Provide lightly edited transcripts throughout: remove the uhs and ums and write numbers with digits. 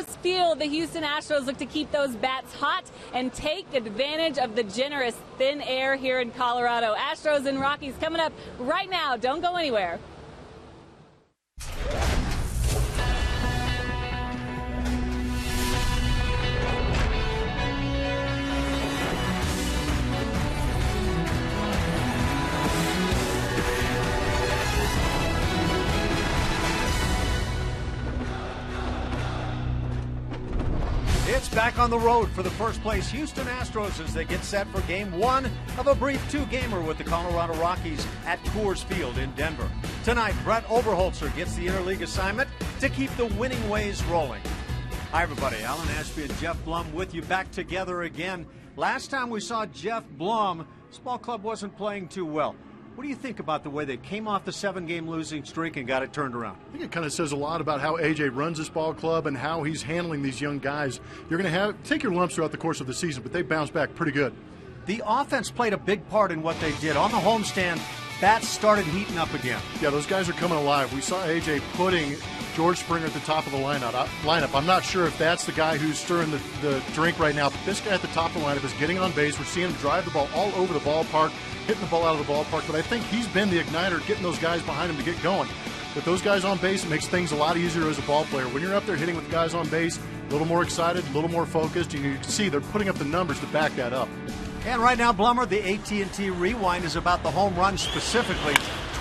Coors Field, the Houston Astros look to keep those bats hot and take advantage of the generous thin air here in Colorado. Astros and Rockies coming up right now. Don't go anywhere. It's back on the road for the first place Houston Astros as they get set for game one of a brief two-gamer with the Colorado Rockies at Coors Field in Denver. Tonight, Brett Oberholzer gets the interleague assignment to keep the winning ways rolling. Hi, everybody. Alan Ashby and Jeff Blum with you back together again. Last time we saw Jeff Blum, this ball club wasn't playing too well. What do you think about the way they came off the 7-game losing streak and got it turned around? I think it kind of says a lot about how AJ runs this ball club and how he's handling these young guys. You're going to take your lumps throughout the course of the season, but they bounced back pretty good. The offense played a big part in what they did. On the homestand, bats started heating up again. Yeah, those guys are coming alive. We saw AJ putting George Springer at the top of the lineup. I'm not sure if that's the guy who's stirring the drink right now, but this guy at the top of the lineup is getting on base. We're seeing him drive the ball all over the ballpark, hitting the ball out of the ballpark, but I think he's been the igniter, getting those guys behind him to get going. With those guys on base, it makes things a lot easier as a ball player. When you're up there hitting with guys on base, a little more excited, a little more focused, and you can see they're putting up the numbers to back that up. And right now, Blummer, the AT&T Rewind is about the home runs specifically.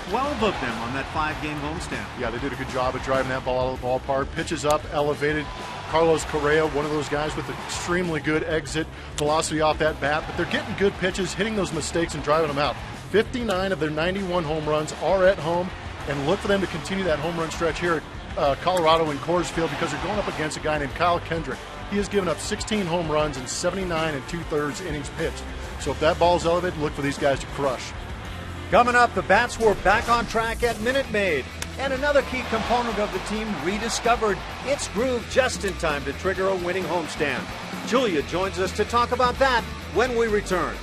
12 of them on that 5-game homestand. Yeah, they did a good job of driving that ball out of the ballpark. Pitches up, elevated. Carlos Correa, one of those guys with extremely good exit velocity off that bat, but they're getting good pitches, hitting those mistakes and driving them out. 59 of their 91 home runs are at home, and look for them to continue that home run stretch here at Colorado and Coors Field because they're going up against a guy named Kyle Kendrick. He has given up 16 home runs in 79 2/3 innings pitched. So if that ball's elevated, look for these guys to crush. Coming up, the bats were back on track at Minute Maid. And another key component of the team rediscovered its groove just in time to trigger a winning homestand. Julia joins us to talk about that when we return.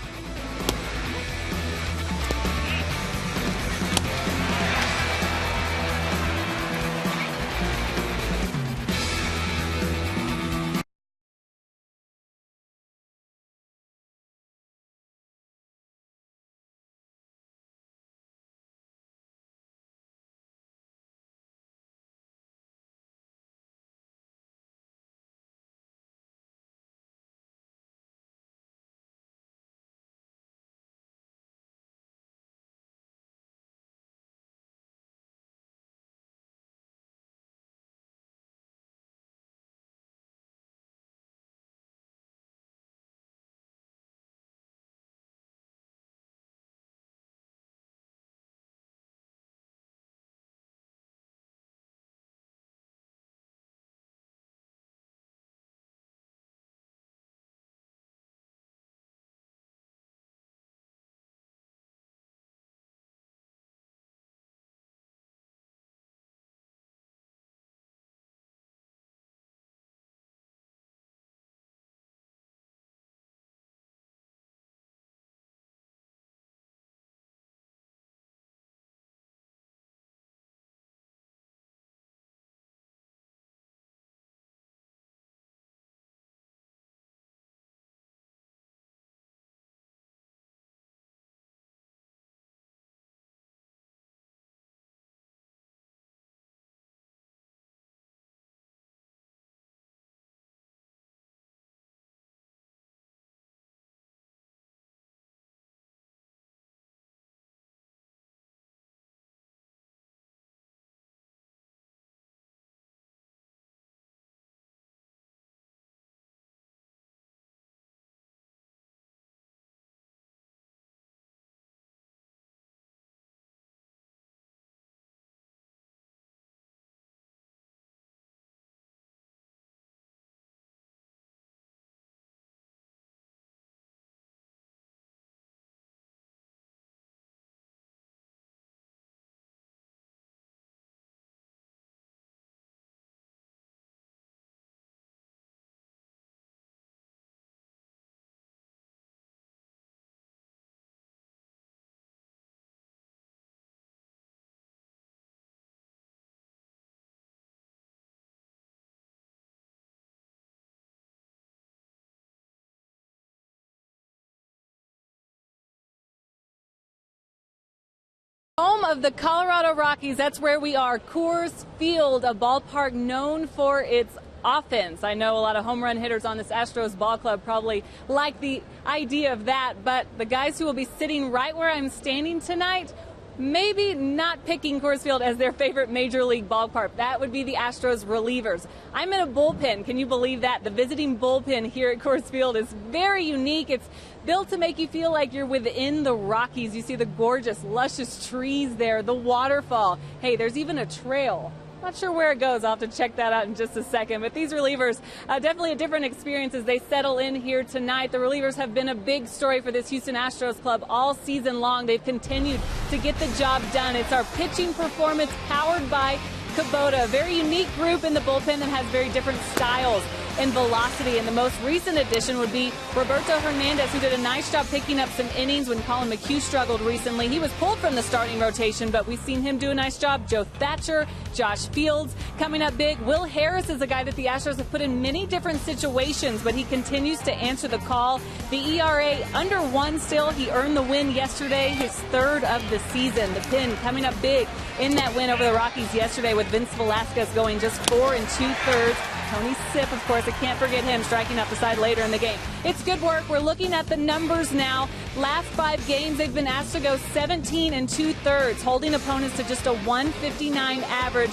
Home of the Colorado Rockies, that's where we are. Coors Field, a ballpark known for its offense. I know a lot of home run hitters on this Astros ball club probably like the idea of that, but the guys who will be sitting right where I'm standing tonight, maybe not picking Coors Field as their favorite major league ballpark. That would be the Astros relievers. I'm in a bullpen. Can you believe that? The visiting bullpen here at Coors Field is very unique. It's built to make you feel like you're within the Rockies. You see the gorgeous, luscious trees there, the waterfall. Hey, there's even a trail. Not sure where it goes. I'll have to check that out in just a second. But these relievers, definitely a different experience as they settle in here tonight. The relievers have been a big story for this Houston Astros club all season long. They've continued to get the job done. It's our pitching performance powered by Kubota, a very unique group in the bullpen that has very different styles and velocity. And the most recent addition would be Roberto Hernandez, who did a nice job picking up some innings when Colin McHugh struggled recently. He was pulled from the starting rotation, but we've seen him do a nice job. Joe Thatcher, Josh Fields coming up big. Will Harris is a guy that the Astros have put in many different situations, but he continues to answer the call. The ERA under 1 still. He earned the win yesterday, his 3rd of the season. The Pin coming up big in that win over the Rockies yesterday with Vince Velasquez going just 4 2/3. Tony Sipp, of course, I can't forget him, striking out the side later in the game. It's good work. We're looking at the numbers now. Last 5 games, they've been asked to go 17 2/3, holding opponents to just a 159 average.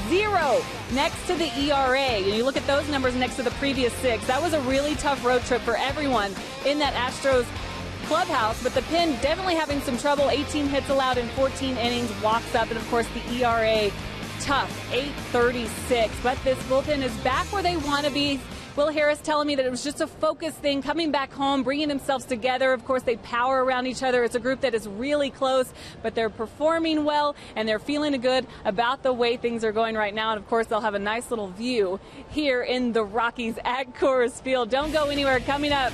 0 next to the ERA. And you look at those numbers next to the previous 6. That was a really tough road trip for everyone in that Astros clubhouse, but the Pin definitely having some trouble. 18 hits allowed in 14 innings, walks up, and of course the ERA tough, 8.36. But this bullpen is back where they want to be. Will Harris telling me that it was just a focus thing, coming back home, bringing themselves together. Of course, they power around each other. It's a group that is really close, but they're performing well, and they're feeling good about the way things are going right now. And, of course, they'll have a nice little view here in the Rockies at Coors Field. Don't go anywhere. Coming up,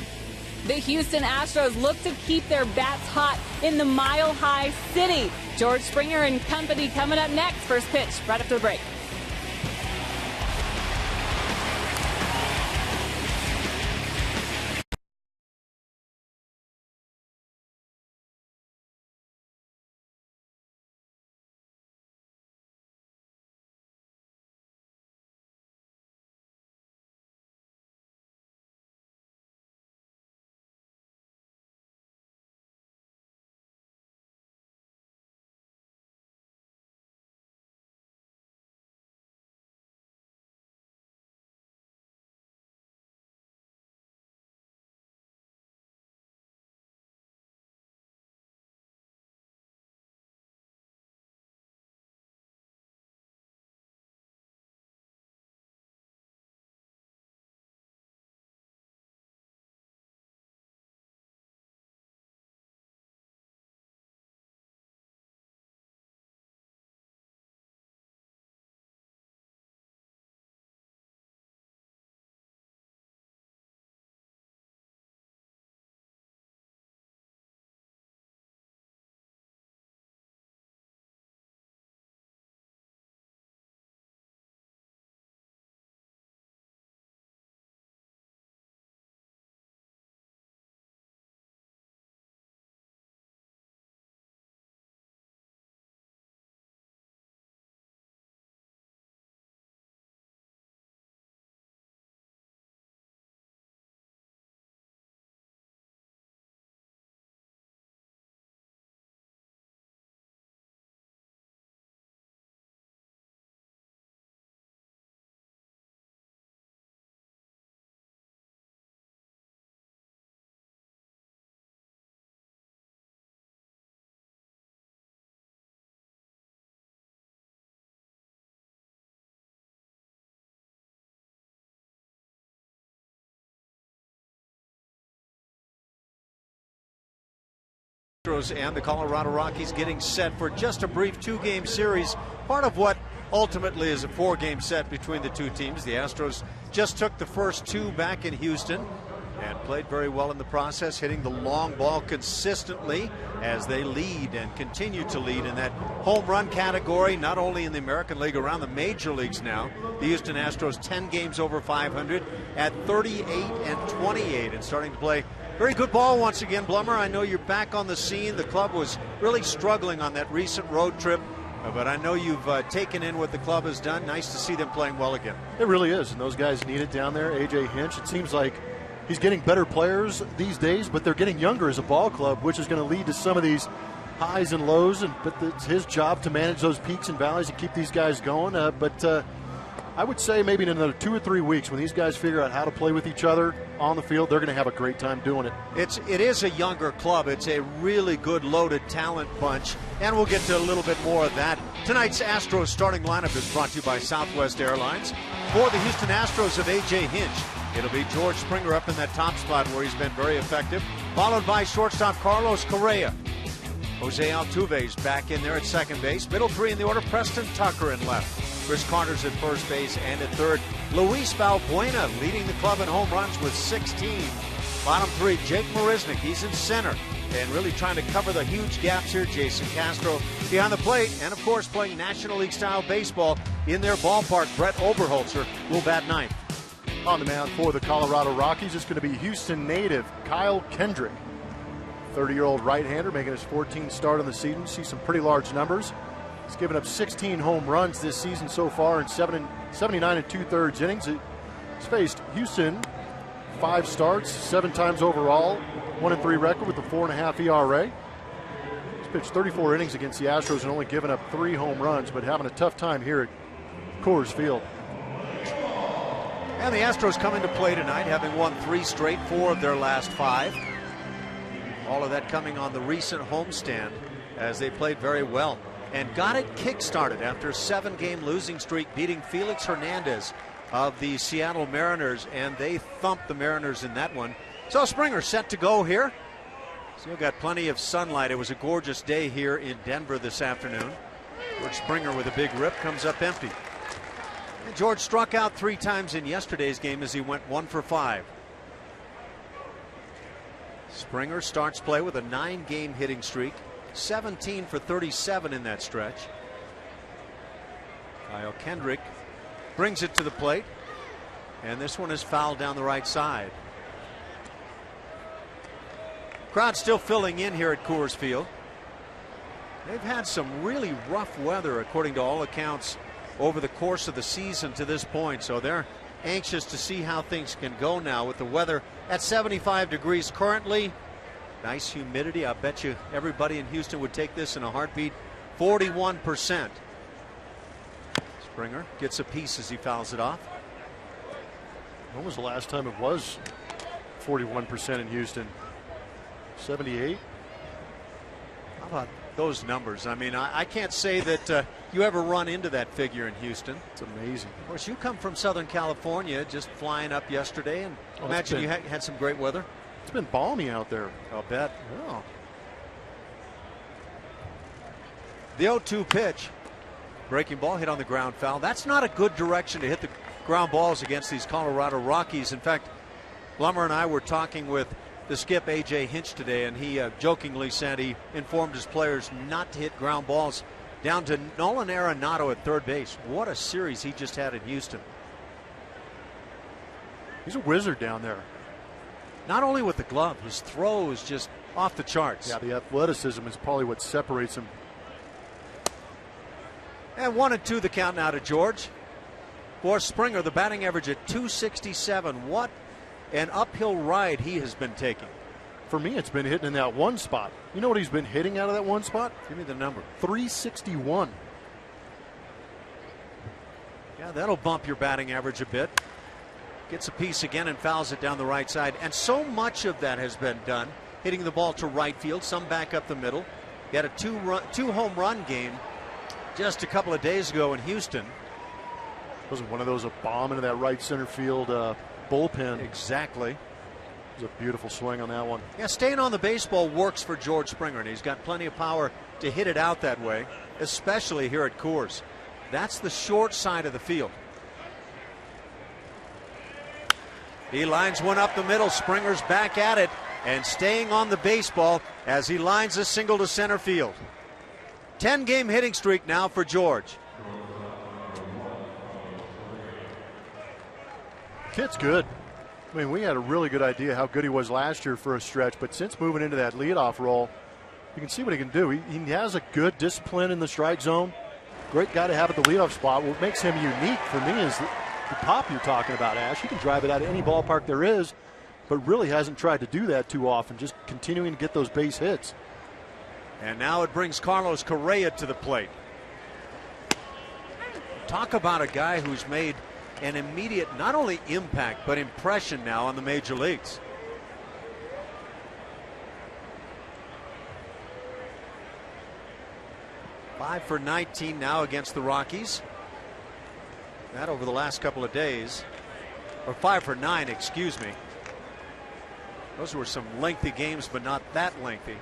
the Houston Astros look to keep their bats hot in the Mile High City. George Springer and company coming up next. First pitch right after the break. And the Colorado Rockies getting set for just a brief 2-game series, part of what ultimately is a 4-game set between the two teams. The Astros just took the first 2 back in Houston and played very well in the process, hitting the long ball consistently as they lead and continue to lead in that home run category, not only in the American League, around the major leagues now. The Houston Astros 10 games over 500 at 38 and 28 and starting to play Very good ball once again, Blummer. I know you're back on the scene. The club was really struggling on that recent road trip, but I know you've taken in what the club has done. Nice to see them playing well again. It really is, and those guys need it down there. A.J. Hinch, it seems like he's getting better players these days, but they're getting younger as a ball club, which is going to lead to some of these highs and lows. But it's his job to manage those peaks and valleys and keep these guys going. But I would say maybe in another 2 or 3 weeks, when these guys figure out how to play with each other on the field, they're going to have a great time doing it. It is a younger club. It's a really good loaded talent bunch, and we'll get to a little bit more of that. Tonight's Astros starting lineup is brought to you by Southwest Airlines. For the Houston Astros of A.J. Hinch, it'll be George Springer up in that top spot where he's been very effective, followed by shortstop Carlos Correa. Jose Altuve's back in there at second base. Middle three in the order, Preston Tucker in left. Chris Carter's at first base and at third. Luis Valbuena leading the club in home runs with 16. Bottom three, Jake Marisnick, he's in center and really trying to cover the huge gaps here. Jason Castro behind the plate, and of course playing National League style baseball in their ballpark. Brett Oberholzer will bat ninth. On the mound for the Colorado Rockies, it's going to be Houston native Kyle Kendrick. 30-year-old right-hander making his 14th start on the season. See some pretty large numbers. He's given up 16 home runs this season so far in 79 2/3 innings. He's faced Houston 5 starts, 7 times overall, 1-3 record with a 4.5 ERA. He's pitched 34 innings against the Astros and only given up 3 home runs, but having a tough time here at Coors Field. And the Astros come into play tonight, having won 3 straight, 4 of their last 5. All of that coming on the recent homestand as they played very well and got it kick-started after a 7-game losing streak, beating Felix Hernandez of the Seattle Mariners, and they thumped the Mariners in that one. So Springer set to go here. Still got plenty of sunlight. It was a gorgeous day here in Denver this afternoon. George Springer with a big rip comes up empty. And George struck out 3 times in yesterday's game as he went 1 for 5. Springer starts play with a 9-game hitting streak, 17 for 37 in that stretch. Kyle Kendrick brings it to the plate, and this one is fouled down the right side. Crowd still filling in here at Coors Field. They've had some really rough weather, according to all accounts, over the course of the season to this point, so they're anxious to see how things can go now with the weather at 75 degrees currently. Nice humidity. I bet you everybody in Houston would take this in a heartbeat. 41%. Springer gets a piece as he fouls it off. When was the last time it was 41% in Houston? 78? How about those numbers? I mean, I can't say that you ever run into that figure in Houston. It's amazing. Of course, you come from Southern California, just flying up yesterday, and imagine you had some great weather. It's been balmy out there. I'll bet. Oh. The 0-2 pitch. Breaking ball hit on the ground foul. That's not a good direction to hit the ground balls against these Colorado Rockies. In fact, Blummer and I were talking with the skip A.J. Hinch today, and he jokingly said he informed his players not to hit ground balls down to Nolan Arenado at third base. What a series he just had in Houston. He's a wizard down there. Not only with the glove, his throw is just off the charts. Yeah, the athleticism is probably what separates him. And 1-2 the count now to George. For Springer, the batting average at .267. What an uphill ride he has been taking. For me, it's been hitting in that one spot. You know what he's been hitting out of that one spot? Give me the number. .361. Yeah, that'll bump your batting average a bit. Gets a piece again and fouls it down the right side. And so much of that has been done, hitting the ball to right field, some back up the middle. He had a two home run game just a couple of days ago in Houston. Wasn't one of those a bomb into that right center field bullpen? Exactly. It was a beautiful swing on that one. Yeah, staying on the baseball works for George Springer, and he's got plenty of power to hit it out that way, especially here at Coors. That's the short side of the field. He lines one up the middle. Springer's back at it and staying on the baseball as he lines a single to center field. 10-game hitting streak now for George. Kid's good. I mean, we had a really good idea how good he was last year for a stretch, but since moving into that leadoff role, you can see what he can do. He has a good discipline in the strike zone. Great guy to have at the leadoff spot. What makes him unique for me is the pop you're talking about, Ash. He can drive it out of any ballpark there is, but really hasn't tried to do that too often, just continuing to get those base hits. And now it brings Carlos Correa to the plate. Talk about a guy who's made an immediate, not only impact, but impression now on the major leagues. Five for 19 now against the Rockies. That over the last couple of days. Or 5 for 9, excuse me. Those were some lengthy games, but not that lengthy.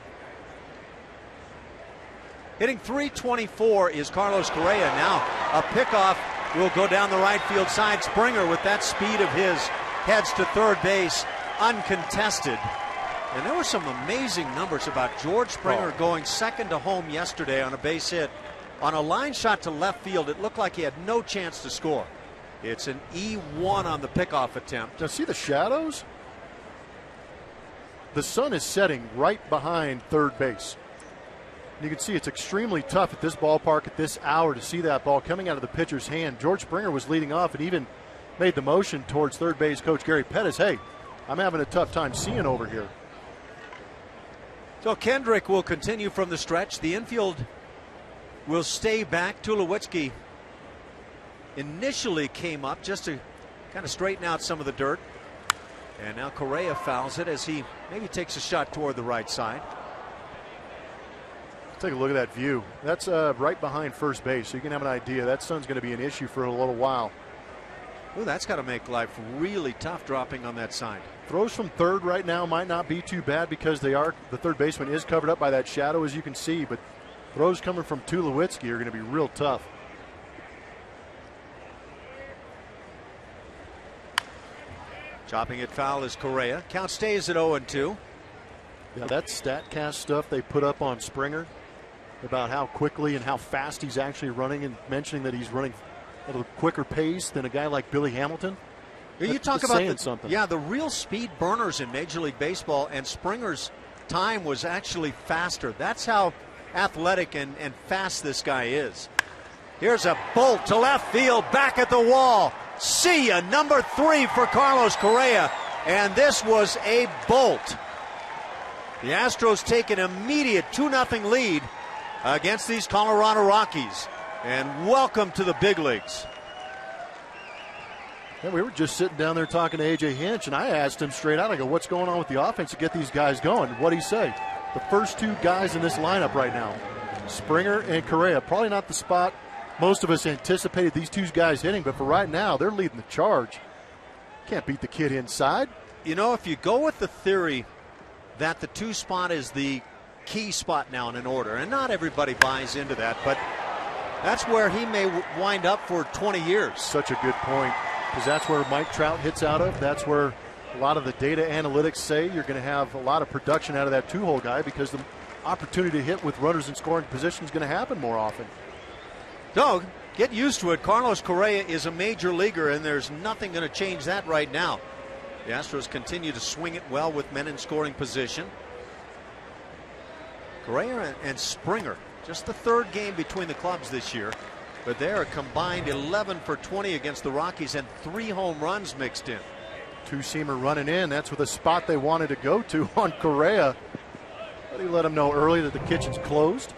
Hitting .324 is Carlos Correa. Now a pickoff will go down the right field side. Springer, with that speed of his, heads to third base uncontested. And there were some amazing numbers about George Springer going second to home yesterday on a base hit. On a line shot to left field, it looked like he had no chance to score. It's an E1 on the pickoff attempt. Now see the shadows? The sun is setting right behind third base. You can see it's extremely tough at this ballpark at this hour to see that ball coming out of the pitcher's hand. George Springer was leading off and even made the motion towards third base coach Gary Pettis. Hey, I'm having a tough time seeing over here. So Kendrick will continue from the stretch. The infield will stay back. Tulowitzki initially came up just to kind of straighten out some of the dirt. And now Correa fouls it as he maybe takes a shot toward the right side. Take a look at that view. That's right behind first base, so you can have an idea. That sun's going to be an issue for a little while. Ooh, that's got to make life really tough dropping on that side. Throws from third right now might not be too bad because the third baseman is covered up by that shadow, as you can see, but throws coming from Tulowitzki are going to be real tough. Chopping it foul is Correa. Count stays at 0-2. Yeah, that StatCast stuff they put up on Springer about how quickly and how fast he's actually running, and mentioning that he's running at a quicker pace than a guy like Billy Hamilton. You talk about something. Yeah, the real speed burners in Major League Baseball, and Springer's time was actually faster. That's how athletic and fast this guy is. Here's a bolt to left field, back at the wall. See ya, number 3 for Carlos Correa, and this was a bolt. The Astros take an immediate 2-0 lead against these Colorado Rockies. And welcome to the big leagues. Yeah, we were just sitting down there talking to A.J. Hinch, and I asked him straight out, I go, what's going on with the offense to get these guys going? What'd he say? The first 2 guys in this lineup right now, Springer and Correa, probably not the spot most of us anticipated these 2 guys hitting, but for right now, they're leading the charge. Can't beat the kid inside. You know, if you go with the theory that the 2 spot is the key spot now in an order, and not everybody buys into that, but that's where he may wind up for 20 years. Such a good point, because that's where Mike Trout hits out of. That's where a lot of the data analytics say you're going to have a lot of production out of that 2-hole guy, because the opportunity to hit with runners in scoring position is going to happen more often. Doug, get used to it. Carlos Correa is a major leaguer, and there's nothing going to change that right now. The Astros continue to swing it well with men in scoring position. Correa and Springer, just the 3rd game between the clubs this year, but they are combined 11 for 20 against the Rockies, and 3 home runs mixed in. 2-seamer running in. That's with a spot they wanted to go to on Correa. But he let them know early that the kitchen's closed.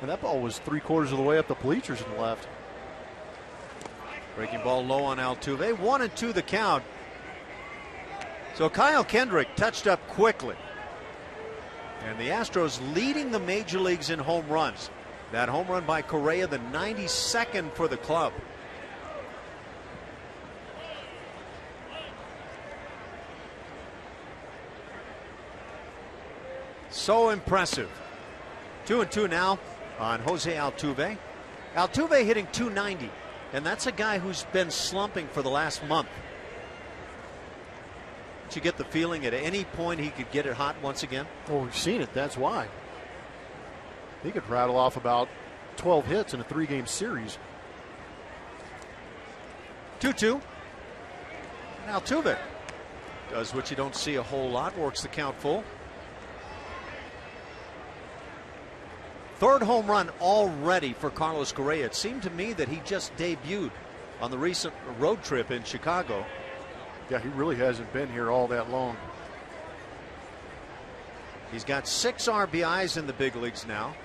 And that ball was 3/4 of the way up the bleachers and left. Breaking ball low on Altuve. 1-2 the count. So Kyle Kendrick touched up quickly. And the Astros leading the major leagues in home runs. That home run by Correa, the 92nd for the club. So impressive. 2-2 now on Jose Altuve. Altuve hitting .290, and that's a guy who's been slumping for the last month. Did you get the feeling at any point he could get it hot once again? Well, we've seen it. That's why. He could rattle off about 12 hits in a 3-game series. 2-2. And Altuve Does what you don't see a whole lot. Works the count full. Third home run already for Carlos Correa. It seemed to me that he just debuted on the recent road trip in Chicago. Yeah, he really hasn't been here all that long. He's got 6 RBIs in the big leagues now.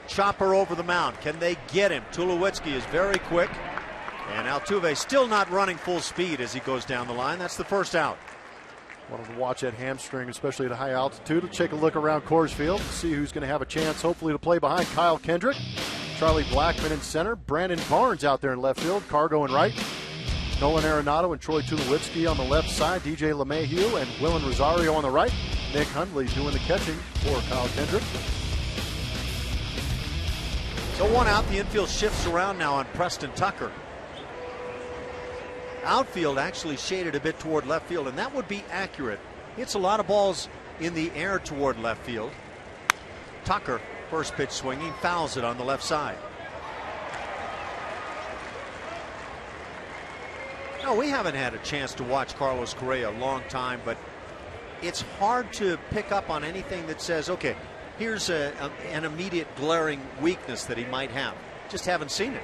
Chopper over the mound. Can they get him? Tulowitzki is very quick. And Altuve still not running full speed as he goes down the line. That's the first out. Wanted to watch that hamstring, especially at a high altitude. We'll take a look around Coors Field and see who's going to have a chance, hopefully, to play behind Kyle Kendrick. Charlie Blackmon in center. Brandon Barnes out there in left field. Cargo in right. Nolan Arenado and Troy Tulowitzki on the left side. DJ LeMahieu and Willen Rosario on the right. Nick Hundley doing the catching for Kyle Kendrick. So 1 out. The infield shifts around now on Preston Tucker. Outfield actually shaded a bit toward left field, and that would be accurate. Hits a lot of balls in the air toward left field. Tucker, first pitch swinging, fouls it on the left side. No, we haven't had a chance to watch Carlos Correa a long time, but it's hard to pick up on anything that says, okay, here's an immediate glaring weakness that he might have. Just haven't seen it.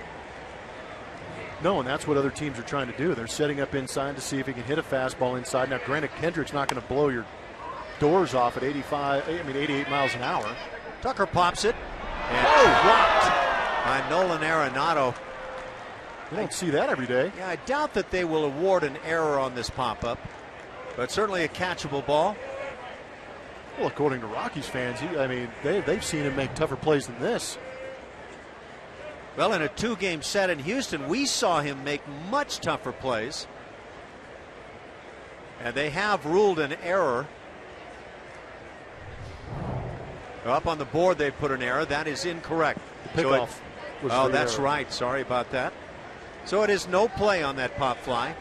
No, and that's what other teams are trying to do. They're setting up inside to see if he can hit a fastball inside. Now, granted, Kendrick's not going to blow your doors off at 88 miles an hour. Tucker pops it. And blocked by Nolan Arenado. You don't see that every day. Yeah, I doubt that they will award an error on this pop-up, but certainly a catchable ball. Well, according to Rockies fans, they've seen him make tougher plays than this. Well, in a 2-game set in Houston, we saw him make much tougher plays. And they have ruled an error. Up on the board, they put an error. That is incorrect. The pickoff. That's error. Right. Sorry about that. So it is no play on that pop fly.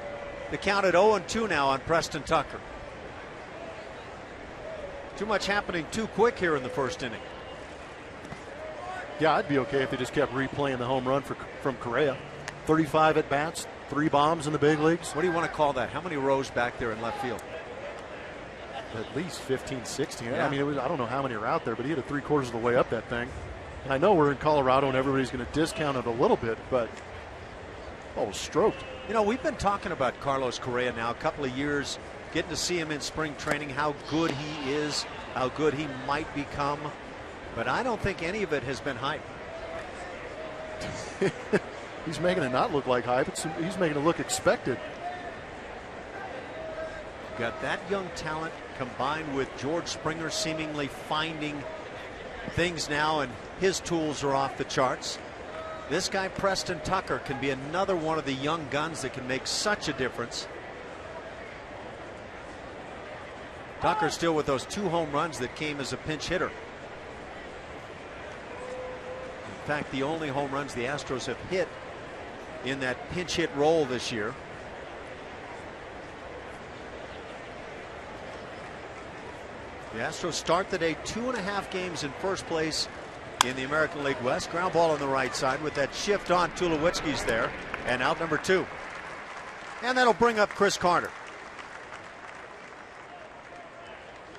The count at 0-2 now on Preston Tucker. Too much happening too quick here in the first inning. Yeah, I'd be okay if they just kept replaying the home run from Correa. 35 at bats, 3 bombs in the big leagues. What do you want to call that? How many rows back there in left field? At least 15, 16. Yeah. I mean, I don't know how many are out there, but he had 3/4 of the way up that thing. And I know we're in Colorado and everybody's going to discount it a little bit, but ball was stroked. You know, we've been talking about Carlos Correa now a couple of years, getting to see him in spring training, how good he is, how good he might become. But I don't think any of it has been hype. He's making it not look like hype. He's making it look expected. Got that young talent combined with George Springer seemingly finding things now, and his tools are off the charts. This guy, Preston Tucker, can be another one of the young guns that can make such a difference. Tucker still with those 2 home runs that came as a pinch hitter. In fact, the only home runs the Astros have hit in that pinch hit role this year. The Astros start the day 2.5 games in first place in the American League West. Ground ball on the right side with that shift on. Tulowitzki's there, and out number 2. And that'll bring up Chris Carter.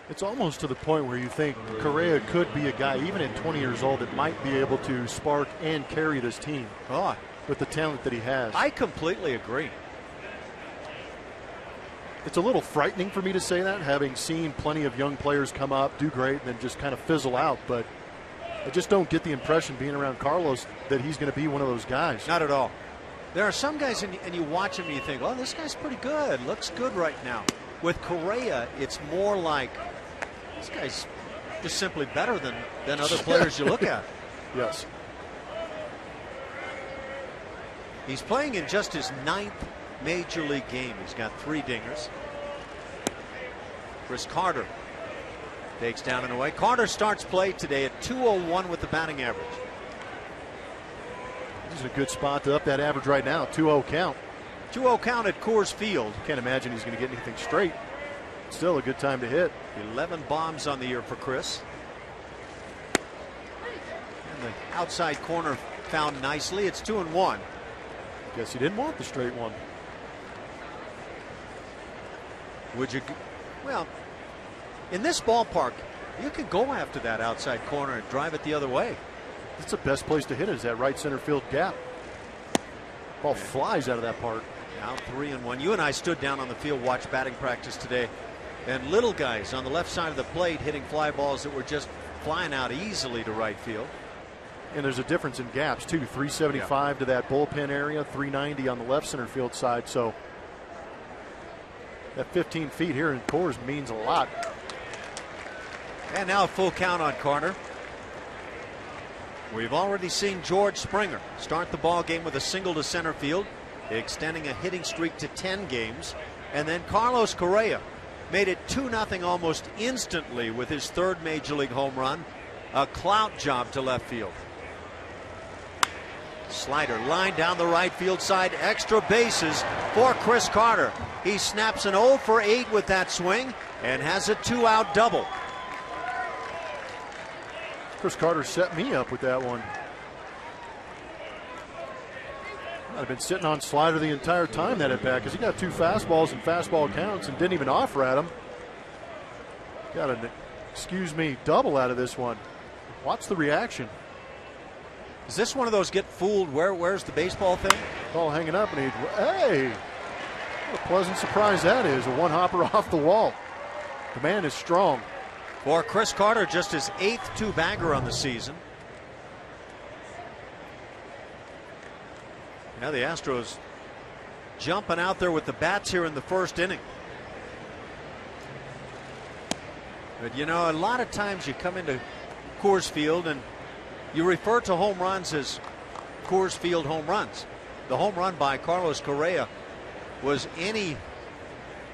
It's almost to the point where you think Correa could be a guy, even at 20 years old, that might be able to spark and carry this team with the talent that he has. I completely agree. It's a little frightening for me to say that, having seen plenty of young players come up, do great, and then just kind of fizzle out. But I just don't get the impression, being around Carlos, that he's going to be one of those guys. Not at all. There are some guys, and you watch him and you think, oh, this guy's pretty good. Looks good right now. With Correa, it's more like, this guy's just simply better than other players you look at. Yes. He's playing in just his 9th major league game. He's got 3 dingers. Chris Carter takes down and away. Carter starts play today at 201 with the batting average. He's in a good spot to up that average right now. 2-0 count. 2-0 count at Coors Field. Can't imagine he's going to get anything straight. Still a good time to hit. 11 bombs on the year for Chris. And the outside corner found nicely. It's 2-1. Guess he didn't want the straight one. Would you? Well, in this ballpark, you could go after that outside corner and drive it the other way. That's the best place to hit it, is that right center field gap. Ball flies out of that park. Now 3-1. You and I stood down on the field, watched batting practice today, and little guys on the left side of the plate hitting fly balls that were just flying out easily to right field. And there's a difference in gaps too. 375 to that bullpen area, 390 on the left center field side. So that 15 feet here in Coors means a lot. And now a full count on Carter. We've already seen George Springer start the ball game with a single to center field, extending a hitting streak to 10 games. And then Carlos Correa made it 2-0 almost instantly with his third major league home run. A clout job to left field. Slider line down the right field side, extra bases for Chris Carter. He snaps an 0 for 8 with that swing and has a 2-out double. Chris Carter set me up with that one. I've been sitting on slider the entire time that at bat because he got 2 fastballs and fastball counts and didn't even offer at him. Got an excuse me double out of this one. Watch the reaction. Is this one of those get fooled? Where's the baseball thing? Ball hanging up and hey, what a pleasant surprise that is. A one hopper off the wall. The man is strong. For Chris Carter, just his 8th two-bagger on the season. Now the Astros jumping out there with the bats here in the first inning. But you know, a lot of times you come into Coors Field and you refer to home runs as Coors Field home runs. The home run by Carlos Correa was any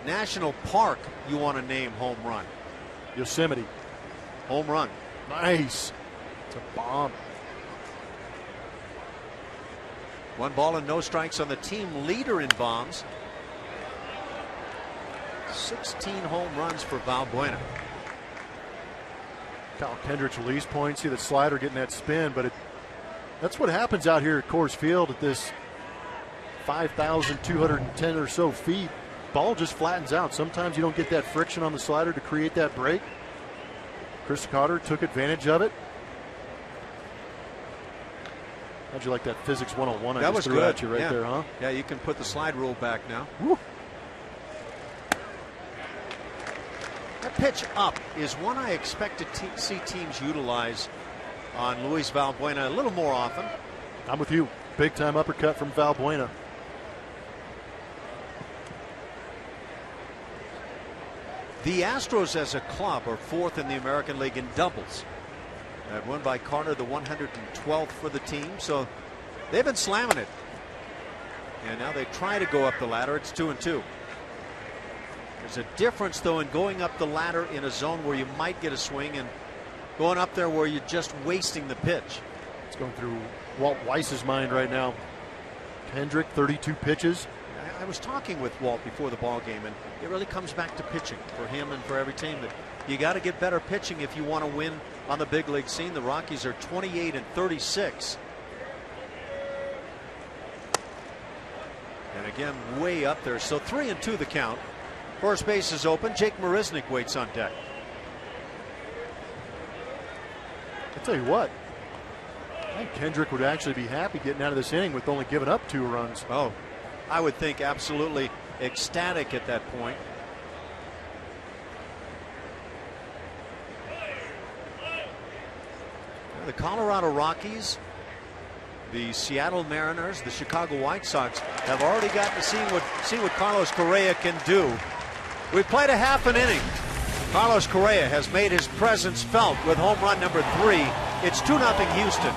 national park you want to name home run. Yosemite. Home run. Nice. It's a bomb. 1 ball and no strikes on the team leader in bombs. 16 home runs for Valbuena. Kyle Kendrick's release point. See the slider getting that spin, but that's what happens out here at Coors Field at this 5,210 or so feet. Ball just flattens out. Sometimes you don't get that friction on the slider to create that break. Chris Carter took advantage of it. How'd you like that physics 101? That was good. At you right there, huh? Yeah, you can put the slide rule back now. Woo. That pitch up is one I expect to see teams utilize on Luis Valbuena a little more often. I'm with you. Big time uppercut from Valbuena. The Astros as a club are 4th in the American League in doubles. That won by Carter, the 112th for the team. So they've been slamming it. And now they try to go up the ladder. It's 2-2. There's a difference, though, in going up the ladder in a zone where you might get a swing and going up there where you're just wasting the pitch. It's going through Walt Weiss's mind right now. Kendrick, 32 pitches. I was talking with Walt before the ball game, and it really comes back to pitching for him and for every team. That you got to get better pitching if you want to win on the big league scene. The Rockies are 28-36. And again, way up there. So 3-2 the count. First base is open. Jake Marisnick waits on deck. I'll tell you what, I think Kendrick would actually be happy getting out of this inning with only giving up 2 runs. Oh, I would think absolutely ecstatic at that point. The Colorado Rockies, the Seattle Mariners, the Chicago White Sox have already gotten to see what Carlos Correa can do. We've played a half an inning. Carlos Correa has made his presence felt with home run number 3. It's 2-0 Houston.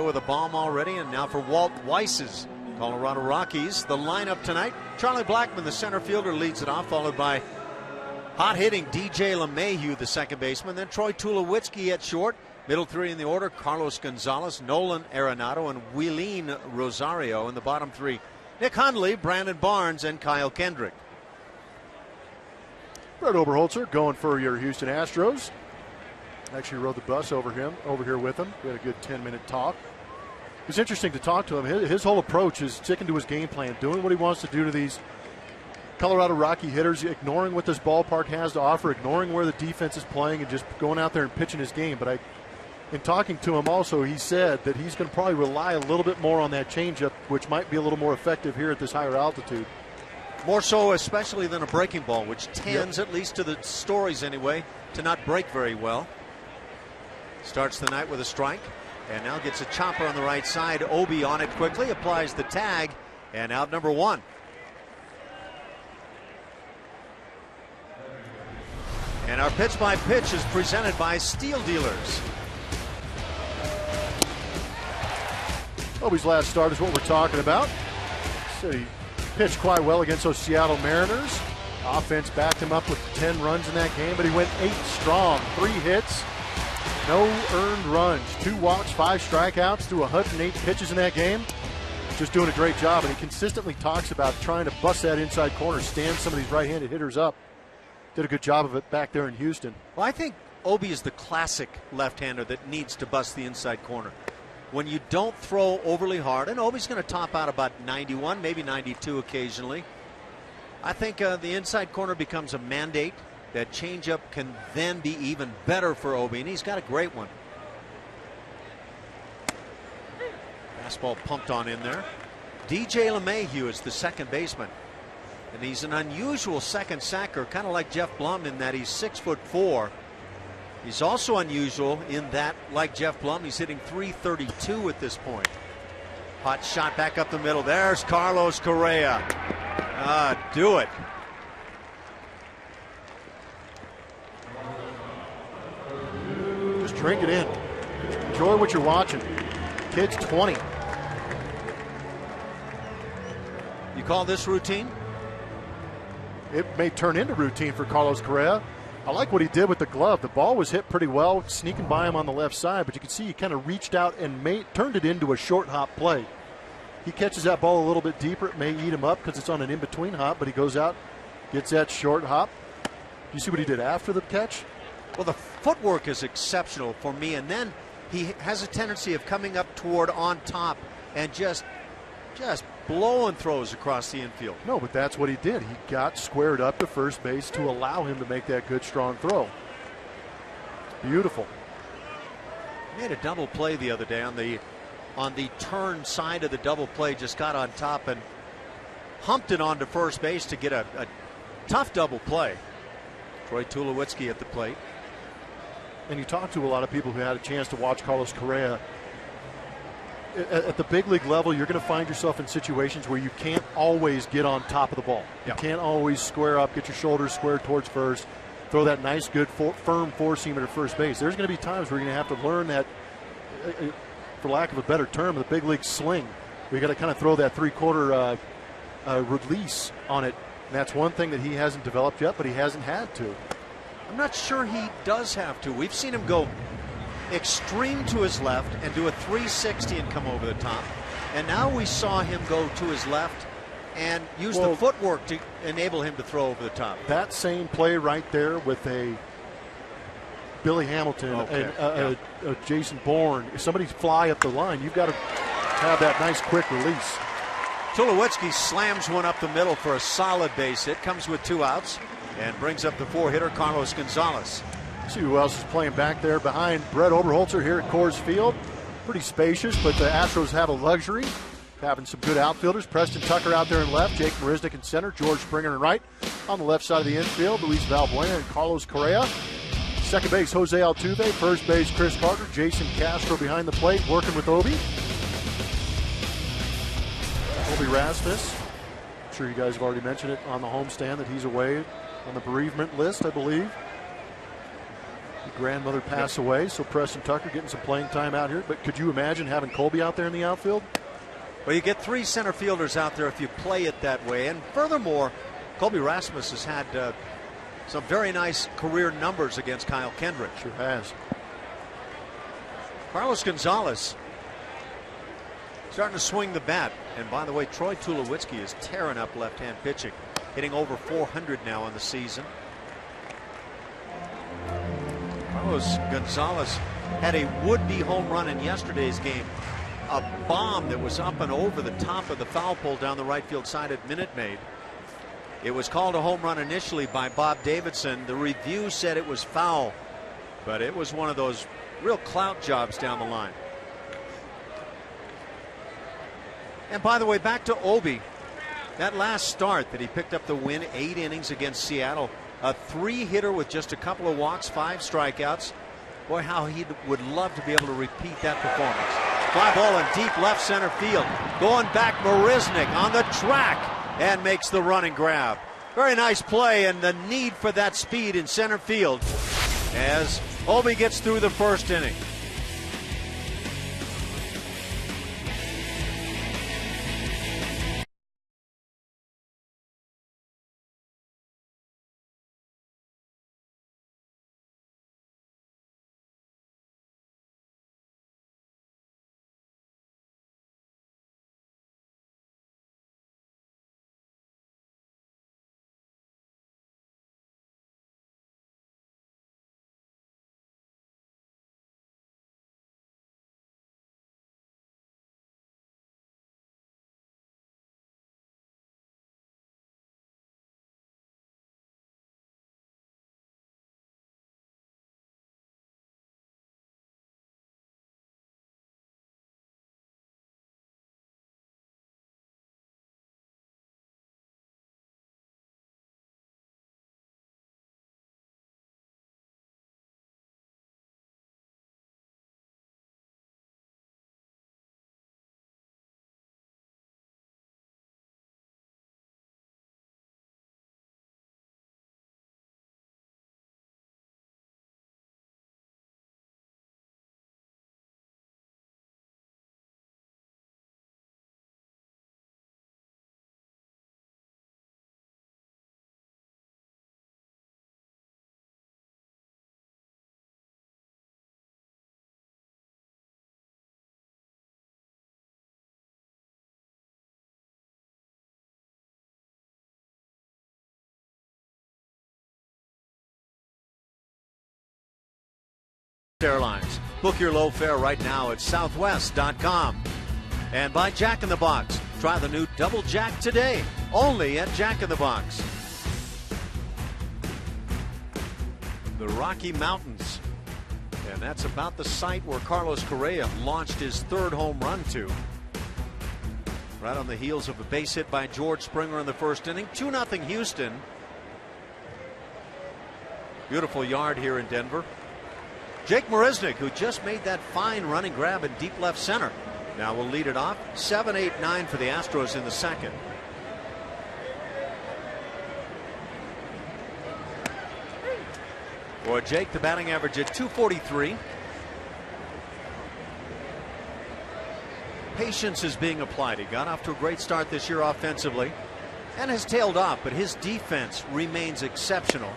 with a bomb already, and now for Walt Weiss's Colorado Rockies. The lineup tonight: Charlie Blackmon, the center fielder, leads it off, followed by hot-hitting DJ LeMahieu, the second baseman. Then Troy Tulowitzki at short. Middle three in the order: Carlos Gonzalez, Nolan Arenado, and Wheeleen Rosario. In the bottom three: Nick Hundley, Brandon Barnes, and Kyle Kendrick. Brett Oberholzer going for your Houston Astros. Actually rode the bus over here with him. We had a good 10-minute talk. It was interesting to talk to him. His whole approach is sticking to his game plan, doing what he wants to do to these Colorado Rocky hitters, ignoring what this ballpark has to offer, ignoring where the defense is playing, and just going out there and pitching his game. But in talking to him also, he said that he's going to probably rely a little bit more on that changeup, which might be a little more effective here at this higher altitude. More so especially than a breaking ball, which tends, at least to the stories anyway, to not break very well. Starts the night with a strike, and now gets a chopper on the right side. Obi on it quickly, applies the tag, and out number one. And our pitch by pitch is presented by Steel Dealers. Obi's last start is what we're talking about. So he pitched quite well against those Seattle Mariners. Offense backed him up with 10 runs in that game, but he went 8 strong, 3 hits. No earned runs, 2 walks, 5 strikeouts through 108 pitches in that game. Just doing a great job, and he consistently talks about trying to bust that inside corner, stand some of these right-handed hitters up. Did a good job of it back there in Houston. Well, I think Obi is the classic left-hander that needs to bust the inside corner. When you don't throw overly hard, and Obi's going to top out about 91, maybe 92 occasionally, I think the inside corner becomes a mandate. That changeup can then be even better for Obi, and he's got a great one. Fastball pumped on in there. DJ LeMahieu is the second baseman, and he's an unusual second sacker, kind of like Jeff Blum in that he's 6'4". He's also unusual in that, like Jeff Blum, he's hitting .332 at this point. Hot shot back up the middle. There's Carlos Correa. Do it. Drink it in. Enjoy what you're watching. Kid's 20. You call this routine? It may turn into routine for Carlos Correa. I like what he did with the glove. The ball was hit pretty well, sneaking by him on the left side, but you can see he kind of reached out and turned it into a short hop play. He catches that ball a little bit deeper. It may eat him up because it's on an in-between hop, but he goes out, gets that short hop. You see what he did after the catch? Well, the footwork is exceptional for me, and then he has a tendency of coming up toward on top and just blowing throws across the infield. No, but that's what he did. He got squared up to first base to allow him to make that good, strong throw. Beautiful. He made a double play the other day on the turn side of the double play, just got on top and humped it onto first base to get a tough double play. Troy Tulowitzki at the plate. And you talk to a lot of people who had a chance to watch Carlos Correa. At the big league level, you're going to find yourself in situations where you can't always get on top of the ball. You can't always square up, get your shoulders squared towards first, throw that nice, good, firm four-seamer to first base. There's going to be times where you're going to have to learn that, for lack of a better term, the big league sling. We got to kind of throw that three-quarter release on it. And that's one thing that he hasn't developed yet, but he hasn't had to. I'm not sure he does have to. We've seen him go extreme to his left and do a 360 and come over the top. And now we saw him go to his left and use the footwork to enable him to throw over the top. That same play right there with a Billy Hamilton and Jason Bourne. If somebody's fly up the line, you've got to have that nice quick release. Tulowitzki slams one up the middle for a solid base hit. Comes with 2 outs and brings up the 4-hitter Carlos Gonzalez. See who else is playing back there behind Brett Oberholzer here at Coors Field. Pretty spacious, but the Astros have a luxury of having some good outfielders. Preston Tucker out there in left, Jake Marisnick in center, George Springer in right. On the left side of the infield, Luis Valbuena and Carlos Correa. Second base, Jose Altuve. First base, Chris Carter. Jason Castro behind the plate, working with Obi. Obi Rasmus. I'm sure you guys have already mentioned it on the homestand that he's away on the bereavement list, I believe. He grandmother pass away, so Preston Tucker getting some playing time out here. But could you imagine having Colby out there in the outfield? Well, you get 3 center fielders out there if you play it that way. And furthermore, Colby Rasmus has had some very nice career numbers against Kyle Kendrick. Sure has. Carlos Gonzalez starting to swing the bat. And by the way, Troy Tulowitzki is tearing up left-hand pitching, hitting over 400 now on the season. Carlos Gonzalez had a would-be home run in yesterday's game. A bomb that was up and over the top of the foul pole down the right field side at Minute Maid. It was called a home run initially by Bob Davidson. The review said it was foul, but it was one of those real clout jobs down the line. And by the way, back to Obi. That last start that he picked up the win, 8 innings against Seattle. A 3-hitter with just a couple of walks, 5 strikeouts. Boy, how he would love to be able to repeat that performance. Fly ball in deep left center field. Going back, Marisnick on the track and makes the running grab. Very nice play, and the need for that speed in center field as Obi gets through the first inning. Airlines. Book your low fare right now at southwest.com. And by Jack in the Box. Try the new Double Jack today, only at Jack in the Box. The Rocky Mountains. And that's about the site where Carlos Correa launched his 3rd home run to. Right on the heels of a base hit by George Springer in the first inning. 2-0 Houston. Beautiful yard here in Denver. Jake Marisnick, who just made that fine running grab in deep left center, now will lead it off. 7-8-9 for the Astros in the second. For Jake, the batting average at .243. Patience is being applied. He got off to a great start this year offensively and has tailed off, but his defense remains exceptional.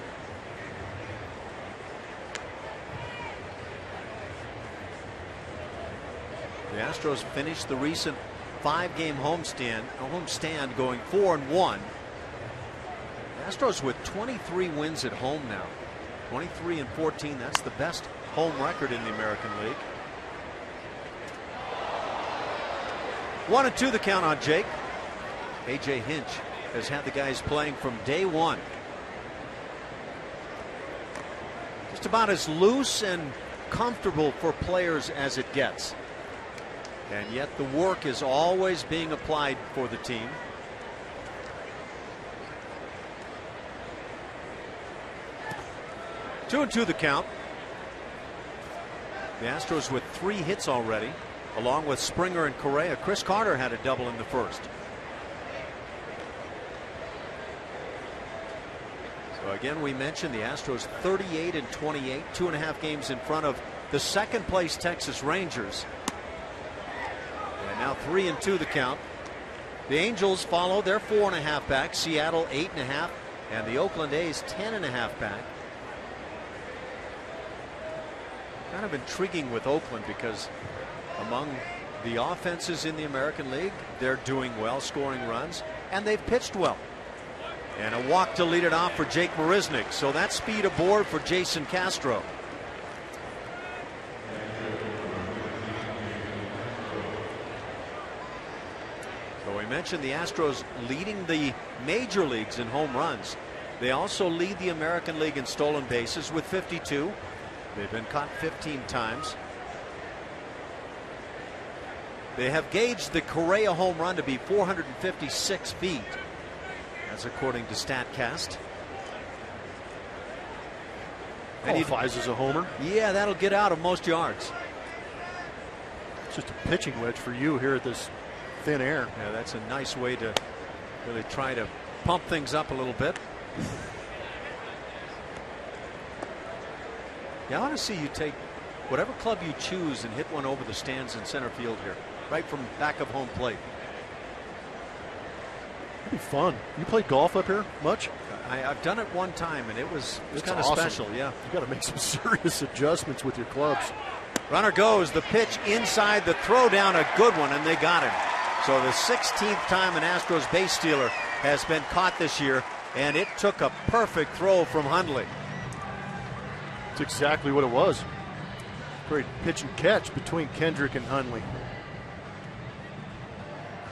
The Astros finished the recent 5-game homestand going 4-1. The Astros with 23 wins at home now. 23-14. That's the best home record in the American League. 1-2 the count on Jake. A.J. Hinch has had the guys playing from day one. Just about as loose and comfortable for players as it gets. And yet the work is always being applied for the team. Two and two the count. The Astros with 3 hits already, along with Springer and Correa. Chris Carter had a double in the first. So So again, we mentioned the Astros 38-28, 2.5 games in front of the second place Texas Rangers. And now 3-2 the count. The Angels follow, they're 4.5 back. Seattle 8.5, and the Oakland A's 10.5 back. Kind of intriguing with Oakland because among the offenses in the American League, they're doing well, scoring runs, and they've pitched well. And a walk to lead it off for Jake Marisnick. So that's speed aboard for Jason Castro. So we mentioned the Astros leading the major leagues in home runs. They also lead the American League in stolen bases with 52. They've been caught 15 times. They have gauged the Correa home run to be 456 feet. That's according to StatCast. And he Qualifies as a homer. Yeah, that'll get out of most yards. It's just a pitching wedge for you here at this thin air. Yeah, that's a nice way to really try to pump things up a little bit. Yeah, I want to see you take whatever club you choose and hit one over the stands in center field here, right from back of home plate. It'd be fun. You play golf up here much? I've done it one time, and it was kind of awesome. special. Yeah, You got to make some serious adjustments with your clubs. runner goes. The pitch inside, the throw down, a good one, and they got him. So the 16th time an Astros base stealer has been caught this year, and it took a perfect throw from Hundley. It's exactly what it was. Great pitch and catch between Kendrick and Hundley.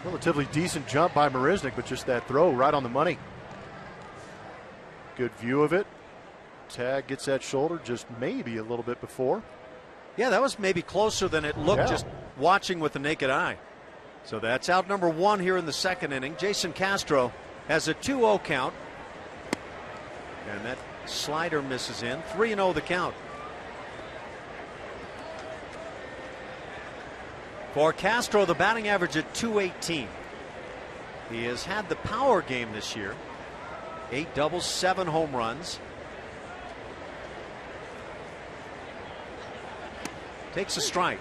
Relatively decent jump by Marisnick, but just that throw right on the money. Good view of it. Tag gets that shoulder just maybe a little bit before. Yeah, that was maybe closer than it looked just watching with the naked eye. So that's out number one here in the second inning. Jason Castro has a 2-0 count. And that slider misses in. 3-0 the count. For Castro, the batting average at .218. He has had the power game this year. 8 doubles, 7 home runs. Takes a strike.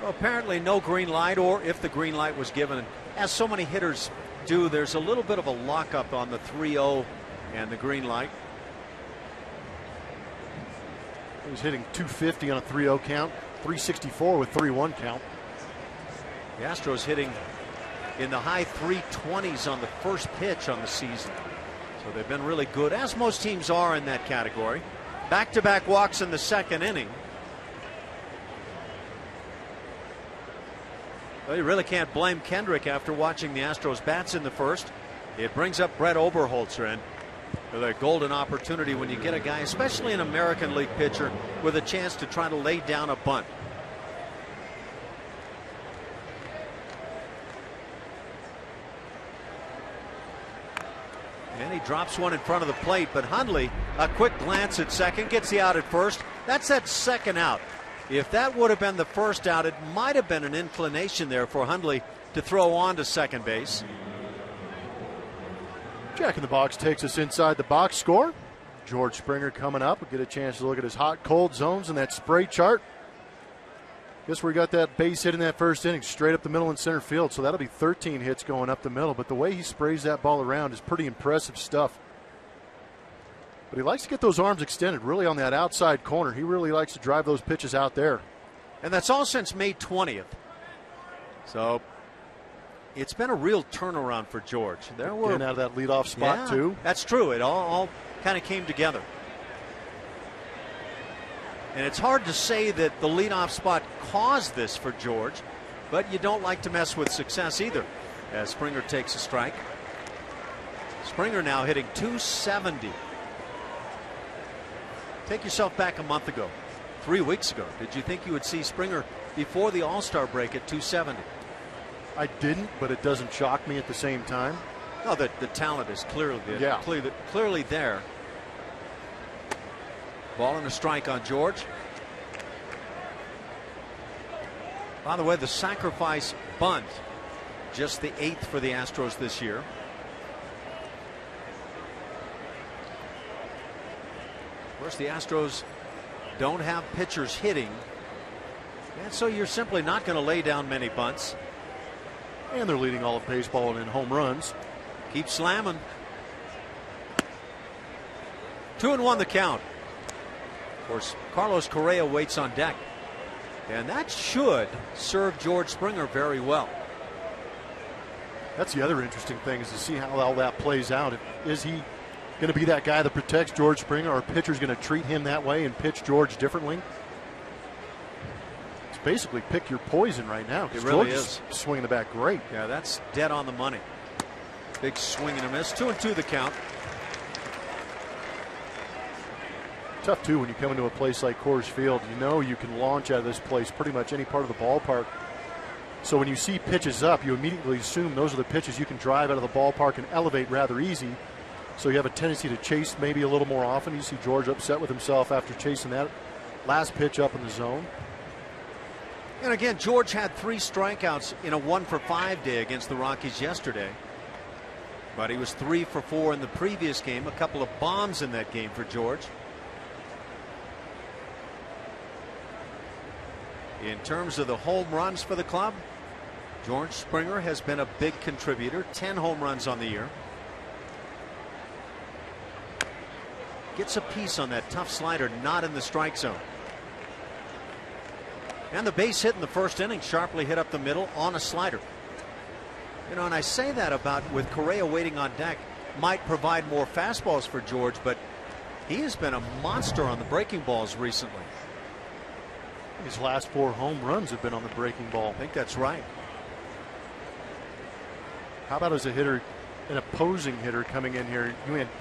Well, apparently no green light, or if the green light was given, as so many hitters do, there's a little bit of a lockup on the 3-0 and the green light. He was hitting 250 on a 3-0 count, 364 with 3-1 count. The Astros hitting in the high 320s on the first pitch on the season. So they've been really good, as most teams are in that category. Back-to-back walks in the second inning. Well, you really can't blame Kendrick after watching the Astros bats in the first. It brings up Brett Oberholzer, and a golden opportunity when you get a guy, especially an American League pitcher, with a chance to try to lay down a bunt. And he drops one in front of the plate, but Hundley, a quick glance at second, gets the out at first. That's that second out. If that would have been the first out, it might have been an inclination there for Hundley to throw on to second base. Jack in the Box takes us inside the box score. George Springer coming up. We'll get a chance to look at his hot, cold zones and that spray chart. Guess we got that base hit in that first inning straight up the middle in center field. So that'll be 13 hits going up the middle. But the way he sprays that ball around is pretty impressive stuff. But he likes to get those arms extended really on that outside corner. He really likes to drive those pitches out there. And that's all since May 20th. So it's been a real turnaround for George. Getting out of that leadoff spot, too. That's true. It all kind of came together. And it's hard to say that the leadoff spot caused this for George, but you don't like to mess with success either, as Springer takes a strike. Springer now hitting .270. Take yourself back a month ago, 3 weeks ago. Did you think you would see Springer before the All-Star break at .270? I didn't, but it doesn't shock me at the same time. No, the talent is clearly there. Ball and a strike on George. By the way, the sacrifice bunt just the 8th for the Astros this year. Of course, the Astros don't have pitchers hitting, and so you're simply not going to lay down many bunts. And they're leading all of baseball in home runs. Keep slamming. 2-1 the count. Of course, Carlos Correa waits on deck, and that should serve George Springer very well. That's the other interesting thing, is to see how all that plays out. Is he going to be that guy that protects George Springer, or are pitchers going to treat him that way and pitch George differently? It's basically pick your poison right now. It really George is swinging the bat great. Yeah, that's dead on the money. Big swing and a miss. 2-2 the count. Tough too when you come into a place like Coors Field. You know you can launch out of this place pretty much any part of the ballpark. So when you see pitches up, you immediately assume those are the pitches you can drive out of the ballpark and elevate rather easy. So you have a tendency to chase maybe a little more often. You see George upset with himself after chasing that last pitch up in the zone. And again, George had 3 strikeouts in a 1-for-5 day against the Rockies yesterday. But he was 3 for 4 in the previous game. A couple of bombs in that game for George. In terms of the home runs for the club, George Springer has been a big contributor. 10 home runs on the year. Gets a piece on that tough slider, not in the strike zone. And the base hit in the first inning, sharply hit up the middle on a slider. You know, and I say that about with Correa waiting on deck, might provide more fastballs for George, but he has been a monster on the breaking balls recently. His last 4 home runs have been on the breaking ball. I think that's right. How about as a hitter, an opposing hitter coming in here,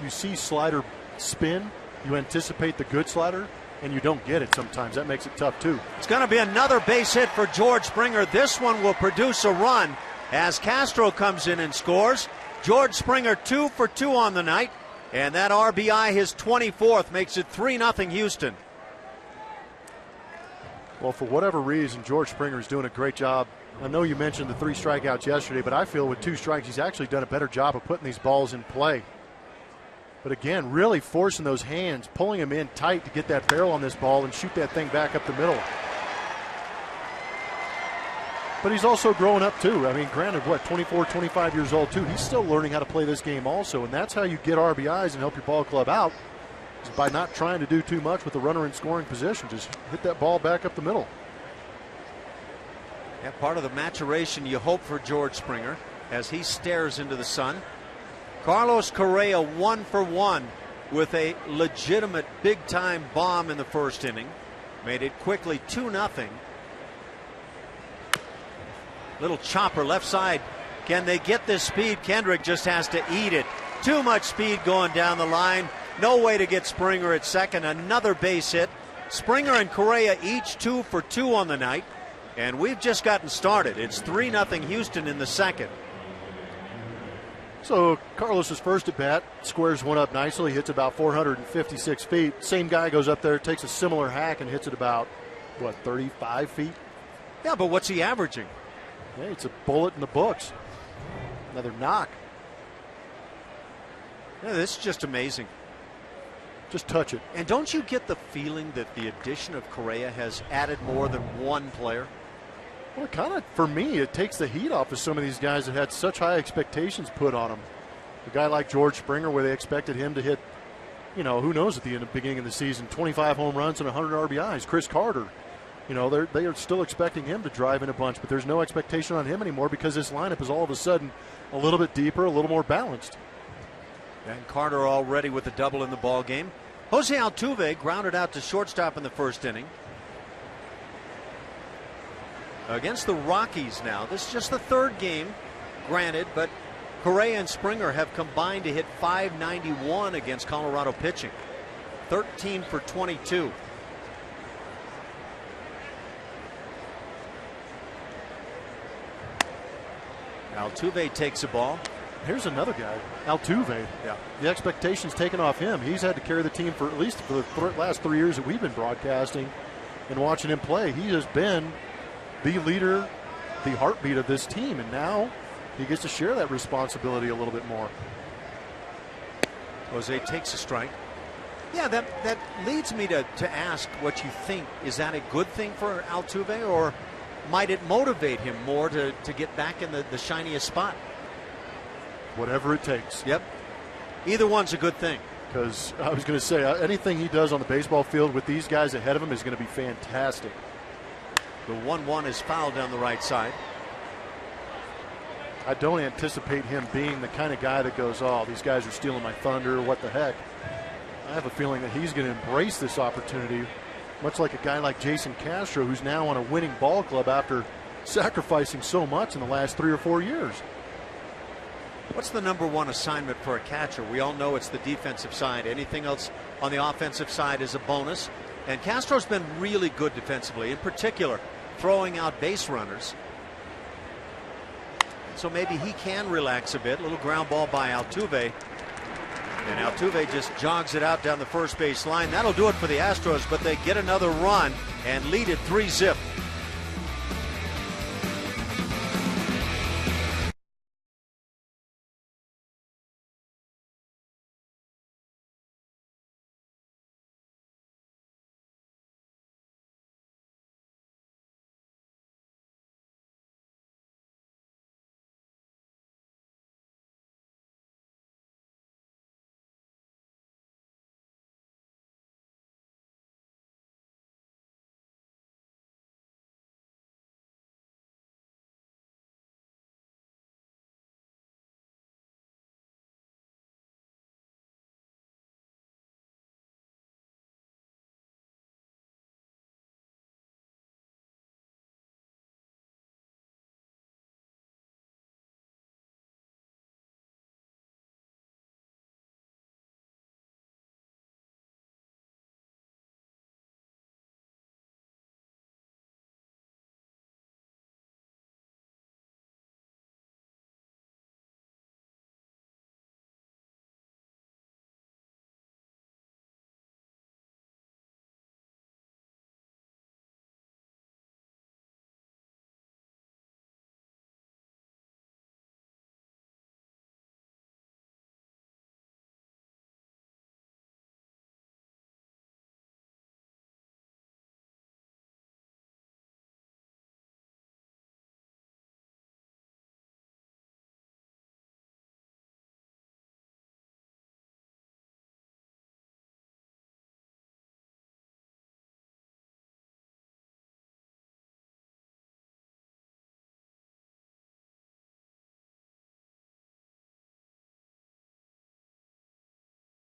you see slider spin, you anticipate the good slider, and you don't get it sometimes. That makes it tough too. It's going to be another base hit for George Springer. This one will produce a run as Castro comes in and scores. George Springer 2 for 2 on the night, and that RBI, his 24th, makes it 3-0 Houston. Well, for whatever reason, George Springer is doing a great job. I know you mentioned the 3 strikeouts yesterday, but I feel with 2 strikes, he's actually done a better job of putting these balls in play. But again, really forcing those hands, pulling him in tight to get that barrel on this ball and shoot that thing back up the middle. But he's also growing up too. I mean, granted, 24, 25 years old too. He's still learning how to play this game also, and that's how you get RBIs and help your ball club out, is by not trying to do too much with the runner in scoring position. Just hit that ball back up the middle. Yeah, part of the maturation you hope for George Springer as he stares into the sun. Carlos Correa 1 for 1 with a legitimate big-time bomb in the first inning. Made it quickly 2-0. Little chopper left side. Can they get this speed? Kendrick just has to eat it. Too much speed going down the line. No way to get Springer at second. Another base hit. Springer and Correa each 2 for 2 on the night. And we've just gotten started. It's 3-0 Houston in the second. So Carlos's first at bat squares one up nicely, hits about 456 feet. Same guy goes up there, takes a similar hack and hits it about, 35 feet? Yeah, but what's he averaging? Yeah, it's a bullet in the books. Another knock. Yeah, this is just amazing. Just touch it. And don't you get the feeling that the addition of Correa has added more than one player? Well, kind of, for me, it takes the heat off of some of these guys that had such high expectations put on them. A guy like George Springer, where they expected him to hit, who knows at the beginning of the season, 25 home runs and 100 RBIs. Chris Carter, they are still expecting him to drive in a bunch, but there's no expectation on him anymore because this lineup is all of a sudden a little bit deeper, a little more balanced. And Carter already with a double in the ball game. Jose Altuve grounded out to shortstop in the first inning. Against the Rockies now. This is just the 3rd game, granted, but Correa and Springer have combined to hit .591 against Colorado pitching. 13 for 22. Altuve takes a ball. Here's another guy, Altuve. Yeah. The expectation's taken off him. He's had to carry the team for at least for the last 3 years that we've been broadcasting and watching him play. He has been the leader, the heartbeat of this team, and now he gets to share that responsibility a little bit more. Jose takes a strike. Yeah, that leads me to ask what you think. Is that a good thing for Altuve, or might it motivate him more to get back in the shiniest spot? Whatever it takes. Yep. Either one's a good thing. Because I was going to say, anything he does on the baseball field with these guys ahead of him is going to be fantastic. The 1-1 is fouled down the right side. I don't anticipate him being the kind of guy that goes, oh, these guys are stealing my thunder, what the heck. I have a feeling that he's going to embrace this opportunity, much like a guy like Jason Castro, who's now on a winning ball club after sacrificing so much in the last 3 or 4 years. What's the #1 assignment for a catcher? We all know it's the defensive side. Anything else on the offensive side is a bonus. And Castro's been really good defensively, in particular throwing out base runners. So maybe he can relax a bit. Little ground ball by Altuve. And Altuve just jogs it out down the first base line. That'll do it for the Astros, but they get another run and lead it 3-0.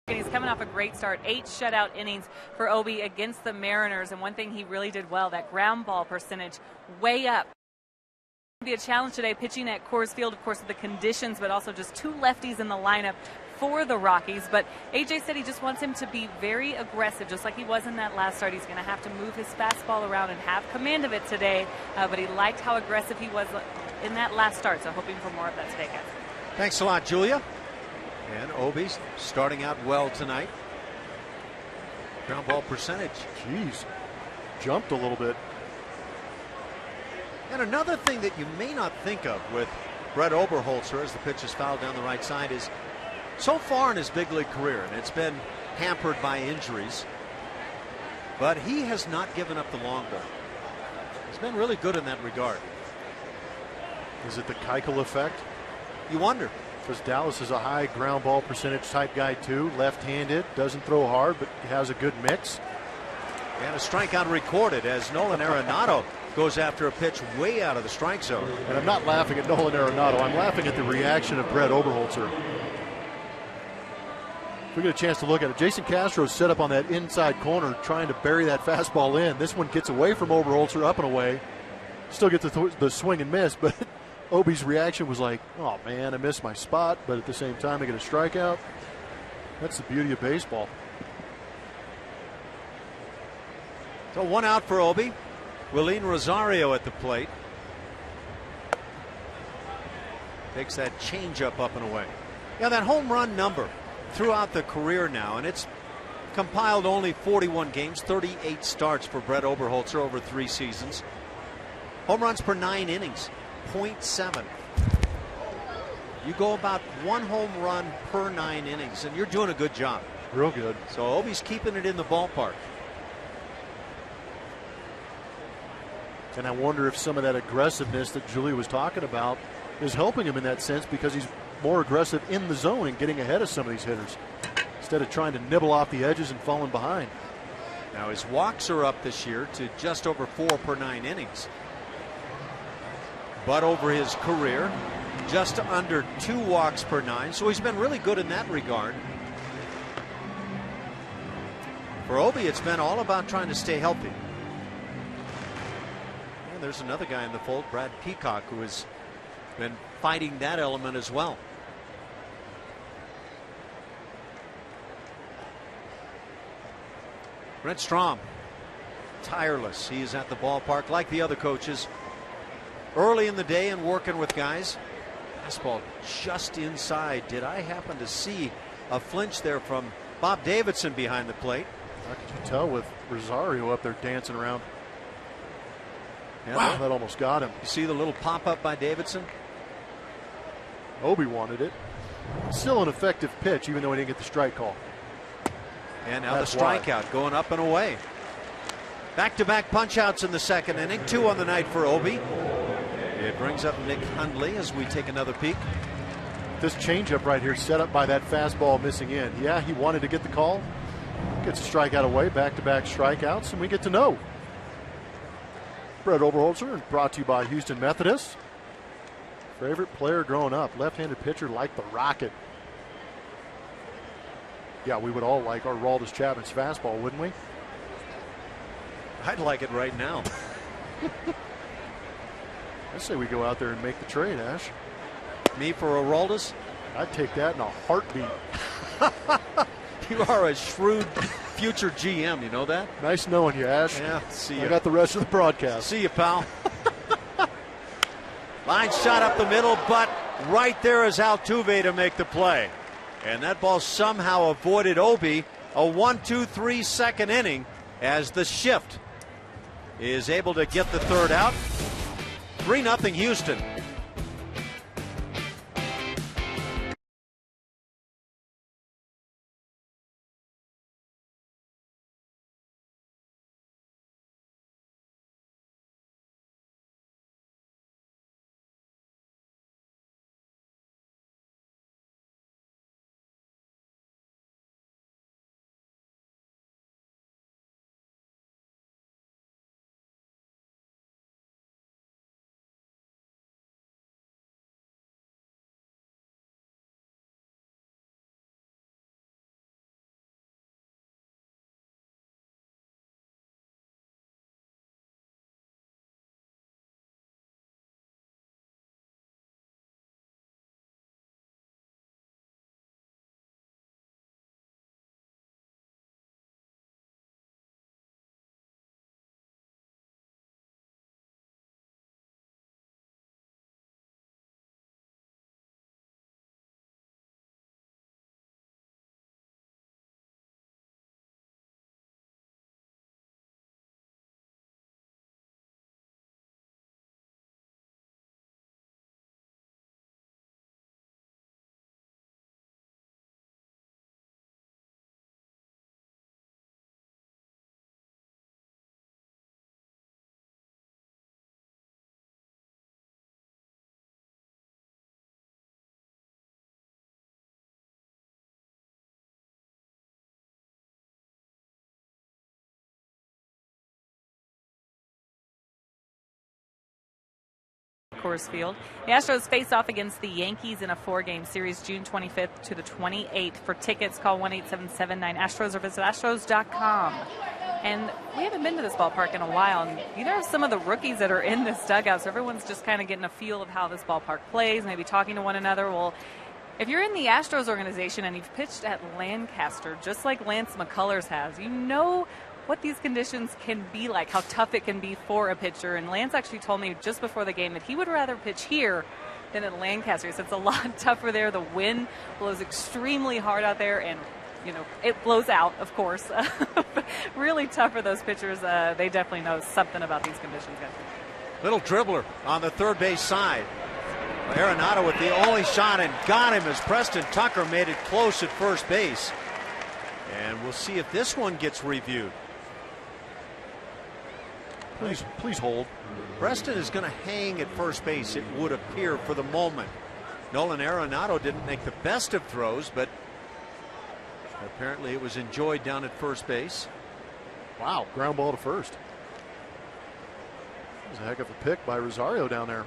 He's coming off a great start, 8 shutout innings for Obi against the Mariners. And one thing he really did well, that ground ball percentage way up. It'll be a challenge today pitching at Coors Field, of course, with the conditions, but also just 2 lefties in the lineup for the Rockies. But AJ said he just wants him to be very aggressive, just like he was in that last start. He's going to have to move his fastball around and have command of it today. But he liked how aggressive he was in that last start, so hoping for more of that today, guys. Thanks a lot, Julia. And Obi's starting out well tonight. Ground ball percentage. Jeez, jumped a little bit. And another thing that you may not think of with Brett Oberholzer as the pitch is fouled down the right side is so far in his big league career, and it's been hampered by injuries, but he has not given up the long ball. He's been really good in that regard. Is it the Keuchel effect? You wonder. Because Dallas is a high ground ball percentage type guy too, left-handed, doesn't throw hard, but he has a good mix. And a strikeout recorded as Nolan Arenado goes after a pitch way out of the strike zone. And I'm not laughing at Nolan Arenado, I'm laughing at the reaction of Brett Oberholzer. If we get a chance to look at it, Jason Castro is set up on that inside corner trying to bury that fastball in. This one gets away from Oberholzer, up and away. Still gets the swing and miss, but Obi's reaction was like, oh man, I missed my spot, but at the same time I get a strikeout. That's the beauty of baseball. So 1 out for Obi. Willeen Rosario at the plate. Takes that changeup up and away. Yeah, that home run number throughout the career now, and it's compiled only 41 games, 38 starts for Brett Oberholzer over 3 seasons. Home runs per 9 innings. 0.7. You go about 1 home run per 9 innings, and you're doing a good job. Real good. So Obi's keeping it in the ballpark. And I wonder if some of that aggressiveness that Julie was talking about is helping him in that sense, because he's more aggressive in the zone and getting ahead of some of these hitters instead of trying to nibble off the edges and falling behind. Now his walks are up this year to just over 4 per 9 innings. But over his career, just under 2 walks per 9. So he's been really good in that regard. For Obi, it's been all about trying to stay healthy. And there's another guy in the fold, Brad Peacock, who has been fighting that element as well. Brent Strom, tireless. He is at the ballpark like the other coaches early in the day and working with guys. Fastball just inside. Did I happen to see a flinch there from Bob Davidson behind the plate? How could you tell with Rosario up there dancing around? Yeah, wow, that almost got him. You see the little pop-up by Davidson? Obi wanted it. Still an effective pitch, even though he didn't get the strike call. And now That's the strikeout going up and away. Back-to-back punch-outs in the second inning. 2 on the night for Obi. It brings up Nick Hundley as we take another peek. This changeup right here set up by that fastball missing in. Yeah, he wanted to get the call. Gets a strikeout away, back-to-back strikeouts, and we get to know. Brett Oberholzer, brought to you by Houston Methodist. Favorite player growing up, left-handed pitcher like the Rocket. Yeah, we would all like our Aroldis Chapman's fastball, wouldn't we? I'd like it right now. I say we go out there and make the trade, Ash. Me for Aroldis? I'd take that in a heartbeat. You are a shrewd future GM, you know that? Nice knowing you, Ash. Yeah, see you. I got the rest of the broadcast. See you, pal. Line shot up the middle, but right there is Altuve to make the play. And that ball somehow avoided Obi. A 1-2-3 second inning as the shift is able to get the third out. 3-0 Houston. Coors Field. The Astros face off against the Yankees in a 4-game series June 25th to the 28th. For tickets, call 1-877-9-ASTROS or visit astros.com. And we haven't been to this ballpark in a while, and these are some of the rookies that are in this dugout, so everyone's just kind of getting a feel of how this ballpark plays, maybe talking to one another. Well, if you're in the Astros organization and you've pitched at Lancaster, just like Lance McCullers has, you know what these conditions can be like, how tough it can be for a pitcher. And Lance actually told me just before the game that he would rather pitch here than at Lancaster. He said it's a lot tougher there. The wind blows extremely hard out there, and you know, it blows out, of course. Really tough for those pitchers. They definitely know something about these conditions, guys. Little dribbler on the third base side. Arenado with the only shot and got him as Preston Tucker made it close at first base. And we'll see if this one gets reviewed. Please hold. Preston is going to hang at first base, it would appear, for the moment. Nolan Arenado didn't make the best of throws, but apparently it was enjoyed down at first base. Wow, ground ball to first. That was a heck of a pick by Rosario down there.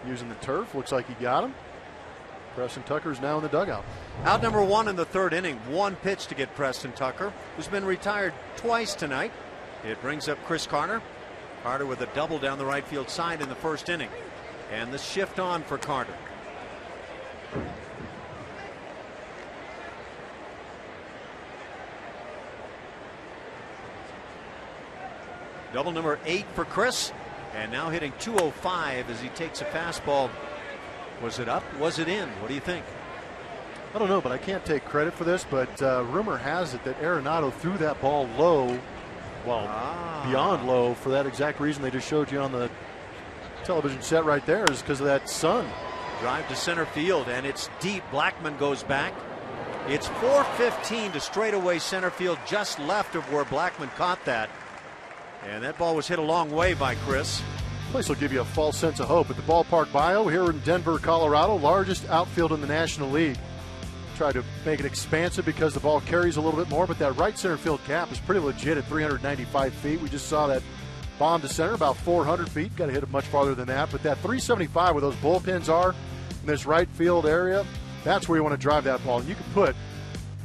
Using the turf, looks like he got him. Preston Tucker is now in the dugout. Out number one in the third inning. One pitch to get Preston Tucker, who's been retired twice tonight. It brings up Chris Carter. Carter with a double down the right field side in the first inning. And the shift on for Carter. Double number 8 for Chris. And now hitting 205 as he takes a fastball. Was it up? Was it in? What do you think? I don't know, but I can't take credit for this. But rumor has it that Arenado threw that ball low. Well, beyond low, for that exact reason they just showed you on the television set right there, is because of that sun. Drive to center field, and it's deep. Blackmon goes back. It's 4:15 to straightaway center field, just left of where Blackmon caught that. And that ball was hit a long way by Chris. This place will give you a false sense of hope. At the Ballpark Bio here in Denver, Colorado, largest outfield in the National League. Try to make it expansive because the ball carries a little bit more, but that right center field gap is pretty legit at 395 feet. We just saw that bomb to center about 400 feet. Got to hit it much farther than that, but that 375 where those bullpens are in this right field area, that's where you want to drive that ball. And you can put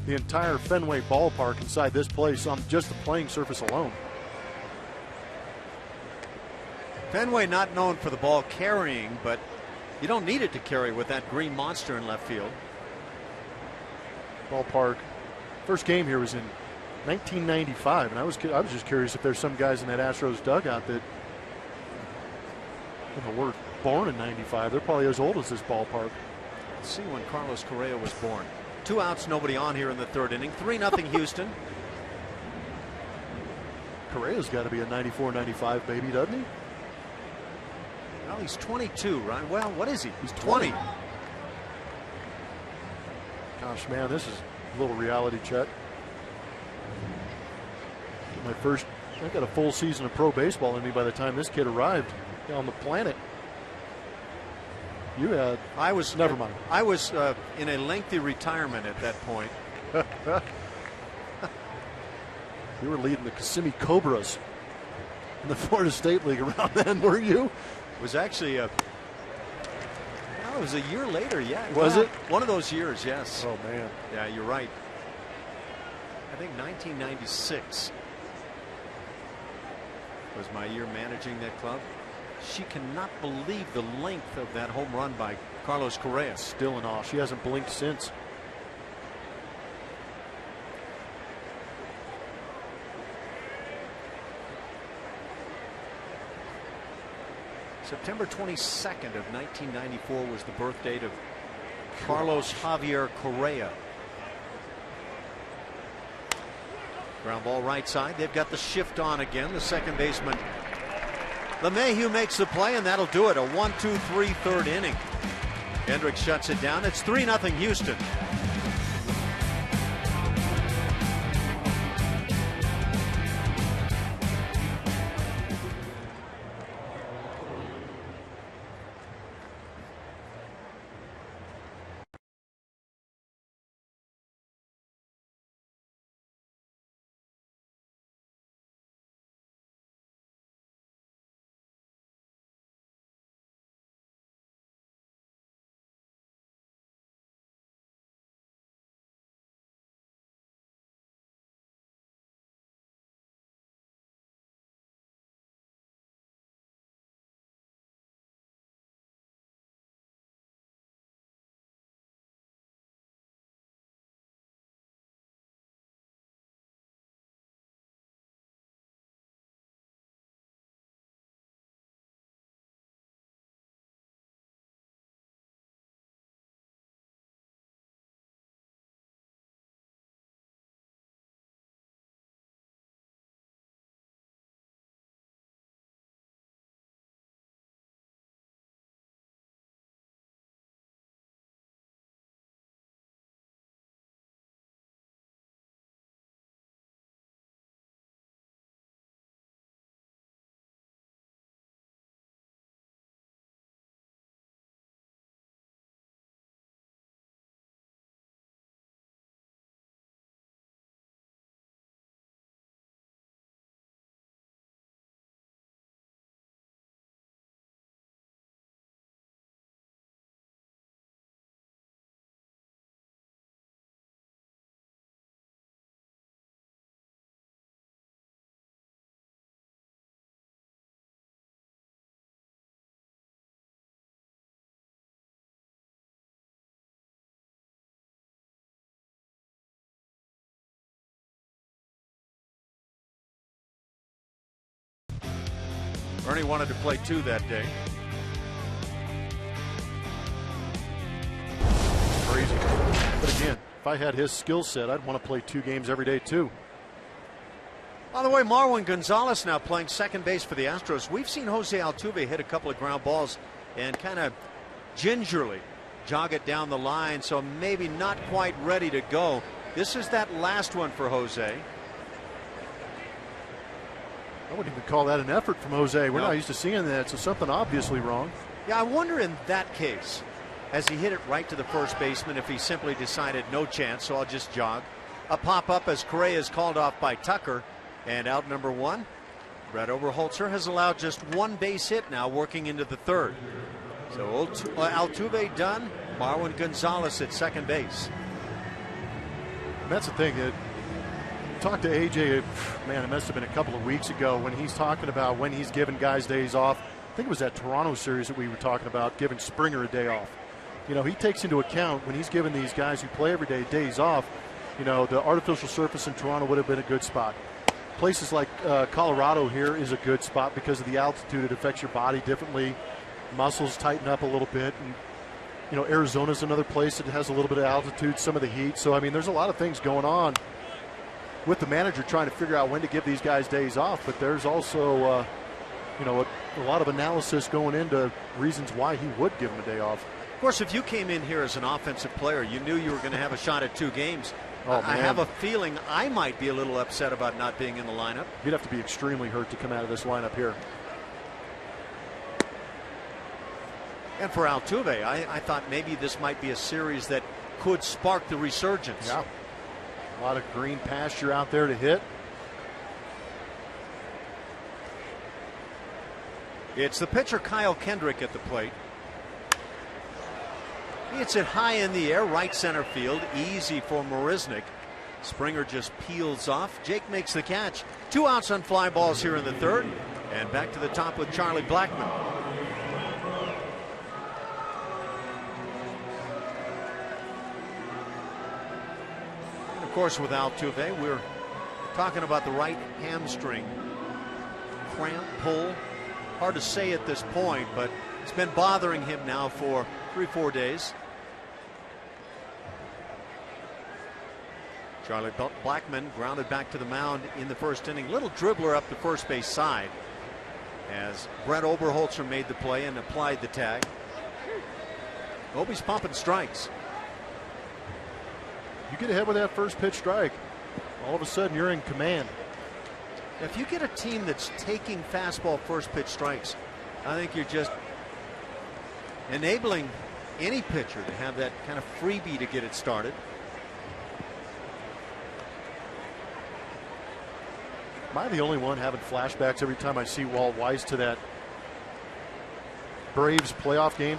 the entire Fenway Ballpark inside this place on just the playing surface alone. Fenway not known for the ball carrying, but you don't need it to carry with that green monster in left field. Ballpark. First game here was in 1995, and I was just curious if there's some guys in that Astros dugout that were born in 95. They're probably as old as this ballpark. Let's see when Carlos Correa was born. 2 outs, nobody on here in the third inning. 3-0 Houston. Correa's got to be a 94, 95 baby, doesn't he? Well, he's 22, right? Well, what is he? He's 20. Gosh, man, this is a little reality check. I got a full season of pro baseball in me by the time this kid arrived on the planet. You had. I was. Never mind. I was in a lengthy retirement at that point. You were leading the Kissimmee Cobras in the Florida State League around then, were you? It was actually it was a year later, yeah. Was it? One of those years, yes. Oh, man. Yeah, you're right. I think 1996 was my year managing that club. She cannot believe the length of that home run by Carlos Correa. Still in awe. She hasn't blinked since. September 22nd of 1994 was the birth date of Carlos Javier Correa. Ground ball right side. They've got the shift on again. The second baseman LeMahieu makes the play, and that'll do it. A 1-2-3 third inning. Hendricks shuts it down. It's 3-0 Houston. Ernie wanted to play 2 that day. Crazy. But again, if I had his skill set, I'd want to play 2 games every day too. By the way, Marwin Gonzalez now playing second base for the Astros. We've seen Jose Altuve hit a couple of ground balls and kind of gingerly jog it down the line, so maybe not quite ready to go. This is that last one for Jose. I wouldn't even call that an effort from Jose. We're not used to seeing that, so something obviously wrong. Yeah, I wonder in that case, as he hit it right to the first baseman, if he simply decided no chance, so I'll just jog. A pop-up as Correa is called off by Tucker, and out number 1. Brett Oberholzer has allowed just 1 base hit now, working into the 3rd. So Altuve done, Marwin Gonzalez at second base. That's the thing. That talked to AJ, man, it must have been a couple of weeks ago when he's talking about when he's giving guys days off. I think it was that Toronto series that we were talking about, giving Springer a day off. You know, he takes into account when he's giving these guys who play every day days off, you know, the artificial surface in Toronto would have been a good spot. Places like Colorado here is a good spot because of the altitude. It affects your body differently. Muscles tighten up a little bit. And, you know, Arizona's another place that has a little bit of altitude, some of the heat. So, I mean, there's a lot of things going on with the manager trying to figure out when to give these guys days off. But there's also, you know, a lot of analysis going into reasons why he would give them a day off. Of course, if you came in here as an offensive player, you knew you were going to have a shot at 2 games. Oh, I have a feeling I might be a little upset about not being in the lineup. You'd have to be extremely hurt to come out of this lineup here. And for Altuve, I thought maybe this might be a series that could spark the resurgence. Yeah. A lot of green pasture out there to hit. It's the pitcher Kyle Kendrick at the plate. He hits it high in the air, right center field, easy for Marisnick. Springer just peels off. Jake makes the catch. 2 outs on fly balls here in the 3rd, and back to the top with Charlie Blackmon. And of course, with Altuve, we're talking about the right hamstring cramp, pull. Hard to say at this point, but it's been bothering him now for 3-4 days. Charlie Blackmon grounded back to the mound in the 1st inning. Little dribbler up the first base side as Brett Oberholzer made the play and applied the tag. Obi's pumping strikes. You get ahead with that first pitch strike, all of a sudden you're in command. If you get a team that's taking fastball first pitch strikes, I think you're just enabling any pitcher to have that kind of freebie to get it started. Am I the only one having flashbacks every time I see Walt Weiss to that Braves playoff game?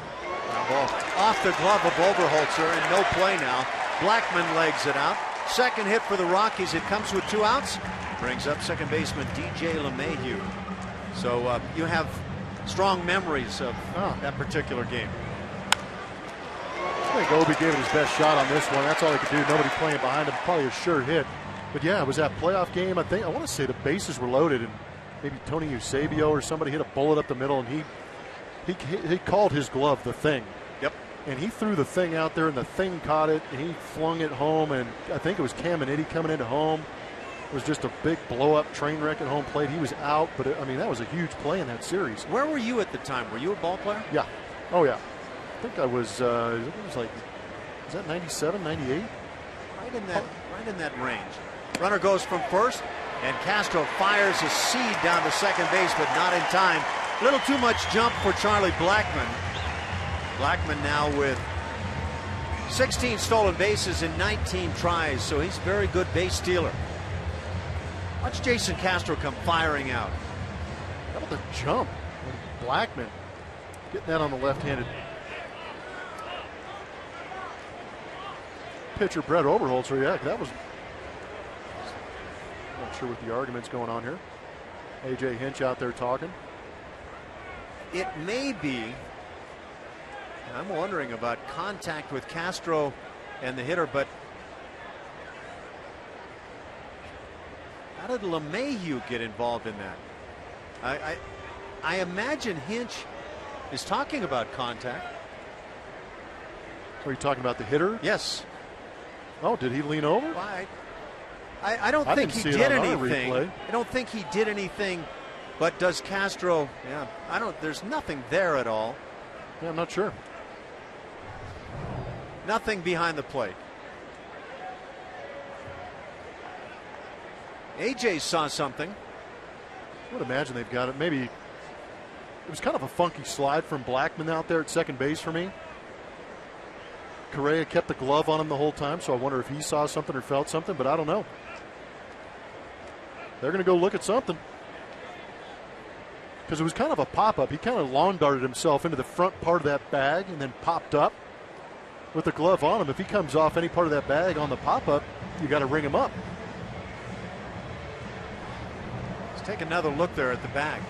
Ball off the glove of Oberholzer and no play now. Blackmon legs it out. Second hit for the Rockies. It comes with 2 outs. Brings up second baseman DJ LeMahieu. So you have strong memories of that particular game. I think Obi gave it his best shot on this one. That's all he could do. Nobody playing behind him. Probably a sure hit. But yeah, it was that playoff game. I want to say the bases were loaded, and maybe Tony Eusebio or somebody hit a bullet up the middle, and he called his glove the Thing. Yep. And he threw the Thing out there, and the Thing caught it, and he flung it home. And I think it was Caminiti coming into home. It was just a big blow-up train wreck at home plate. He was out, but I mean that was a huge play in that series. Where were you at the time? Were you a ball player? Yeah. Oh yeah. I think I was. It was like, was that 97, 98? Right in that range. Runner goes from first, and Castro fires a seed down to second base, but not in time. A little too much jump for Charlie Blackmon. Blackmon now with 16 stolen bases in 19 tries, so he's a very good base stealer. Watch Jason Castro come firing out. How about the jump? Blackmon getting that on the left-handed pitcher, Brett Oberholzer. Yeah, that was. Not sure what the argument's going on here. AJ Hinch out there talking. It may be. I'm wondering about contact with Castro and the hitter, but how did LeMahieu get involved in that? I imagine Hinch is talking about contact. Are you talking about the hitter? Yes. Oh, did he lean over? Well, I don't think he did anything. I don't think he did anything. But does Castro? Yeah, I don't. There's nothing there at all. Yeah, I'm not sure. Nothing behind the plate. AJ saw something. I would imagine they've got it. Maybe it was kind of a funky slide from Blackmon out there at second base for me. Correa kept the glove on him the whole time, so I wonder if he saw something or felt something, but I don't know. They're going to go look at something. Because it was kind of a pop-up. He kind of lawn darted himself into the front part of that bag and then popped up with the glove on him. If he comes off any part of that bag on the pop-up, you got to ring him up. Let's take another look there at the bag.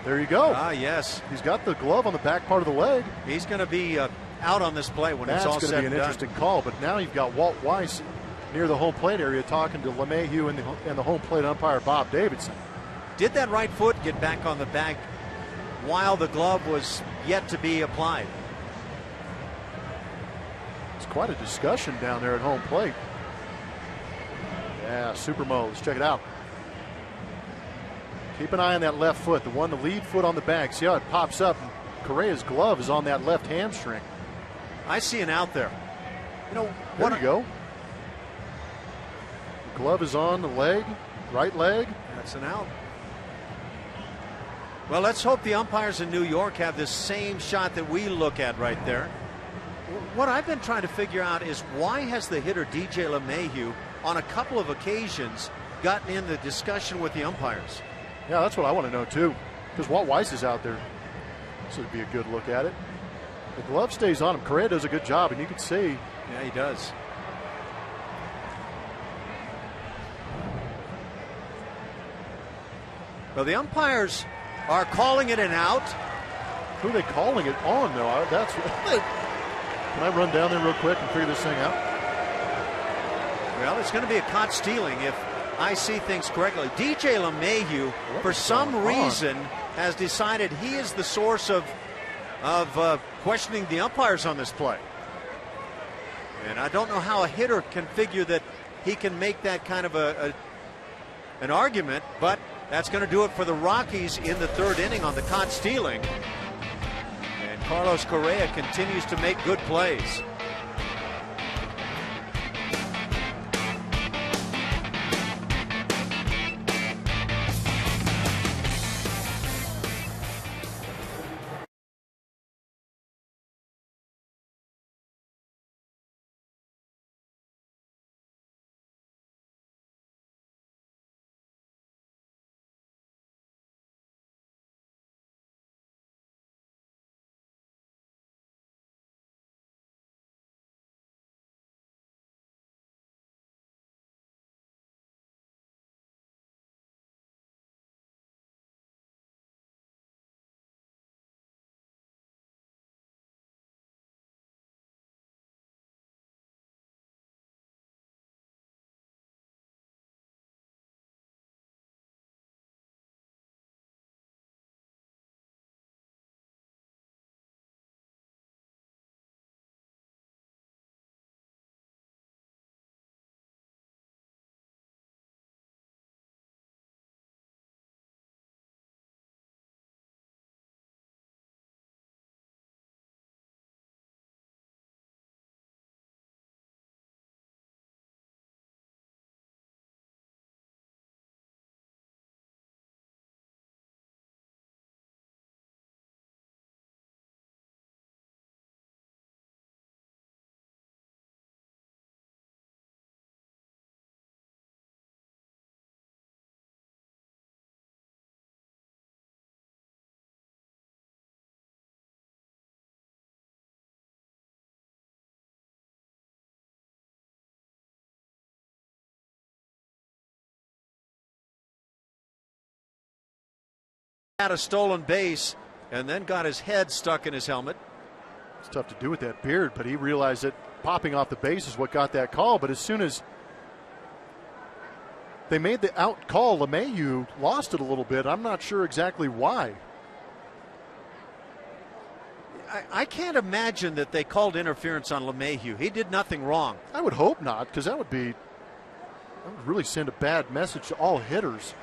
There you go. Ah, yes. He's got the glove on the back part of the leg. He's going to be out on this play when it's all said and done. That's going to be an interesting call, but now you've got Walt Weiss near the home plate area talking to LeMahieu and the home plate umpire Bob Davidson. Did that right foot get back on the bag while the glove was yet to be applied? It's quite a discussion down there at home plate. Yeah, Super Mo. Let's check it out. Keep an eye on that left foot, the lead foot on the bag. See how it pops up? And Correa's glove is on that left hamstring. I see an out there. You know, there you go. The glove is on the leg, right leg. That's an out. Well, let's hope the umpires in New York have this same shot that we look at right there. What I've been trying to figure out is why has the hitter DJ LeMahieu on a couple of occasions gotten in the discussion with the umpires? Yeah, that's what I want to know too, because Walt Weiss is out there, so it'd be a good look at it. The glove stays on him. Correa does a good job, and you can see. Yeah, he does. Well, the umpires are calling it an out. Who are they calling it on, though? That's. Can I run down there real quick and figure this thing out? Well, it's going to be a caught stealing if I see things correctly. DJ LeMahieu, for some reason, has decided he is the source of questioning the umpires on this play. And I don't know how a hitter can figure that he can make that kind of an argument, but that's going to do it for the Rockies in the third inning on the caught stealing. And Carlos Correa continues to make good plays. Had a stolen base and then got his head stuck in his helmet. It's tough to do with that beard, but he realized that popping off the base is what got that call. But as soon as They made the out call. LeMahieu lost it a little bit. I'm not sure exactly why. I can't imagine that they called interference on LeMahieu. He did nothing wrong. I would hope not, because that would really send a bad message to all hitters.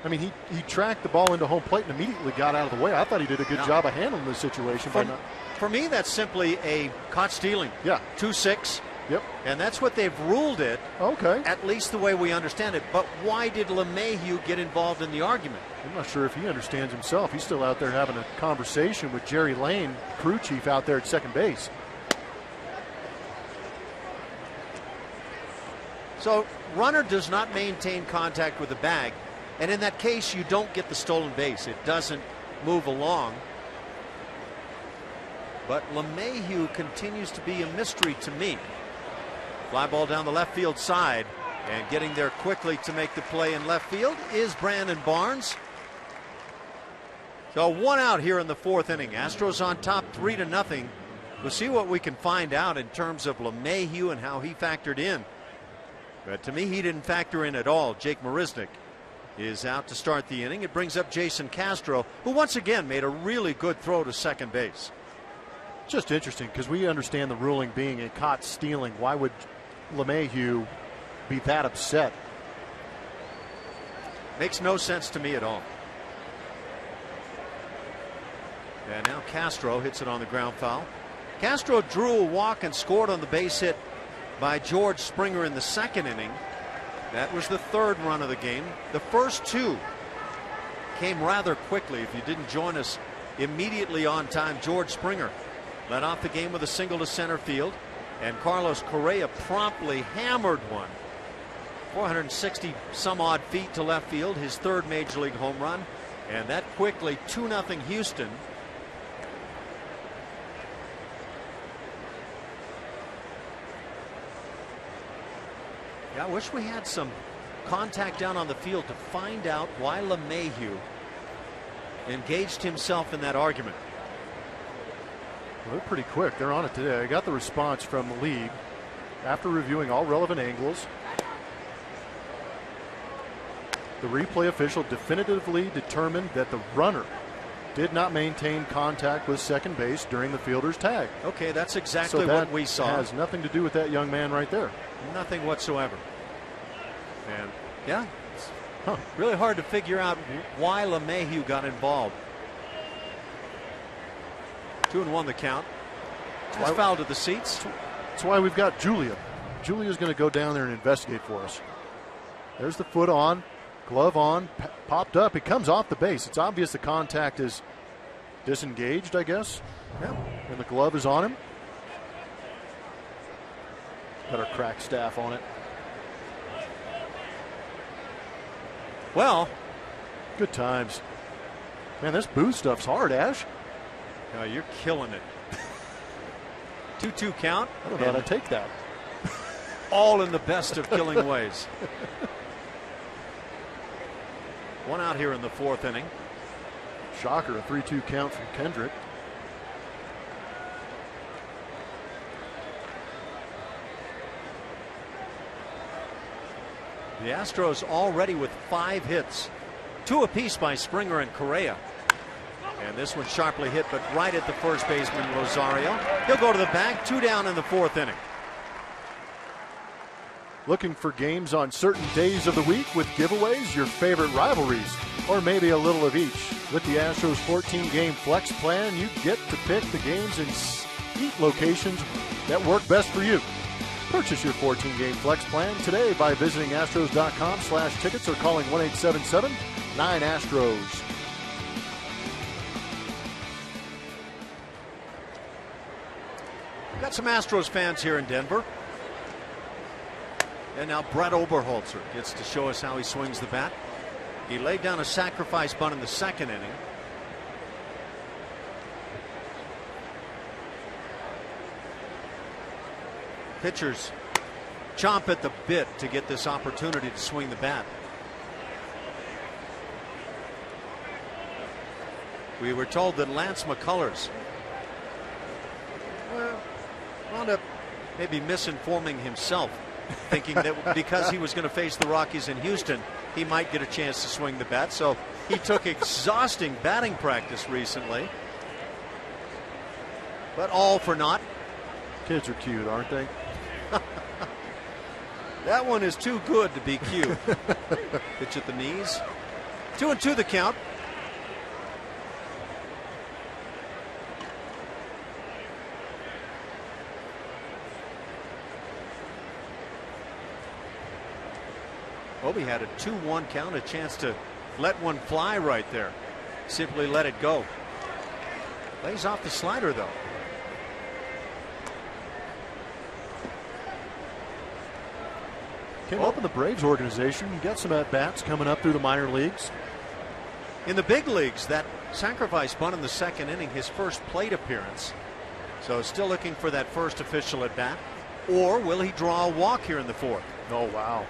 I mean, he tracked the ball into home plate and immediately got out of the way. I thought he did a good job of handling the situation. For me, that's simply a caught stealing. Yeah. 2-6. Yep. And that's what they've ruled it. Okay. At least the way we understand it. But why did LeMahieu get involved in the argument? I'm not sure if he understands himself. He's still out there having a conversation with Jerry Lane, crew chief out there at second base. So, runner does not maintain contact with the bag. And in that case, you don't get the stolen base. It doesn't move along. But LeMahieu continues to be a mystery to me. Fly ball down the left field side, and getting there quickly to make the play in left field is Brandon Barnes. So 1 out here in the 4th inning. Astros on top 3-0. We'll see what we can find out in terms of LeMahieu and how he factored in. But to me, he didn't factor in at all. Jake Marisnick is out to start the inning. It brings up Jason Castro, who once again made a really good throw to second base. Just interesting, because we understand the ruling being a caught stealing. Why would LeMahieu be that upset? Makes no sense to me at all. And now Castro hits it on the ground foul. Castro drew a walk and scored on the base hit by George Springer in the 2nd inning. That was the 3rd run of the game. The first 2 came rather quickly. If you didn't join us immediately on time, George Springer led off the game with a single to center field, and Carlos Correa promptly hammered one 460 some odd feet to left field, his 3rd major league home run, and that quickly 2-0 Houston. Yeah, I wish we had some contact down on the field to find out why LeMahieu engaged himself in that argument. Well, they're pretty quick. They're on it today. I got the response from the league after reviewing all relevant angles. The replay official definitively determined that the runner did not maintain contact with second base during the fielder's tag. Okay, that's exactly what we saw. Has nothing to do with that young man right there. Nothing whatsoever. And yeah, it's really hard to figure out why LeMahieu got involved. 2-1 the count. Just foul to the seats. That's why we've got Julia. Julia's going to go down there and investigate for us. There's the foot on, glove on, popped up. It comes off the base. It's obvious the contact is disengaged, I guess. Yeah. And the glove is on him. Got our crack staff on it. Well, good times. Man, this booze stuff's hard, Ash. No, you're killing it. 2-2 count. I don't know how to take that. All in the best of killing ways. 1 out here in the 4th inning. Shocker, a 3-2 count from Kendrick. The Astros already with 5 hits, 2 apiece by Springer and Correa. And this one sharply hit, but right at the first baseman, Rosario. He'll go to the bag, 2 down in the 4th inning. Looking for games on certain days of the week with giveaways, your favorite rivalries, or maybe a little of each. With the Astros 14-game flex plan, you get to pick the games and seat locations that work best for you. Purchase your 14-game flex plan today by visiting astros.com/tickets or calling 1-877-9-ASTROS. Got some Astros fans here in Denver. And now Brett Oberholzer gets to show us how he swings the bat. He laid down a sacrifice bunt in the 2nd inning. Pitchers chomp at the bit to get this opportunity to swing the bat. We were told that Lance McCullers wound up maybe misinforming himself thinking that because he was going to face the Rockies in Houston, he might get a chance to swing the bat. So he took exhausting batting practice recently. But all for naught. Kids are cute, aren't they? That one is too good to be cute. Pitch at the knees. 2-2 the count. Obi had a 2-1 count, a chance to let one fly right there. Simply let it go. Lays off the slider though. Came up in the Braves organization. You got some at-bats coming up through the minor leagues. In the big leagues, that sacrifice bunt in the second inning, his first plate appearance. So still looking for that first official at bat. Or will he draw a walk here in the fourth? Oh, wow.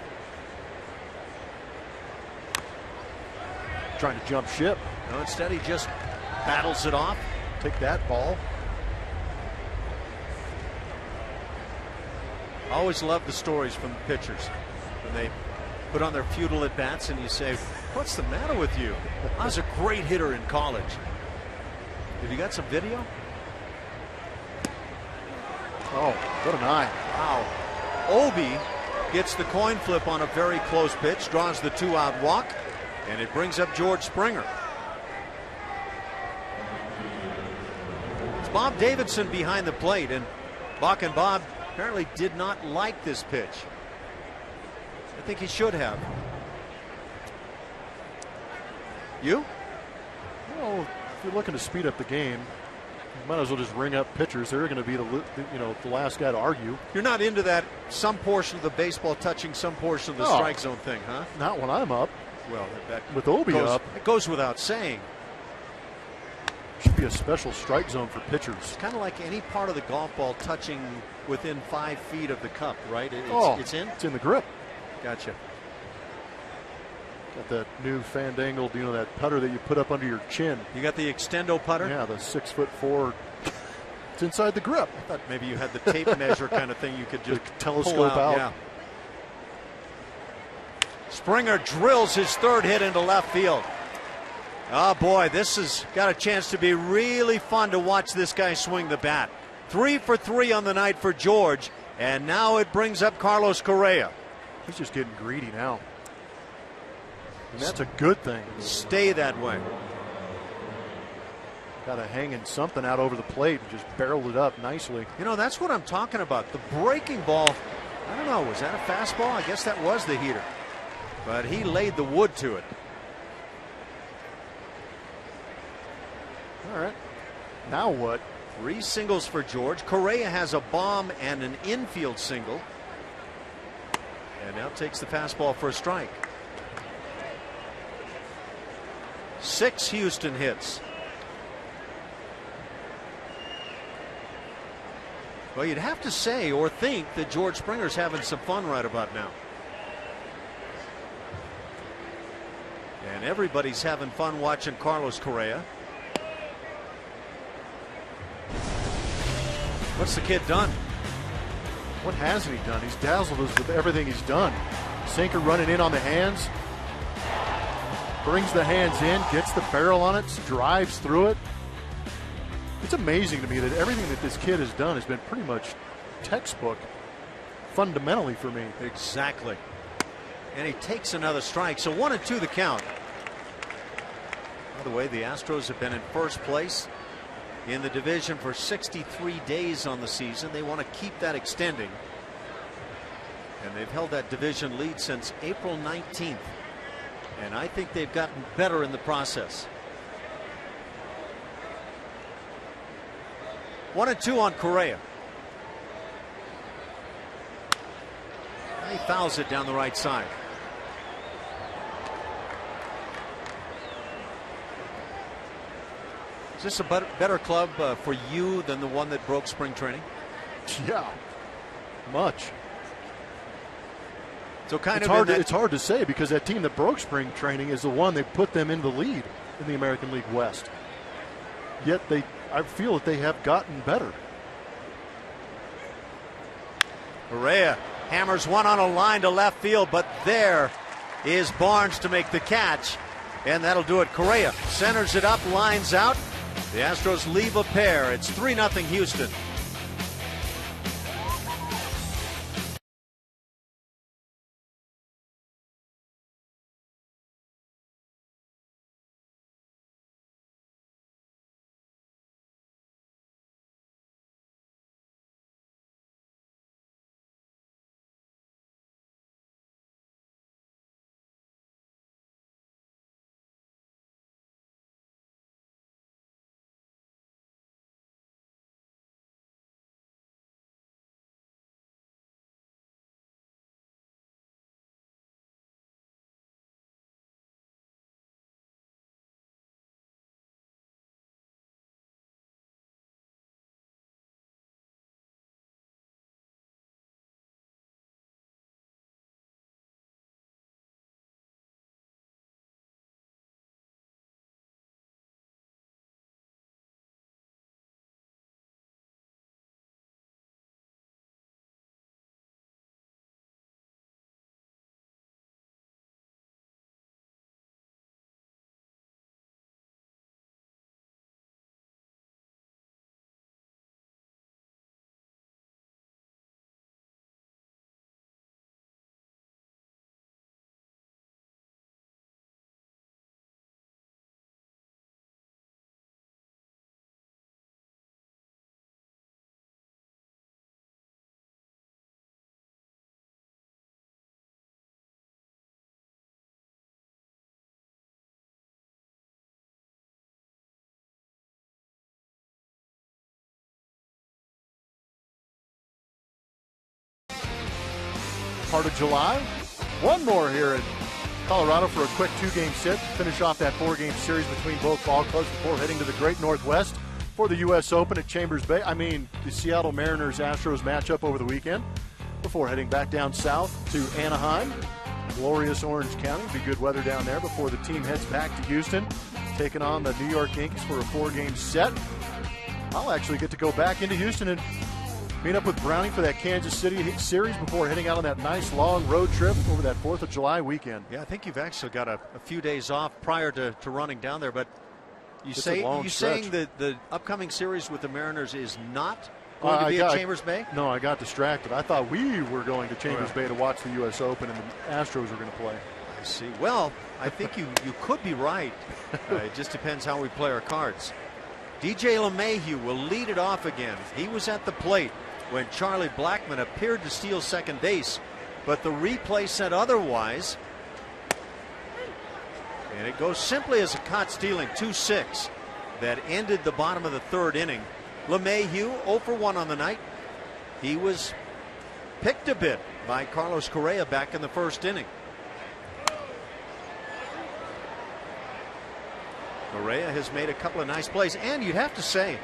Trying to jump ship. No, instead he just battles it off. Take that ball. I always love the stories from the pitchers when they put on their futile at bats and you say, what's the matter with you? I was a great hitter in college. Have you got some video? Oh, what an eye. Wow. Obi gets the coin flip on a very close pitch, draws the 2-out walk, and it brings up George Springer. It's Bob Davidson behind the plate, and Bach and Bob apparently did not like this pitch. I think he should have. You? Well, if you're looking to speed up the game, you might as well just ring up pitchers. They're going to be the last guy to argue. You're not into that some portion of the baseball touching some portion of the strike zone thing, huh? Not when I'm up. Well, that with Obi up, it goes without saying. Should be a special strike zone for pitchers. It's kind of like any part of the golf ball touching within 5 feet of the cup, right? It's in? It's in the grip. Gotcha. Got that new fandangled, that putter that you put up under your chin. You got the extendo putter? Yeah, the 6'4". It's inside the grip. I thought maybe you had the tape measure kind of thing you could just telescope pull out. Yeah. Springer drills his third hit into left field. Oh boy, this has got a chance to be really fun to watch this guy swing the bat. 3 for 3 on the night for George, and now it brings up Carlos Correa. He's just getting greedy now. And that's a good thing. Stay that way. Got to hanging something out over the plate and just barreled it up nicely. That's what I'm talking about. The breaking ball, I don't know, was that a fastball? I guess that was the heater. But he laid the wood to it. All right. Now what? 3 singles for George. Correa has a bomb and an infield single. And now takes the fastball for a strike. 6 Houston hits. Well, you'd have to say or think that George Springer's having some fun right about now. And everybody's having fun watching Carlos Correa. What's the kid done? What hasn't he done? He's dazzled us with everything he's done. Sinker running in on the hands. Brings the hands in, gets the barrel on it, drives through it. It's amazing to me that everything that this kid has done has been pretty much textbook fundamentally for me. Exactly. And he takes another strike. So 1-2 the count. By the way, the Astros have been in first place in the division for 63 days on the season. They want to keep that extending. And they've held that division lead since April 19th. And I think they've gotten better in the process. 1-2 on Correa. He fouls it down the right side. Is this a better club for you than the one that broke spring training? Yeah, much. So it's hard to say because that team that broke spring training is the one that put them in the lead in the American League West. Yet I feel that they have gotten better. Correa Hammers one on a line to left field, but there is Barnes to make the catch, and that'll do it. Correa centers it up, lines out. The Astros leave a pair. It's 3-0 Houston. Part of July. One more here in Colorado for a quick 2-game sit. Finish off that 4-game series between both ball clubs before heading to the Great Northwest for the U.S. Open at Chambers Bay. The Seattle Mariners-Astros matchup over the weekend before heading back down south to Anaheim. Glorious Orange County. Be good weather down there before the team heads back to Houston, taking on the New York Yankees for a 4-game set. I'll actually get to go back into Houston and meet up with Browning for that Kansas City series before heading out on that nice long road trip over that 4th of July weekend. Yeah, I think you've actually got a few days off prior to running down there, but you saying that the upcoming series with the Mariners is not going to be at Chambers Bay? No, I got distracted. I thought we were going to Chambers Bay to watch the U.S. Open and the Astros were going to play. I see. Well, I think you could be right. It just depends how we play our cards. DJ LeMahieu will lead it off again. He was at the plate when Charlie Blackmon appeared to steal second base, but the replay said otherwise. And it goes simply as a caught stealing 2-6 that ended the bottom of the 3rd inning. LeMahieu 0 for 1 on the night. He was picked a bit by Carlos Correa back in the 1st inning. Correa has made a couple of nice plays, and you'd have to say,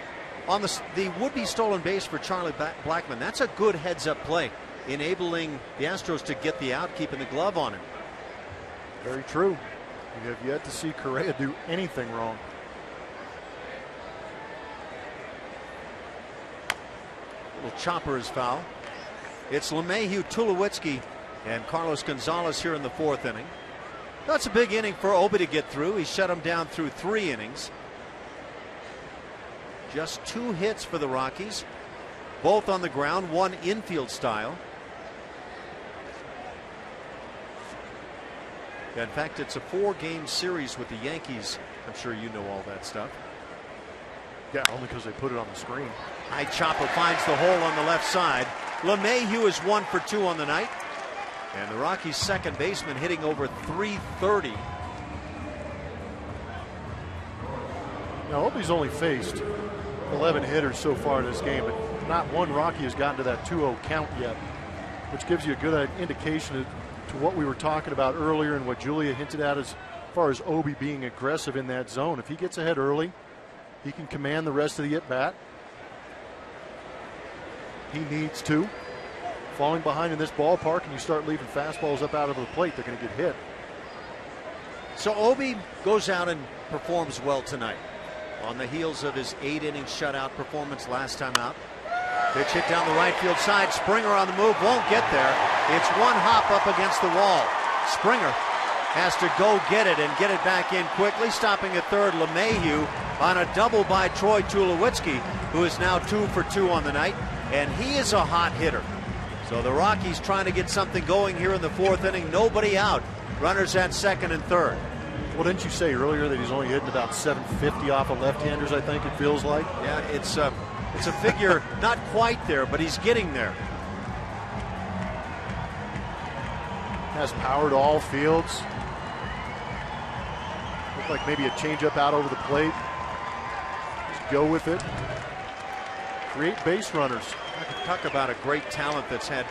on the would-be stolen base for Charlie Blackmon, that's a good heads-up play, enabling the Astros to get the out, keeping the glove on him. Very true. You have yet to see Correa do anything wrong. Little chopper is foul. It's LeMahieu, Tulowitzki, and Carlos Gonzalez here in the 4th inning. That's a big inning for Obi to get through. He shut him down through 3 innings. Just 2 hits for the Rockies, both on the ground, 1 infield style. In fact, it's a 4-game series with the Yankees. I'm sure you know all that stuff. Yeah, only because they put it on the screen. High chopper finds the hole on the left side. LeMahieu is 1 for 2 on the night. And the Rockies' second baseman hitting over .330. Now, Obi's only faced 11 hitters so far in this game, but not one Rocky has gotten to that 2-0 count yet, which gives you a good indication to what we were talking about earlier and what Julia hinted at as far as Obi being aggressive in that zone. If he gets ahead early, he can command the rest of the at-bat. He needs to. Falling behind in this ballpark and you start leaving fastballs up out of the plate, they're going to get hit. So Obi goes out and performs well tonight on the heels of his 8-inning shutout performance last time out. Pitch hit down the right field side. Springer on the move, won't get there. It's one hop up against the wall. Springer has to go get it and get it back in quickly. Stopping at third, LeMahieu on a double by Troy Tulowitzki, who is now 2 for 2 on the night, and he is a hot hitter. So the Rockies trying to get something going here in the 4th inning. Nobody out. Runners at second and third. Well, didn't you say earlier that he's only hitting about 750 off of left-handers, I think it feels like? Yeah, it's a figure not quite there, but he's getting there. Has power to all fields. Looked like maybe a changeup out over the plate. Just go with it. Create base runners. I could talk about a great talent that's had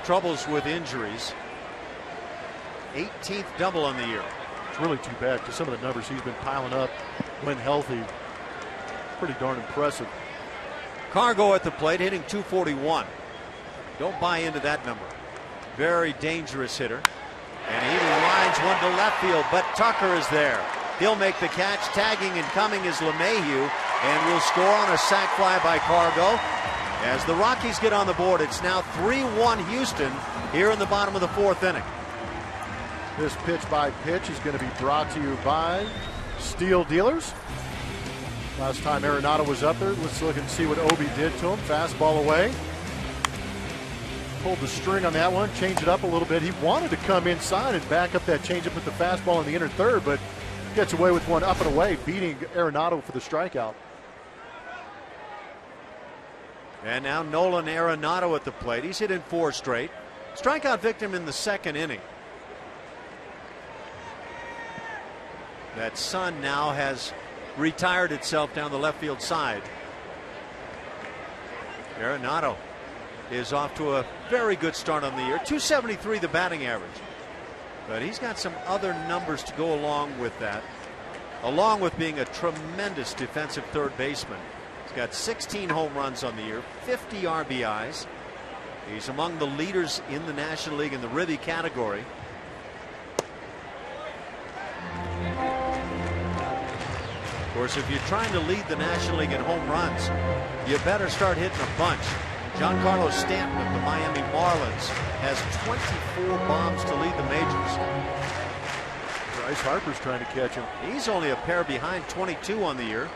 troubles with injuries. 18th double on the year. It's really too bad because some of the numbers he's been piling up when healthy, pretty darn impressive. Cargo at the plate, hitting .241. Don't buy into that number. Very dangerous hitter. And he lines one to left field, but Tucker is there. He'll make the catch. Tagging and coming is LeMahieu, and will score on a sac fly by Cargo. As the Rockies get on the board, it's now 3-1 Houston here in the bottom of the 4th inning. This pitch by pitch is going to be brought to you by Steel Dealers. Last time Arenado was up there, let's look and see what Obi did to him. Fastball away. Pulled the string on that one, changed it up a little bit. He wanted to come inside and back up that changeup with the fastball in the inner third, but gets away with one up and away, beating Arenado for the strikeout. And now Nolan Arenado at the plate. He's hit in 4 straight. Strikeout victim in the 2nd inning. That sun now has retired itself down the left field side. Arenado is off to a very good start on the year. .273 the batting average. But he's got some other numbers to go along with that. Along with being a tremendous defensive third baseman. He's got 16 home runs on the year, 50 RBIs. He's among the leaders in the National League in the Ribby category. Of course, if you're trying to lead the National League in home runs, you better start hitting a bunch. Giancarlo Stanton of the Miami Marlins has 24 bombs to lead the majors. Bryce Harper's trying to catch him. He's only a pair behind, 22 on the year.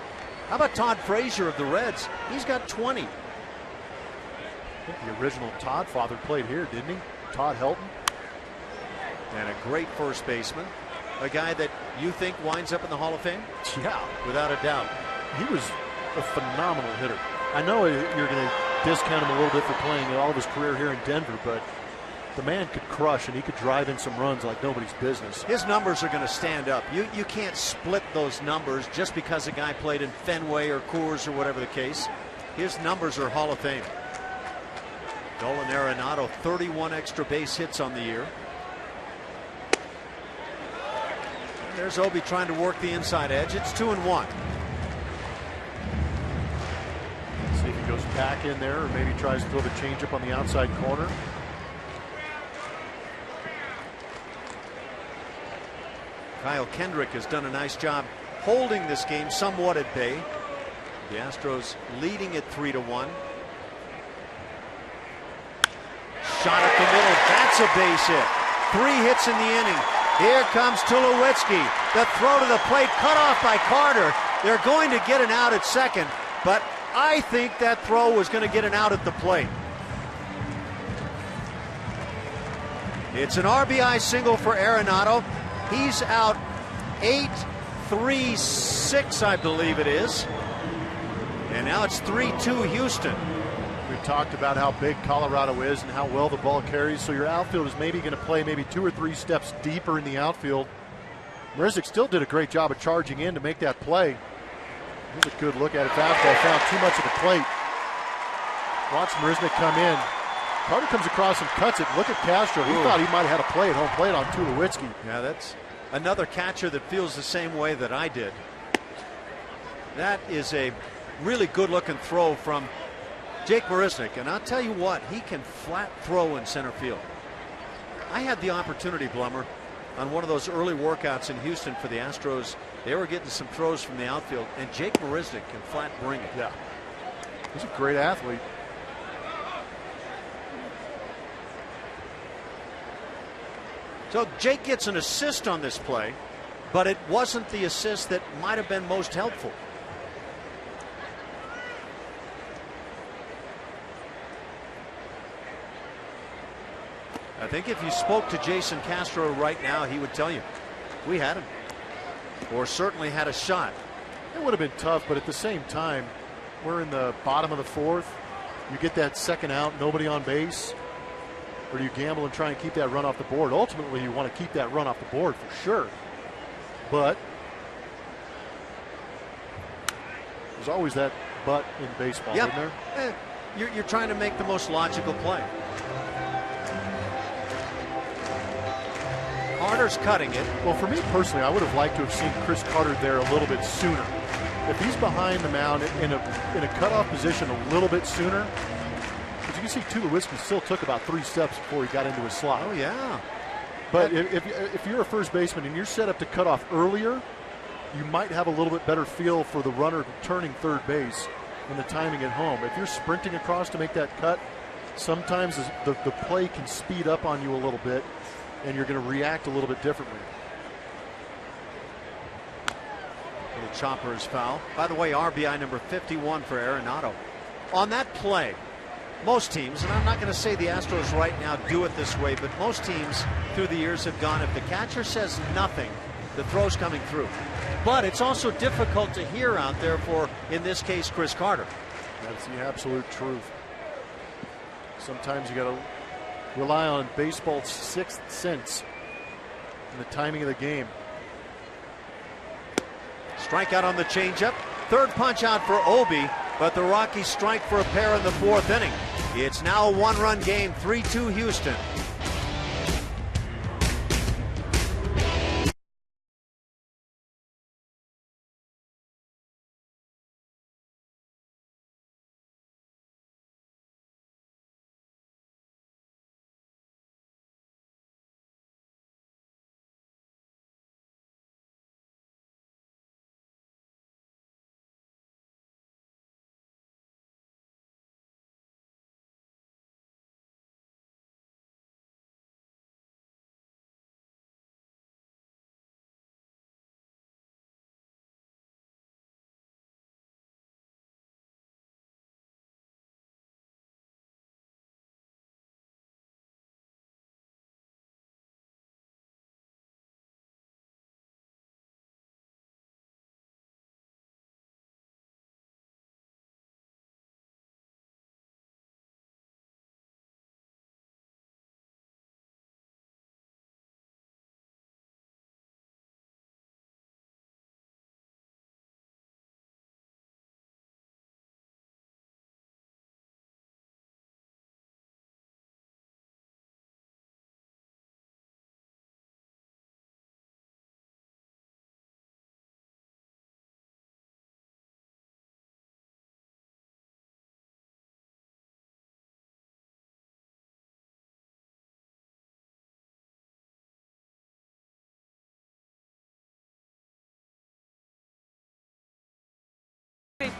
How about Todd Frazier of the Reds? He's got 20. I think the original Todd father played here, didn't he? Todd Helton. And a great first baseman. A guy that you think winds up in the Hall of Fame? Yeah. Without a doubt. He was a phenomenal hitter. I know you're going to discount him a little bit for playing all of his career here in Denver, but the man could crush and he could drive in some runs like nobody's business. His numbers are going to stand up. You can't split those numbers just because a guy played in Fenway or Coors or whatever the case. His numbers are Hall of Fame. Nolan Arenado, 31 extra base hits on the year. And there's Obi trying to work the inside edge. It's 2-1. See if he goes back in there or maybe tries to throw the changeup on the outside corner. Kyle Kendrick has done a nice job holding this game somewhat at bay. The Astros leading at 3-1. Shot at the middle. That's a base hit. 3 hits in the inning. Here comes Tulowitzki. The throw to the plate cut off by Carter. They're going to get an out at second, but I think that throw was going to get an out at the plate. It's an RBI single for Arenado. He's out 8-3-6, I believe it is. And now it's 3-2 Houston. We talked about how big Colorado is and how well the ball carries, so your outfield is maybe going to play maybe 2 or 3 steps deeper in the outfield. Marisnick still did a great job of charging in to make that play. Here's a good look at it. Fastball found too much of the plate. Watch Marisnick come in. Carter comes across and cuts it. Look at Castro. He thought he might have had a play at home plate on Tulowitzki. Yeah, that's another catcher that feels the same way that I did. That is a really good looking throw from Jake Marisnick, and I'll tell you what, he can flat throw in center field. I had the opportunity, Blummer, on one of those early workouts in Houston for the Astros. They were getting some throws from the outfield, and Jake Marisnick can flat bring it. Yeah, he's a great athlete. So Jake gets an assist on this play, but it wasn't the assist that might have been most helpful. I think if you spoke to Jason Castro right now, he would tell you we had him, or certainly had a shot. It would have been tough, but at the same time, we're in the bottom of the fourth. You get that second out, nobody on base, or do you gamble and try and keep that run off the board? Ultimately, you want to keep that run off the board for sure. But there's always that but in baseball, yep. isn't there? You're trying to make the most logical play. Carter's cutting it. Well, for me personally, I would have liked to have seen Chris Carter there a little bit sooner. If he's behind the mound in a cutoff position a little bit sooner, because you can see Tulowitzki still took about 3 steps before he got into his slot. Oh, yeah. But if you're a first baseman and you're set up to cut off earlier, you might have a little bit better feel for the runner turning third base and the timing at home. If you're sprinting across to make that cut, sometimes the play can speed up on you a little bit, and you're going to react a little bit differently. The chopper is foul. By the way, RBI number 51 for Arenado. On that play, most teams, and I'm not going to say the Astros right now do it this way, but most teams through the years have gone, if the catcher says nothing, the throw's coming through. But it's also difficult to hear out there for, in this case, Chris Carter. That's the absolute truth. Sometimes you got to rely on baseball's sixth sense and the timing of the game. Strikeout on the changeup. Third punch out for Obi, but the Rockies strike for a pair in the 4th inning. It's now a 1-run game, 3-2 Houston.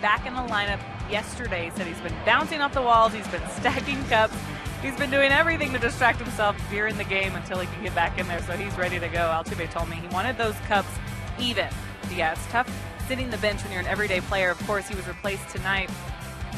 Back in the lineup yesterday, said he's been bouncing off the walls, he's been stacking cups, he's been doing everything to distract himself during the game until he can get back in there, so he's ready to go. Altuve told me he wanted those cups even. Yeah, it's tough sitting the bench when you're an everyday player. Of course, he was replaced tonight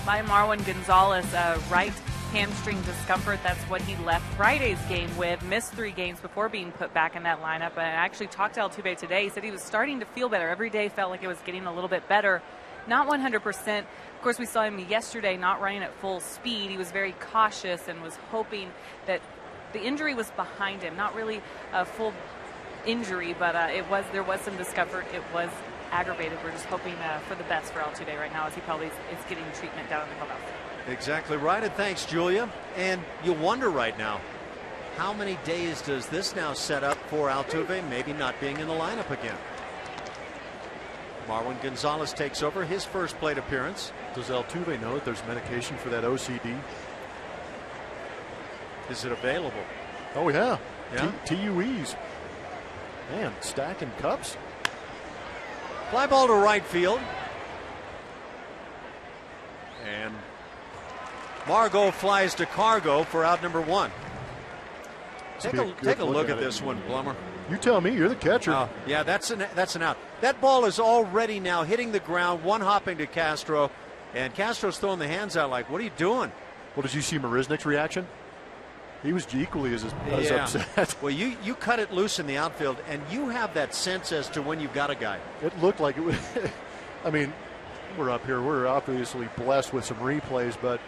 by Marwin Gonzalez, right hamstring discomfort. That's what he left Friday's game with. Missed 3 games before being put back in that lineup. And I actually talked to Altuve today. He said he was starting to feel better. Every day felt like it was getting a little bit better. Not 100%. Of course, we saw him yesterday not running at full speed. He was very cautious and was hoping that the injury was behind him. Not really a full injury, but there was some discomfort. It was aggravated. We're just hoping for the best for Altuve right now, as he probably is getting treatment down in the clubhouse. Exactly right, and thanks, Julia. And you wonder right now, how many days does this now set up for Altuve maybe not being in the lineup again? Marwin Gonzalez takes over his first plate appearance. Does Altuve know that there's medication for that OCD? Is it available? Oh, yeah. Yeah. TUEs. Man, stacking cups. Fly ball to right field. And Margot flies to Cargo for out number 1. Take a look at this one, Blummer. You tell me. You're the catcher. Yeah, that's an out. That ball is already now hitting the ground, one hopping to Castro, and Castro's throwing the hands out like, what are you doing? Well, did you see Marisnik's reaction? He was equally as upset. Well, you cut it loose in the outfield, and you have that sense as to when you've got a guy. It looked like it was. I mean, we're up here. We're obviously blessed with some replays, but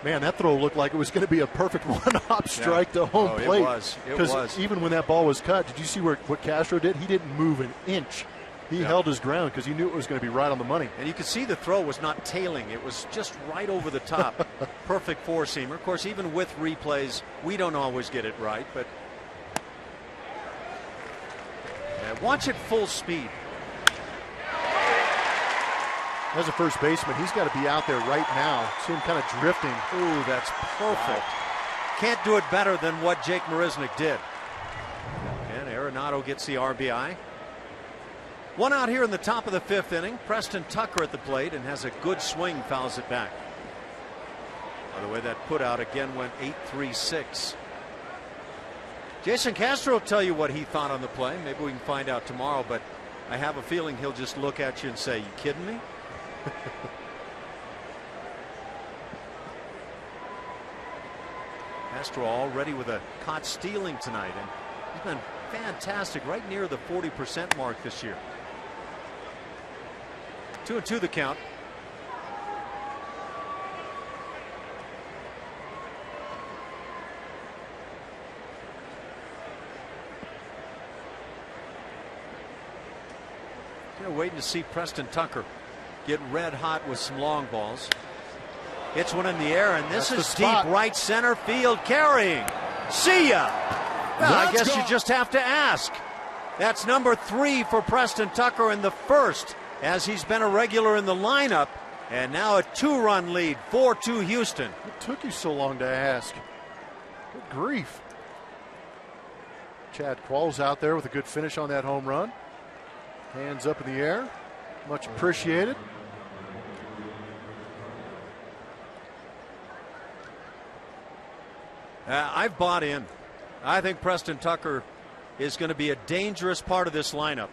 man, that throw looked like it was going to be a perfect one-hop strike to home plate. It was. Because even when that ball was cut, did you see what Castro did? He didn't move an inch. He held his ground because he knew it was going to be right on the money. And you could see the throw was not tailing. It was just right over the top. Perfect four-seamer. Of course, even with replays, we don't always get it right. But watch it full speed. As a first baseman, he's got to be out there right now. See him kind of drifting. Ooh, that's perfect. Can't do it better than what Jake Marisnik did. And Arenado gets the RBI. One out here in the top of the fifth inning. Preston Tucker at the plate and has a good swing, fouls it back. By the way, that put out again went 8-3-6. Jason Castro will tell you what he thought on the play. Maybe we can find out tomorrow, but I have a feeling he'll just look at you and say, you kidding me? Castro already with a caught stealing tonight, and he's been fantastic, right near the 40% mark this year. 2-2 the count. They're waiting to see Preston Tucker get red hot with some long balls. Hits one in the air, and this is deep right center field carrying. See ya. Well, I guess you just have to ask. That's number 3 for Preston Tucker in the first, as he's been a regular in the lineup. And now a 2-run lead, 4-2 Houston. It took you so long to ask. Good grief. Chad Qualls out there with a good finish on that home run. Hands up in the air. Much appreciated. I've bought in. I think Preston Tucker is going to be a dangerous part of this lineup.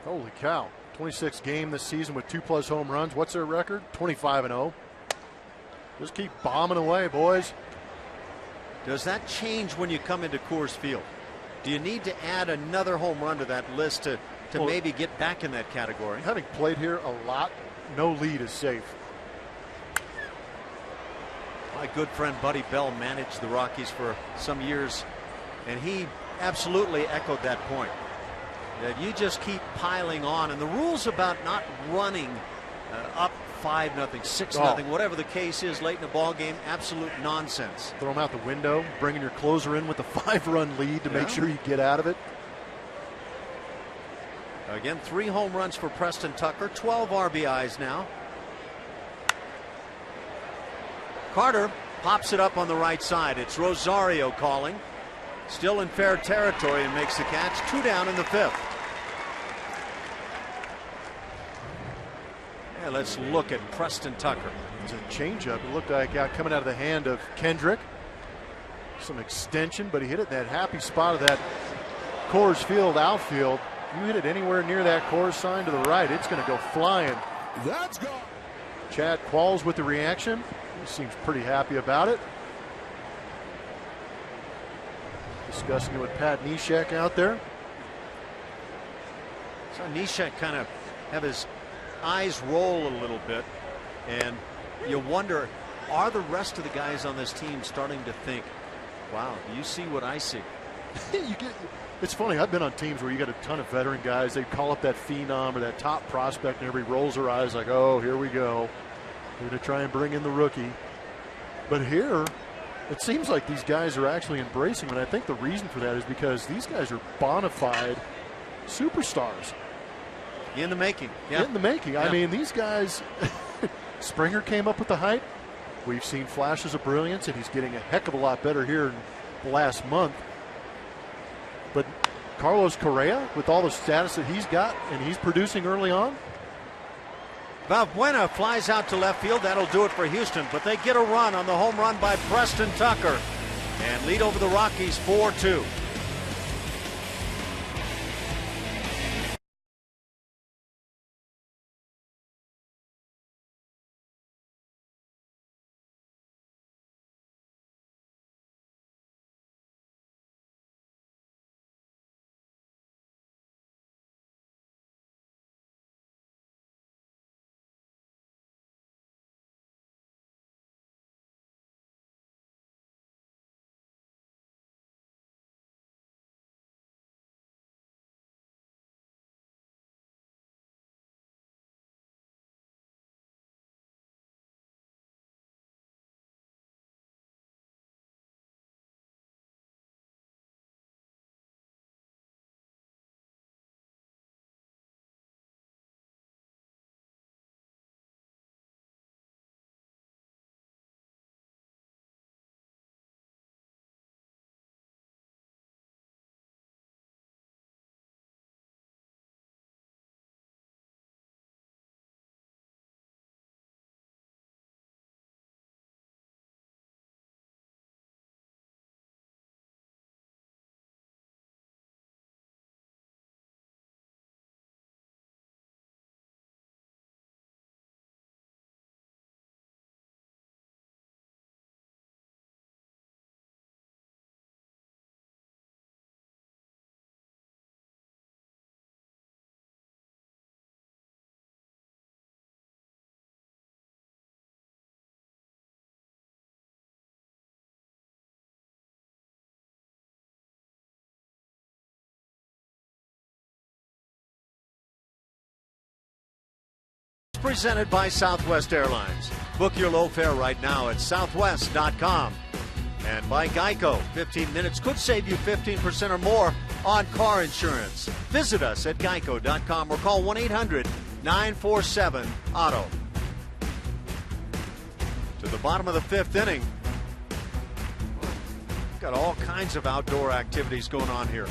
Holy cow. 26 game this season with 2+ home runs. What's their record? 25-0. Just keep bombing away, boys. Does that change when you come into Coors Field? Do you need to add another home run to that list to maybe get back in that category? Having played here a lot, no lead is safe. My good friend Buddy Bell managed the Rockies for some years, and he absolutely echoed that point, that you just keep piling on, and the rules about not running up 5-0, 6-0, whatever the case is late in the ball game, absolute nonsense. Throw them out the window, bringing your closer in with a 5-run lead to make sure you get out of it. Again, 3 home runs for Preston Tucker, 12 RBIs now. Carter pops it up on the right side. It's Rosario calling. Still in fair territory and makes the catch. 2 down in the 5th. Yeah, let's look at Preston Tucker. It's a changeup. It looked like coming out of the hand of Kendrick. Some extension, but he hit it in that happy spot of that Coors Field outfield. You hit it anywhere near that Coors sign to the right, it's going to go flying. That's gone. Chad Qualls with the reaction. He seems pretty happy about it. Discussing it with Pat Neshek out there. So Neshek kind of have his eyes roll a little bit, and you wonder, are the rest of the guys on this team starting to think, wow, do you see what I see? It's funny, I've been on teams where you got a ton of veteran guys. They call up that phenom or that top prospect, and everybody rolls their eyes like, oh, here we go. We're going to try and bring in the rookie. But here, it seems like these guys are actually embracing it. And I think the reason for that is because these guys are bona fide superstars. In the making. Yeah. In the making. Yeah. I mean, these guys, Springer came up with the hype. We've seen flashes of brilliance, and he's getting a heck of a lot better here in the last month. But Carlos Correa, with all the status that he's got, and he's producing early on, Valbuena flies out to left field. That'll do it for Houston, but they get a run on the home run by Preston Tucker and lead over the Rockies 4-2. Presented by Southwest Airlines. Book your low fare right now at southwest.com. And by Geico, 15 minutes could save you 15% or more on car insurance. Visit us at geico.com or call 1-800-947-AUTO. To the bottom of the fifth inning. Got all kinds of outdoor activities going on here.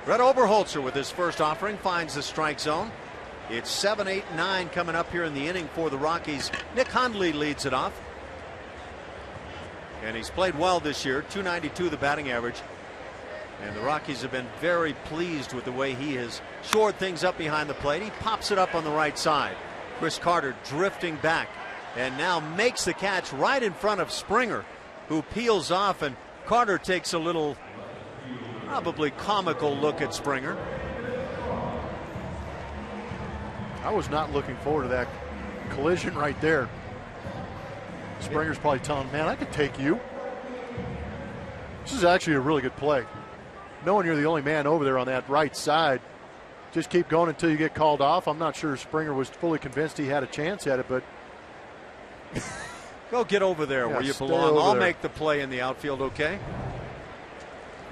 Brett Oberholzer with his first offering finds the strike zone. It's 7, 8, 9 coming up here in the inning for the Rockies. Nick Hundley leads it off. And he's played well this year, .292 the batting average. And the Rockies have been very pleased with the way he has shored things up behind the plate. He pops it up on the right side. Chris Carter drifting back and now makes the catch right in front of Springer, who peels off, and Carter takes a little probably comical look at Springer. I was not looking forward to that collision right there. Springer's probably telling him, man, I could take you. This is actually a really good play. Knowing you're the only man over there on that right side, just keep going until you get called off. I'm not sure Springer was fully convinced he had a chance at it, but go get over there where you belong. I'll make the play in the outfield, okay?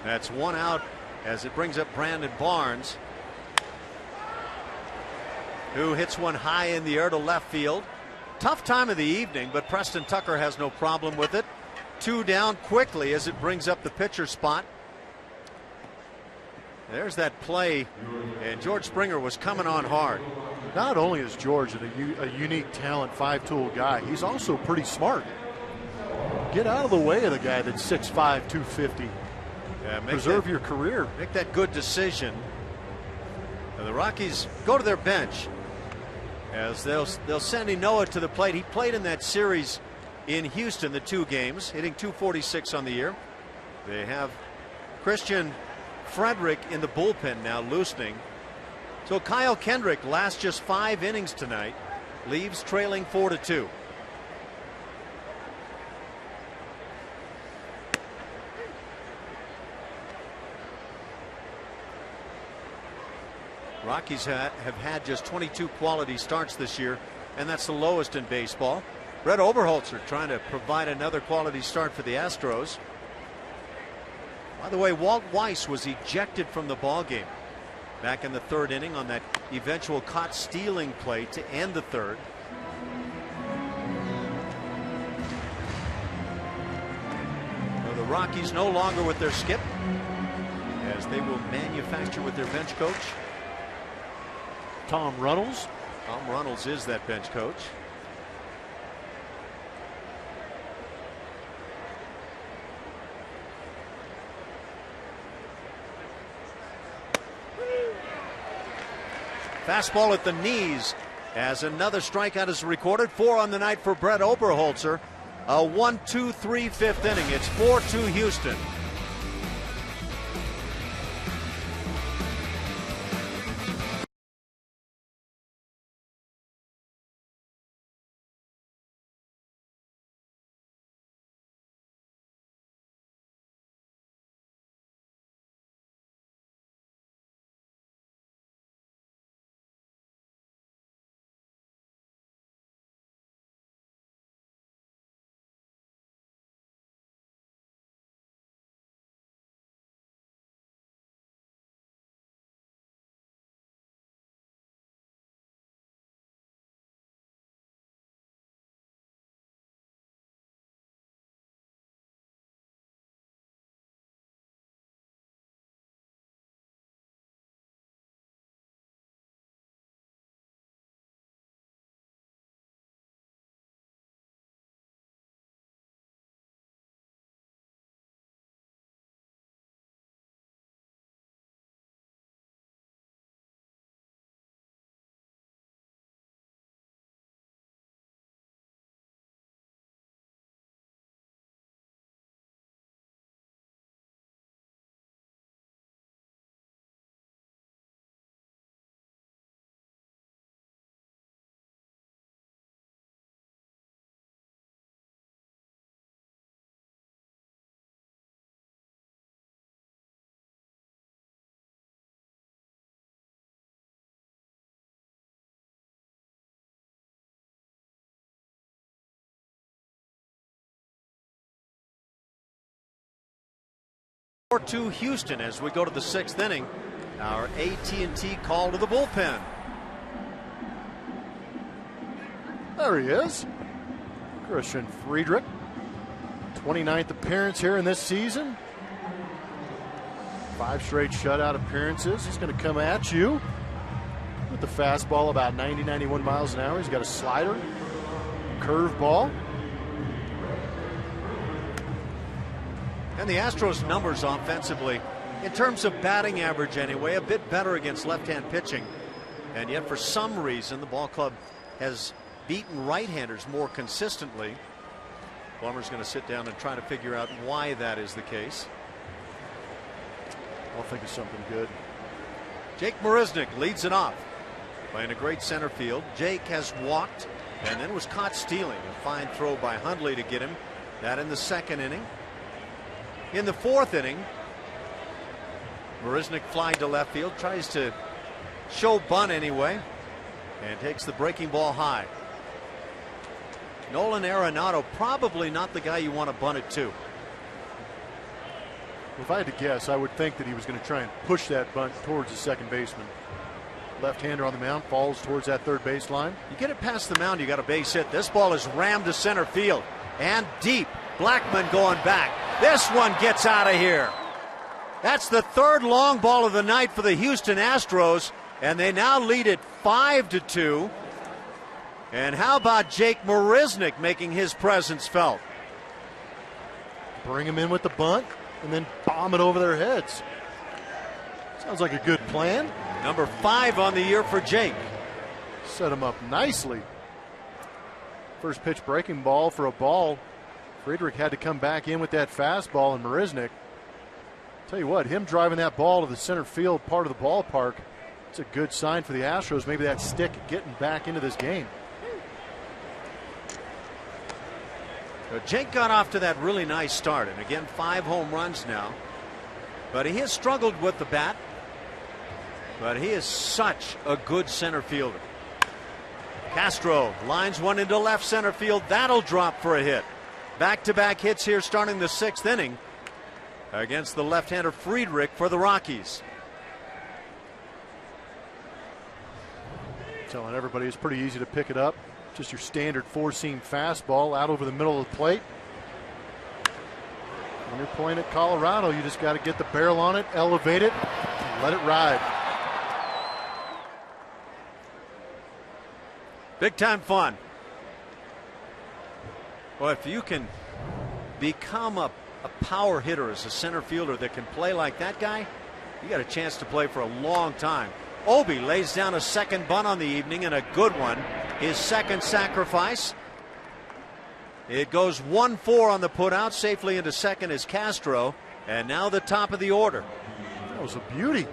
That's one out as it brings up Brandon Barnes, who hits one high in the air to left field. Tough time of the evening, but Preston Tucker has no problem with it. 2 down quickly as it brings up the pitcher spot. There's that play, and George Springer was coming on hard. Not only is George a unique talent, 5-tool guy, he's also pretty smart. Get out of the way of the guy that's 6'5", 250. Yeah, preserve your career. Make that good decision. And the Rockies go to their bench as they'll send Inoa to the plate. He played in that series in Houston, the 2 games, hitting .246 on the year. They have Christian Frederick in the bullpen now, loosening. So Kyle Kendrick lasts just 5 innings tonight, leaves trailing 4-2. Rockies have had just 22 quality starts this year, and that's the lowest in baseball. Brett Oberholzer trying to provide another quality start for the Astros. By the way, Walt Weiss was ejected from the ballgame back in the 3rd inning on that eventual caught stealing play to end the 3rd. So the Rockies no longer with their skip, as they will manufacture with their bench coach. Tom Runnels. Tom Runnels is that bench coach. Fastball at the knees as another strikeout is recorded. 4 on the night for Brett Oberholzer. A 1-2-3 fifth inning. It's 4-2 Houston. To Houston as we go to the 6th inning. Our AT&T call to the bullpen. There he is. Christian Friedrich. 29th appearance here in this season. 5 straight shutout appearances. He's going to come at you with the fastball about 90, 91 miles an hour. He's got a slider, curveball. And the Astros' numbers offensively, in terms of batting average anyway, a bit better against left-hand pitching. And yet for some reason the ball club has beaten right-handers more consistently. Plummer's going to sit down and try to figure out why that is the case. I'll think of something good. Jake Marisnick leads it off. Playing a great center field. Jake has walked and then was caught stealing. A fine throw by Hundley to get him. That in the 2nd inning. In the 4th inning, Marisnick flying to left field, tries to show bunt anyway, and takes the breaking ball high. Nolan Arenado, probably not the guy you want to bunt it to. If I had to guess, I would think that he was going to try and push that bunt towards the second baseman. Left-hander on the mound, falls towards that third baseline. You get it past the mound, you got a base hit. This ball is rammed to center field and deep. Blackman going back. This one gets out of here. That's the 3rd long ball of the night for the Houston Astros, and they now lead it 5-2. And how about Jake Marisnick making his presence felt? Bring him in with the bunt and then bomb it over their heads. Sounds like a good plan. Number 5 on the year for Jake. Set him up nicely. First pitch breaking ball for a ball. Friedrich had to come back in with that fastball, and Marisnick, tell you what, him driving that ball to the center field part of the ballpark, it's a good sign for the Astros. Maybe that stick getting back into this game. Jake got off to that really nice start, and again 5 home runs now, but he has struggled with the bat, but he is such a good center fielder. Castro lines one into left center field. That'll drop for a hit. Back-to-back hits here starting the 6th inning against the left-hander Friedrich for the Rockies. Telling everybody it's pretty easy to pick it up. Just your standard 4-seam fastball out over the middle of the plate. When you're playing at Colorado, you just got to get the barrel on it, elevate it, and let it ride. Big time fun. Well, if you can become a power hitter as a center fielder that can play like that guy, you got a chance to play for a long time. Obi lays down a second bunt on the evening, and a good one. His second sacrifice. It goes 1-4 on the putout. Safely into second is Castro. And now the top of the order. That was a beauty.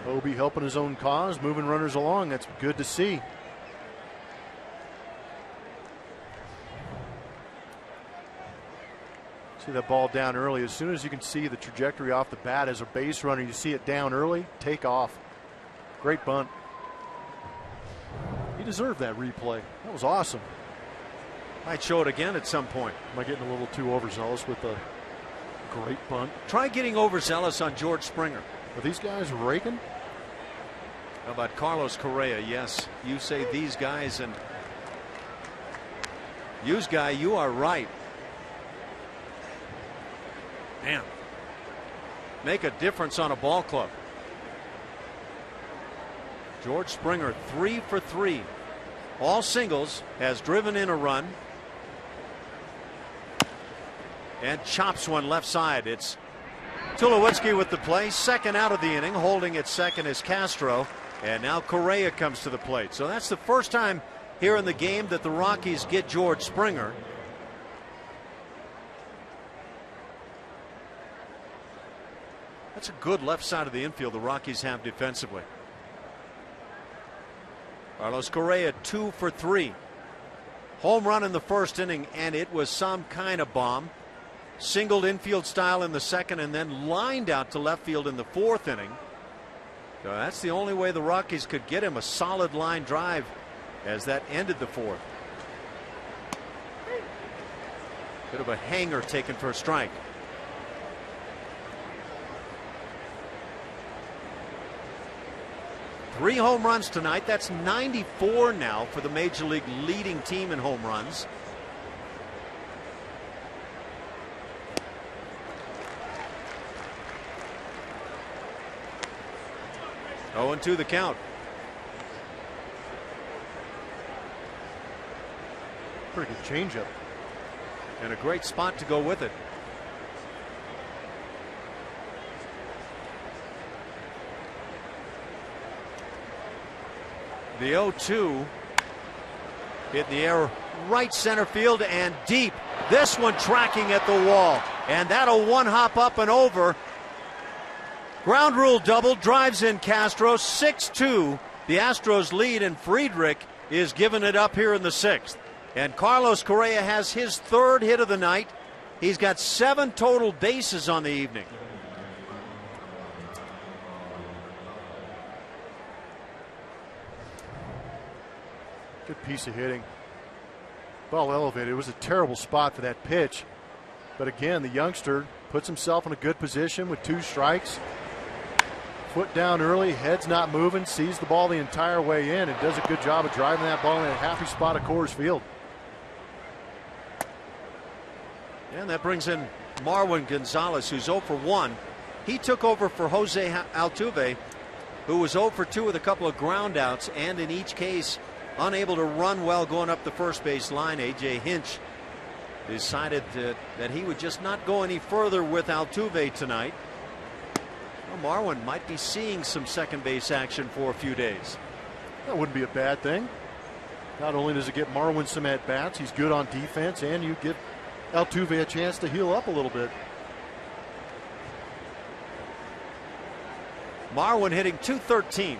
Obi helping his own cause, moving runners along. That's good to see. See that ball down early. As soon as you can see the trajectory off the bat as a base runner, you see it down early, take off. Great bunt. He deserved that replay. That was awesome. Might show it again at some point. Am I getting a little too overzealous with the great bunt? Try getting overzealous on George Springer. Are these guys raking? How about Carlos Correa? Yes, you say these guys, and use guy, you are right. Man, make a difference on a ball club. George Springer 3 for 3. All singles, has driven in a run. And chops one left side. It's Tulowitzki with the play. Second out of the inning. Holding at second is Castro. And now Correa comes to the plate. So that's the first time here in the game that the Rockies get George Springer. That's a good left side of the infield the Rockies have defensively. Carlos Correa 2 for 3. Home run in the first inning, and it was some kind of bomb. Singled infield style in the second, and then lined out to left field in the fourth inning. So that's the only way the Rockies could get him a solid line drive as that ended the fourth. Bit of a hanger taken for a strike. Three home runs tonight. That's 94 now for the Major League leading team in home runs. Oh, and 2 the count. Pretty good changeup. And a great spot to go with it. The 0-2 hit in the air right center field and deep. This one tracking at the wall, and that'll one hop up and over. Ground rule double, drives in Castro. 6-2 the Astros lead, and Friedrich is giving it up here in the sixth. And Carlos Correa has his third hit of the night. He's got 7 total bases on the evening. Good piece of hitting. Ball elevated. It was a terrible spot for that pitch. But again, the youngster puts himself in a good position with 2 strikes. Foot down early, head's not moving, sees the ball the entire way in, and does a good job of driving that ball in a happy spot at Coors Field. And that brings in Marwin Gonzalez, who's 0 for 1. He took over for Jose Altuve, who was 0 for 2 with a couple of ground outs, and in each case unable to run well going up the first base line. A.J. Hinch decided that he would just not go any further with Altuve tonight. Well, Marwin might be seeing some second base action for a few days. That wouldn't be a bad thing. Not only does it get Marwin some at bats, he's good on defense, and you give Altuve a chance to heal up a little bit. Marwin hitting .213.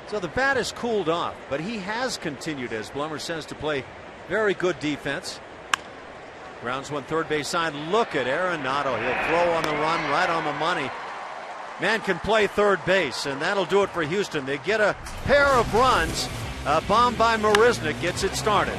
So the bat has cooled off, but he has continued, as Blummer says, to play very good defense. Grounds one third base side. Look at Arenado. He'll throw on the run, right on the money. Man can play third base, and that'll do it for Houston. They get a pair of runs. A bomb by Marisnick gets it started.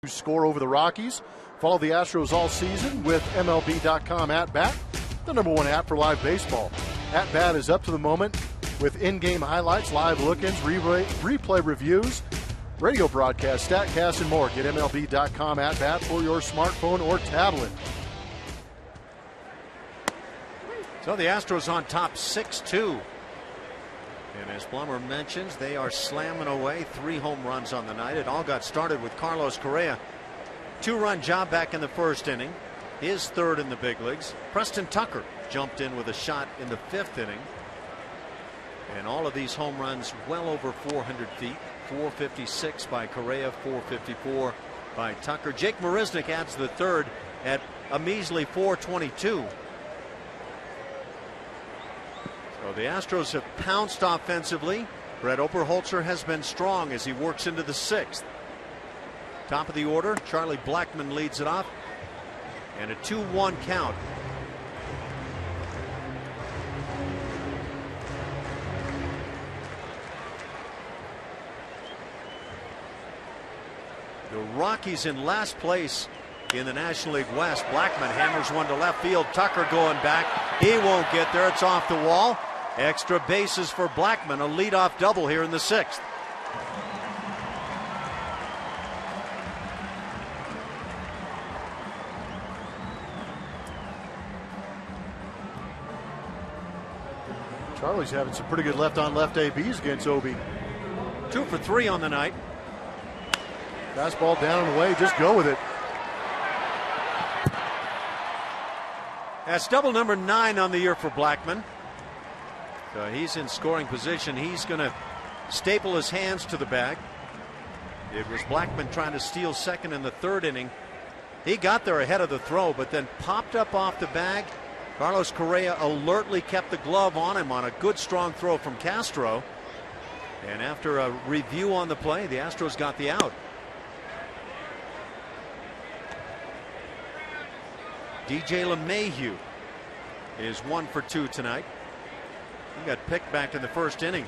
score over the Rockies. Follow the Astros all season with MLB.com At Bat, the #1 app for live baseball. At Bat is up to the moment with in-game highlights, live look-ins, replay reviews, radio broadcasts, StatCast, and more. Get MLB.com At Bat for your smartphone or tablet. So the Astros on top 6-2. And as Blummer mentions, they are slamming away 3 home runs on the night. It all got started with Carlos Correa. 2-run job back in the first inning. His 3rd in the big leagues. Preston Tucker jumped in with a shot in the 5th inning. And all of these home runs well over 400 feet. 456 by Correa, 454 by Tucker. Jake Marisnick adds the 3rd at a measly 422. So the Astros have pounced offensively. Brett Oberholzer has been strong as he works into the 6th. Top of the order, Charlie Blackmon leads it off. And a 2-1 count. The Rockies in last place in the National League West. Blackmon hammers one to left field. Tucker going back. He won't get there. It's off the wall. Extra bases for Blackmon. A leadoff double here in the 6th. Charlie's having some pretty good left-on-left ABs against Obi. 2 for 3 on the night. Fastball down and away. Just go with it. That's double number 9 on the year for Blackmon. So he's in scoring position. He's going to staple his hands to the bag. It was Blackmon trying to steal second in the 3rd inning. He got there ahead of the throw, but then popped up off the bag. Carlos Correa alertly kept the glove on him on a good strong throw from Castro. And after a review on the play, the Astros got the out. DJ LeMahieu is 1 for 2 tonight. He got picked back in the 1st inning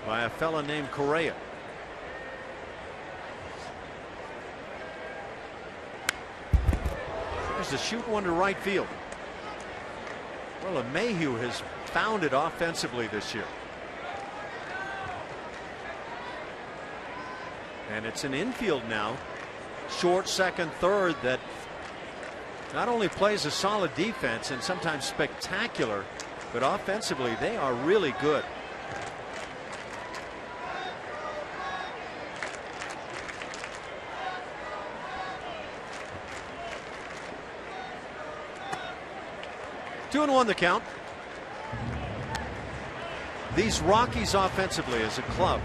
by a fella named Correa. There's a shoot one to right field. Well, LeMahieu has found it offensively this year. And it's an infield now, short, second, third, that not only plays a solid defense and sometimes spectacular, but offensively they are really good. Two and 1 the count. These Rockies offensively as a club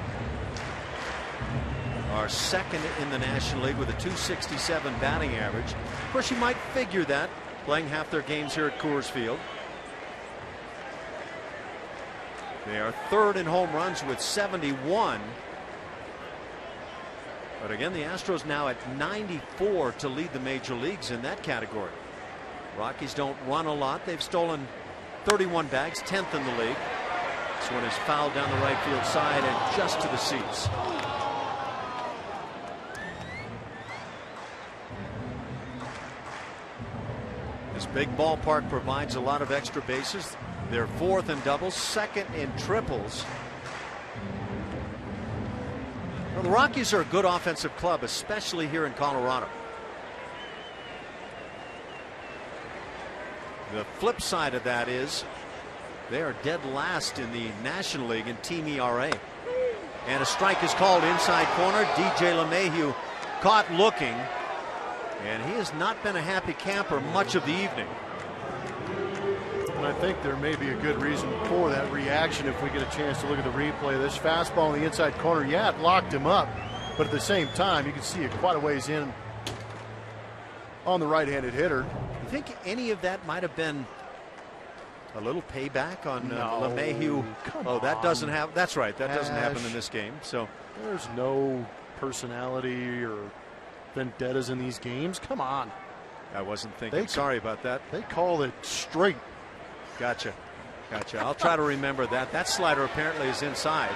are 2nd in the National League with a .267 batting average. Of course, you might figure that playing half their games here at Coors Field. They are 3rd in home runs with 71. But again, the Astros now at 94 to lead the major leagues in that category. Rockies don't run a lot. They've stolen 31 bags, 10th in the league. This one is fouled down the right field side and just to the seats. This big ballpark provides a lot of extra bases. They're 4th in doubles, 2nd in triples. Well, the Rockies are a good offensive club, especially here in Colorado. The flip side of that is they are dead last in the National League in team ERA. And a strike is called inside corner. DJ LeMahieu caught looking, and he has not been a happy camper much of the evening. And I think there may be a good reason for that reaction if we get a chance to look at the replay of this fastball in the inside corner. Yeah, it locked him up, but at the same time, you can see it quite a ways in on the right-handed hitter. You think any of that might have been a little payback on LeMahieu? Oh, that doesn't happen. That's right. That doesn't happen in this game. So there's no personality or vendettas in these games. Come on. I wasn't thinking. Sorry about that. They called it straight. Gotcha. I'll try to remember that. That slider apparently is inside.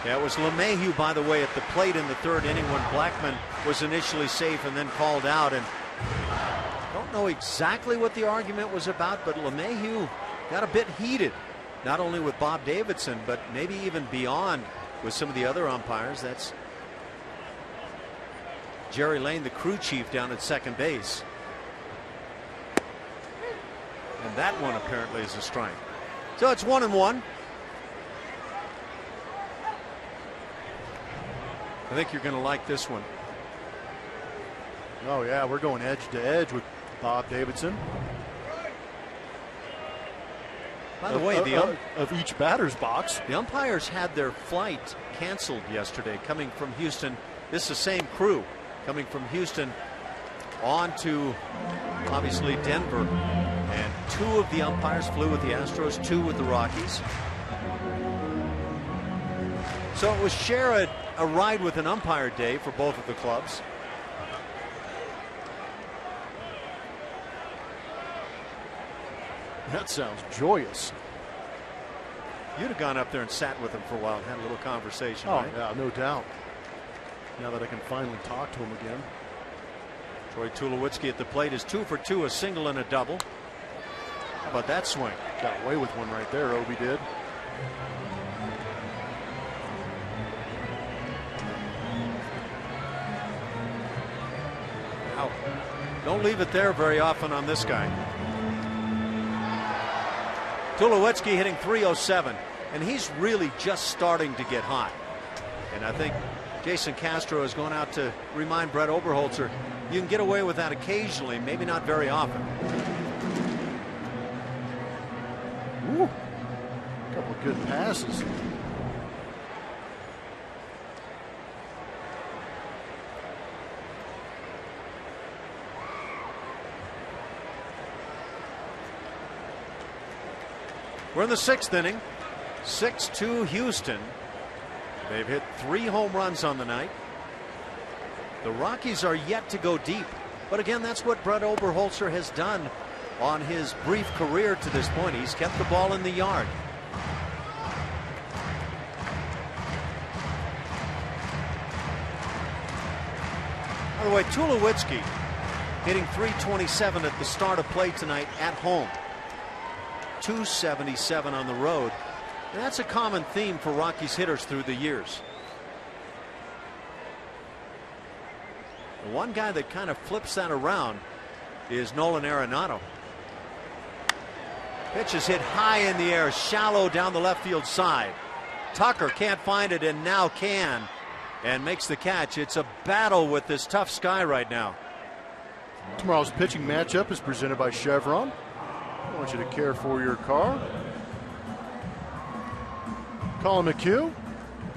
Yeah, it was LeMahieu, by the way, at the plate in the third inning when Blackmon was initially safe and then called out. And I don't know exactly what the argument was about, but LeMahieu got a bit heated, not only with Bob Davidson, but maybe even beyond with some of the other umpires. That's Jerry Lane, the crew chief down at second base. And that one apparently is a strike. So it's 1-1. I think you're going to like this one. Oh, yeah, we're going edge to edge with Bob Davidson. By the way, of each batter's box. The umpires had their flight canceled yesterday coming from Houston. This is the same crew coming from Houston on to, obviously, Denver. And 2 of the umpires flew with the Astros, 2 with the Rockies. So it was share a ride with an umpire day for both of the clubs. That sounds joyous. You'd have gone up there and sat with him for a while and had a little conversation, Oh, right? yeah, no doubt. Now that I can finally talk to him again. Troy Tulowitzki at the plate is 2 for 2, a single and a double. How about that swing? Got away with one right there, Obi did. Wow. Don't leave it there very often on this guy. Tulowitzki hitting .307, and he's really just starting to get hot. And I think Jason Castro is going out to remind Brett Oberholzer, you can get away with that occasionally, maybe not very often. Ooh, a couple of good passes. We're in the 6th inning. 6-2 Houston. They've hit 3 home runs on the night. The Rockies are yet to go deep. But again, that's what Brett Oberholzer has done on his brief career to this point. He's kept the ball in the yard. By the way, Tulowitzki hitting .327 at the start of play tonight at home. .277 on the road. And that's a common theme for Rockies hitters through the years. The one guy that kind of flips that around is Nolan Arenado. Pitch is hit high in the air, shallow down the left field side. Tucker can't find it and now can, and makes the catch. It's a battle with this tough sky right now. Tomorrow's pitching matchup is presented by Chevron. I want you to care for your car. Colin McHugh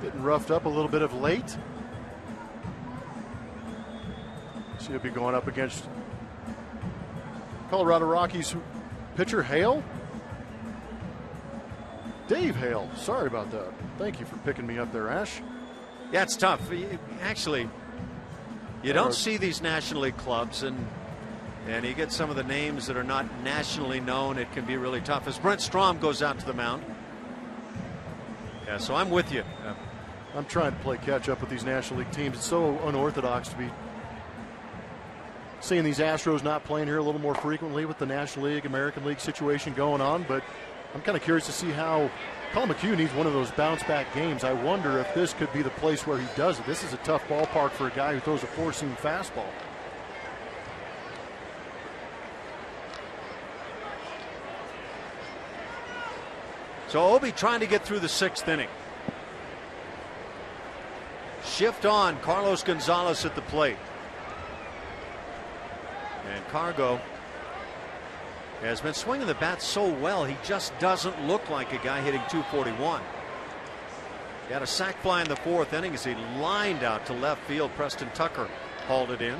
getting roughed up a little bit of late. So he'll be going up against Colorado Rockies pitcher Hale. Dave Hale. Sorry about that. Thank you for picking me up there, Ash. Yeah, it's tough. Actually, you don't see these National League clubs, and you get some of the names that are not nationally known. It can be really tough. As Brent Strom goes out to the mound. Yeah, so I'm with you. I'm trying to play catch up with these National League teams. It's so unorthodox to be seeing these Astros not playing here a little more frequently with the National League, American League situation going on. But I'm kind of curious to see how Colin McHugh needs one of those bounce-back games. I wonder if this could be the place where he does it. This is a tough ballpark for a guy who throws a four-seam fastball. So Obi trying to get through the 6th inning. Shift on Carlos Gonzalez at the plate. And Cargo has been swinging the bat so well, he just doesn't look like a guy hitting .241. He had a sac fly in the 4th inning as he lined out to left field. Preston Tucker hauled it in.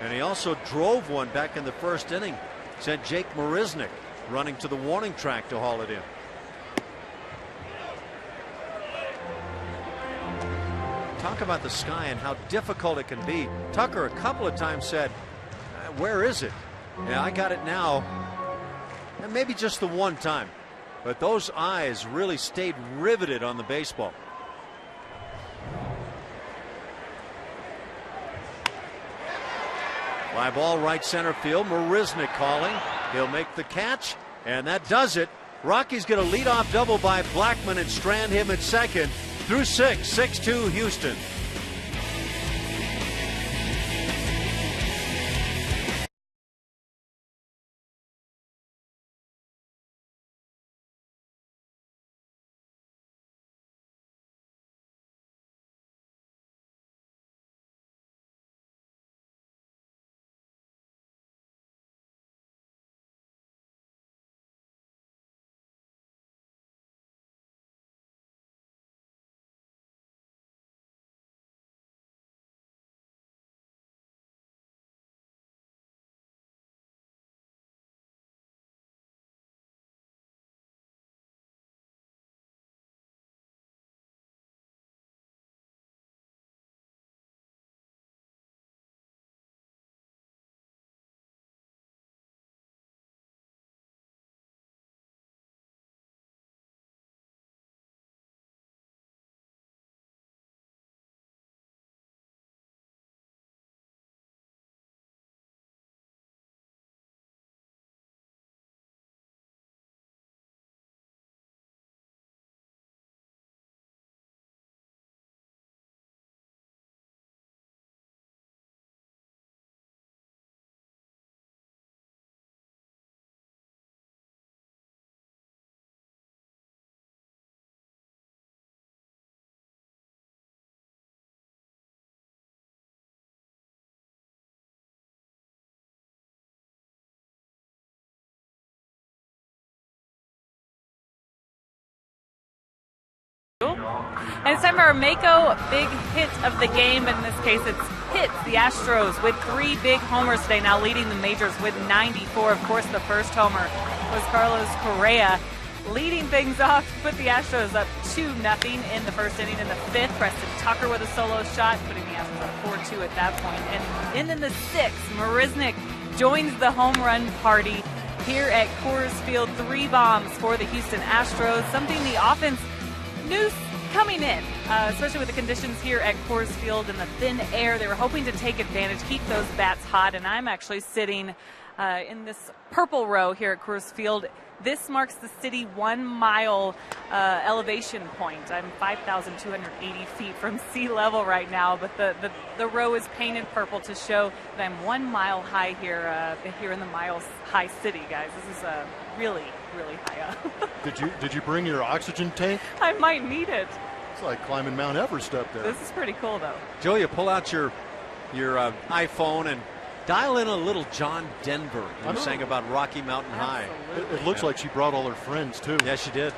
And he also drove one back in the 1st inning. Sent Jake Marisnick running to the warning track to haul it in. Talk about the sky and how difficult it can be. Tucker a couple of times said, where is it? Yeah, I got it now. And maybe just the one time. but those eyes really stayed riveted on the baseball. Fly ball right center field. Marisnick calling. He'll make the catch, and that does it. Rocky's going to lead off double by Blackmon and strand him at second through 6-2 Houston. And it's time for our Mako big hit of the game. In this case, it's hits the Astros with 3 big homers today, now leading the majors with 94. Of course, the first homer was Carlos Correa, leading things off, put the Astros up 2-0 in the first inning. In the 5th, Preston Tucker with a solo shot, putting the Astros up 4-2 at that point. And in the 6th, Marisnick joins the home run party here at Coors Field. 3 bombs for the Houston Astros, something the offense knew coming in, especially with the conditions here at Coors Field in the thin air. They were hoping to take advantage, keep those bats hot, and I'm actually sitting in this purple row here at Coors Field. This marks the city 1 mile elevation point. I'm 5,280 feet from sea level right now, but the row is painted purple to show that I'm 1 mile high here here in the Miles High City, guys. This is really, really high up. Did you bring your oxygen tank? I might need it. It's like climbing Mount Everest up there. This is pretty cool, though. Joe, you pull out your iPhone and dial in a little John Denver, who sang about Rocky Mountain High. It looks like she brought all her friends, too. Yes, she did.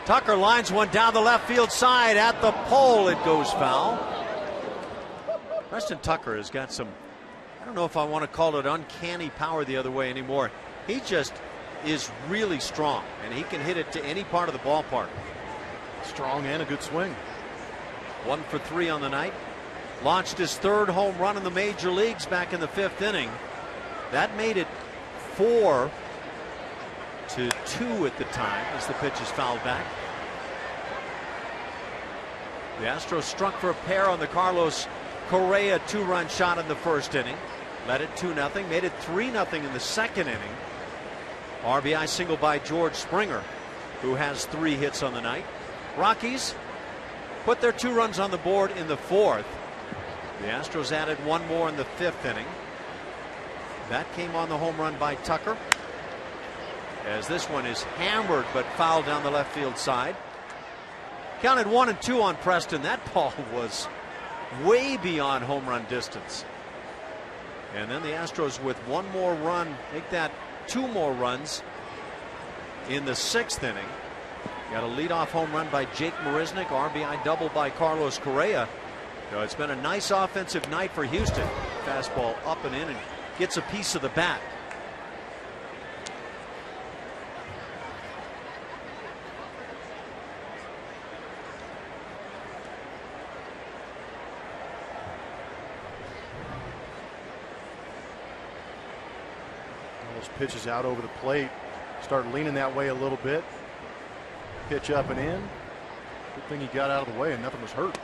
Tucker lines one down the left field side at the pole. It goes foul. Preston Tucker has got some, I don't know if I want to call it uncanny power the other way anymore. He just is really strong, and he can hit it to any part of the ballpark. Strong and a good swing. 1 for 3 on the night. Launched his 3rd home run in the major leagues back in the 5th inning. That made it 4-2 at the time as the pitch is fouled back. The Astros struck for a pair on the Carlos Correa 2-run shot in the 1st inning. Led it 2-0, made it 3-0 in the 2nd inning. RBI single by George Springer, who has 3 hits on the night. Rockies put their 2 runs on the board in the 4th. The Astros added 1 more in the 5th inning. That came on the home run by Tucker, as this one is hammered but fouled down the left field side. Counted 1 and 2 on Preston. That ball was way beyond home run distance. And then the Astros with 1 more run make that 2 more runs in the 6th inning. Got a leadoff home run by Jake Marisnick, RBI double by Carlos Correa. So it's been a nice offensive night for Houston. Fastball up and in and gets a piece of the bat. Those pitches out over the plate, start leaning that way a little bit. Pitch up and in. Good thing he got out of the way and nothing was hurt.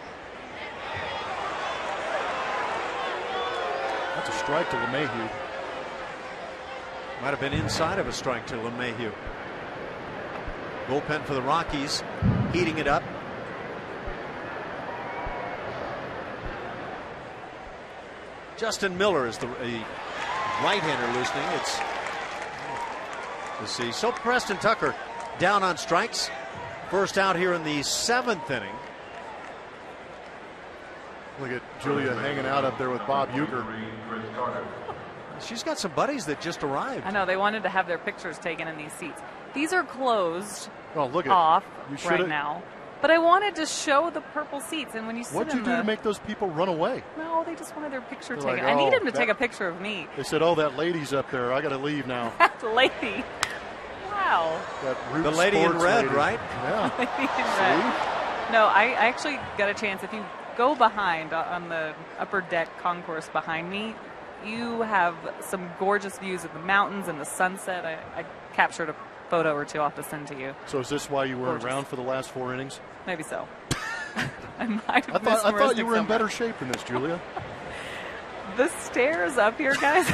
That's a strike to LeMahieu. Might have been inside of a strike to LeMahieu. Bullpen for the Rockies, heating it up. Justin Miller is the right-hander loosening. Let's see. So Preston Tucker down on strikes. First out here in the 7th inning. Look at Julia hanging out up there with Bob Uecker. She's got some buddies that just arrived. I know, they wanted to have their pictures taken in these seats. These are closed Look off you right now. But I wanted to show the purple seats, and when you sit What'd you do to make those people run away? No, they just wanted their picture They're taken. like, I need "Oh, him to take a picture of me. They said, "Oh, that lady's up there. I got to leave now." That lady. Wow. That Root The lady in Sports red, lady. right? Yeah. Lady in red. No, I actually got a chance. If you go behind on the upper deck concourse behind me, you have some gorgeous views of the mountains and the sunset. I captured a photo or two. I'll have to send to you. So is this why you weren't Gorgeous. around for the last 4 innings? Maybe so. I might have I thought you were in somewhere. better shape than this, Julia. The stairs up here, guys.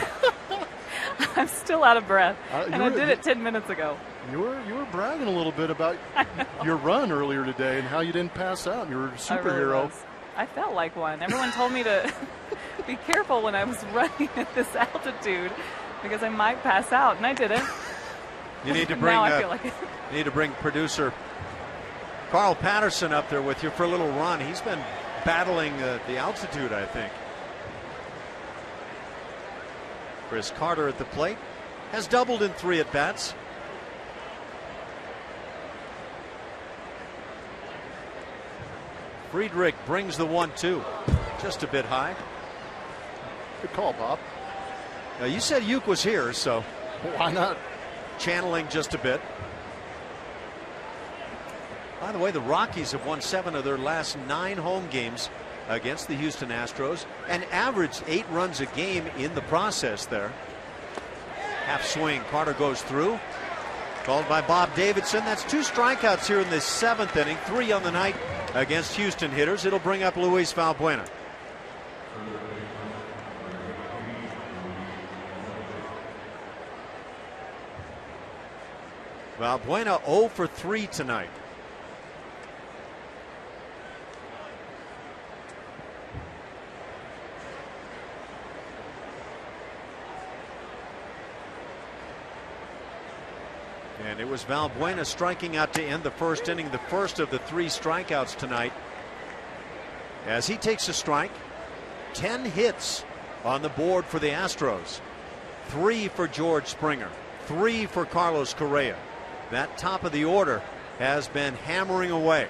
I'm still out of breath, and I did it 10 minutes ago. You were bragging a little bit about your run earlier today and how you didn't pass out. You were a I really superhero. was. I felt like one. Everyone told me to be careful when I was running at this altitude because I might pass out, and I didn't. You need to bring. Now I feel like it. You need to bring producer Carl Patterson up there with you for a little run. He's been battling the altitude, I think. Chris Carter at the plate has doubled in 3 at-bats. Friedrich brings the 1-2, just a bit high. Good call, Bob. Now, you said Uke was here, so Why not? channeling just a bit. By the way, the Rockies have won 7 of their last 9 home games against the Houston Astros and averaged 8 runs a game in the process there. Half swing. Carter goes through. Called by Bob Davidson. That's 2 strikeouts here in the 7th inning. 3 on the night against Houston hitters. It'll bring up Luis Valbuena. Valbuena 0 for 3 tonight. And it was Valbuena striking out to end the 1st inning, the first of the 3 strikeouts tonight. As he takes a strike, 10 hits on the board for the Astros. 3 for George Springer, 3 for Carlos Correa. That top of the order has been hammering away.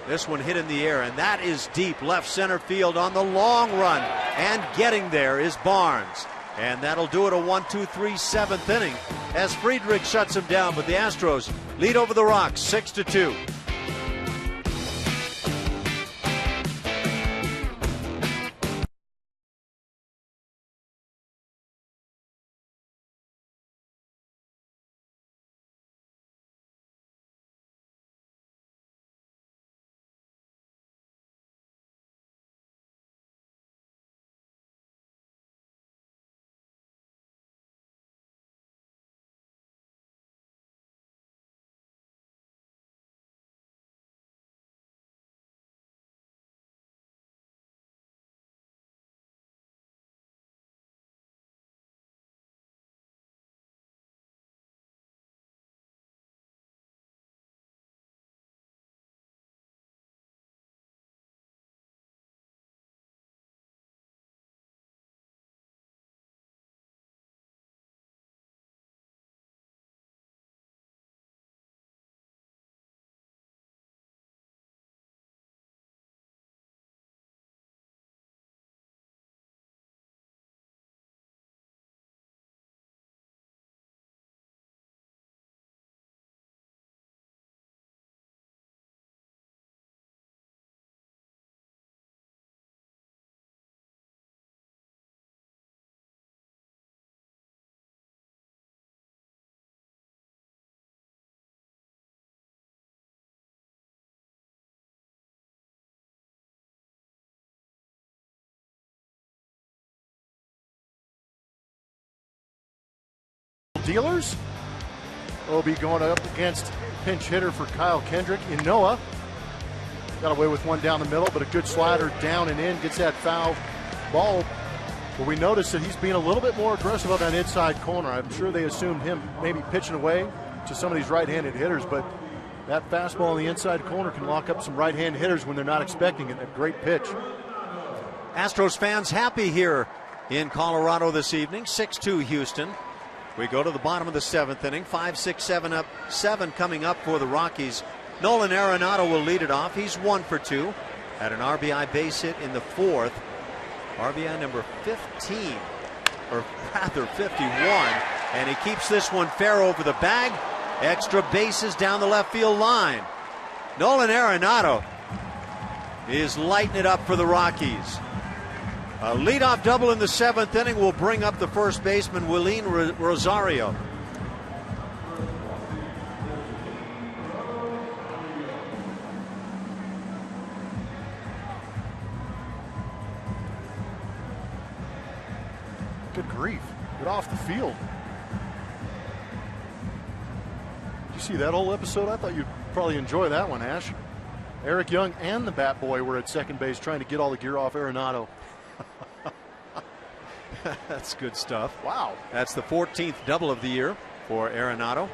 This one hit in the air, and that is deep left center field on the long run. And getting there is Barnes. And that'll do it, a 1-2-3 7th inning as Friedrich shuts him down. But the Astros lead over the Rocks 6-2. Steelers. Obi going up against pinch hitter for Kyle Kendrick in Noah. Got away with one down the middle, but a good slider down and in, gets that foul ball. But we noticed that he's being a little bit more aggressive on that inside corner. I'm sure they assumed him maybe pitching away to some of these right-handed hitters, but that fastball in the inside corner can lock up some right-hand hitters when they're not expecting it. A great pitch. Astros fans happy here in Colorado this evening. 6-2 Houston. We go to the bottom of the 7th inning. 5-6-7 up, 7 coming up for the Rockies. Nolan Arenado will lead it off. He's 1 for 2. Had an RBI base hit in the 4th. RBI number 15, or rather 51. And he keeps this one fair over the bag. Extra bases down the left field line. Nolan Arenado is lighting it up for the Rockies. A leadoff double in the 7th inning will bring up the first baseman, Wilin Rosario. Good grief. Get off the field. Did you see that whole episode? I thought you'd probably enjoy that one, Ash. Eric Young and the Bat Boy were at second base trying to get all the gear off Arenado. That's good stuff. Wow. That's the 14th double of the year for Arenado.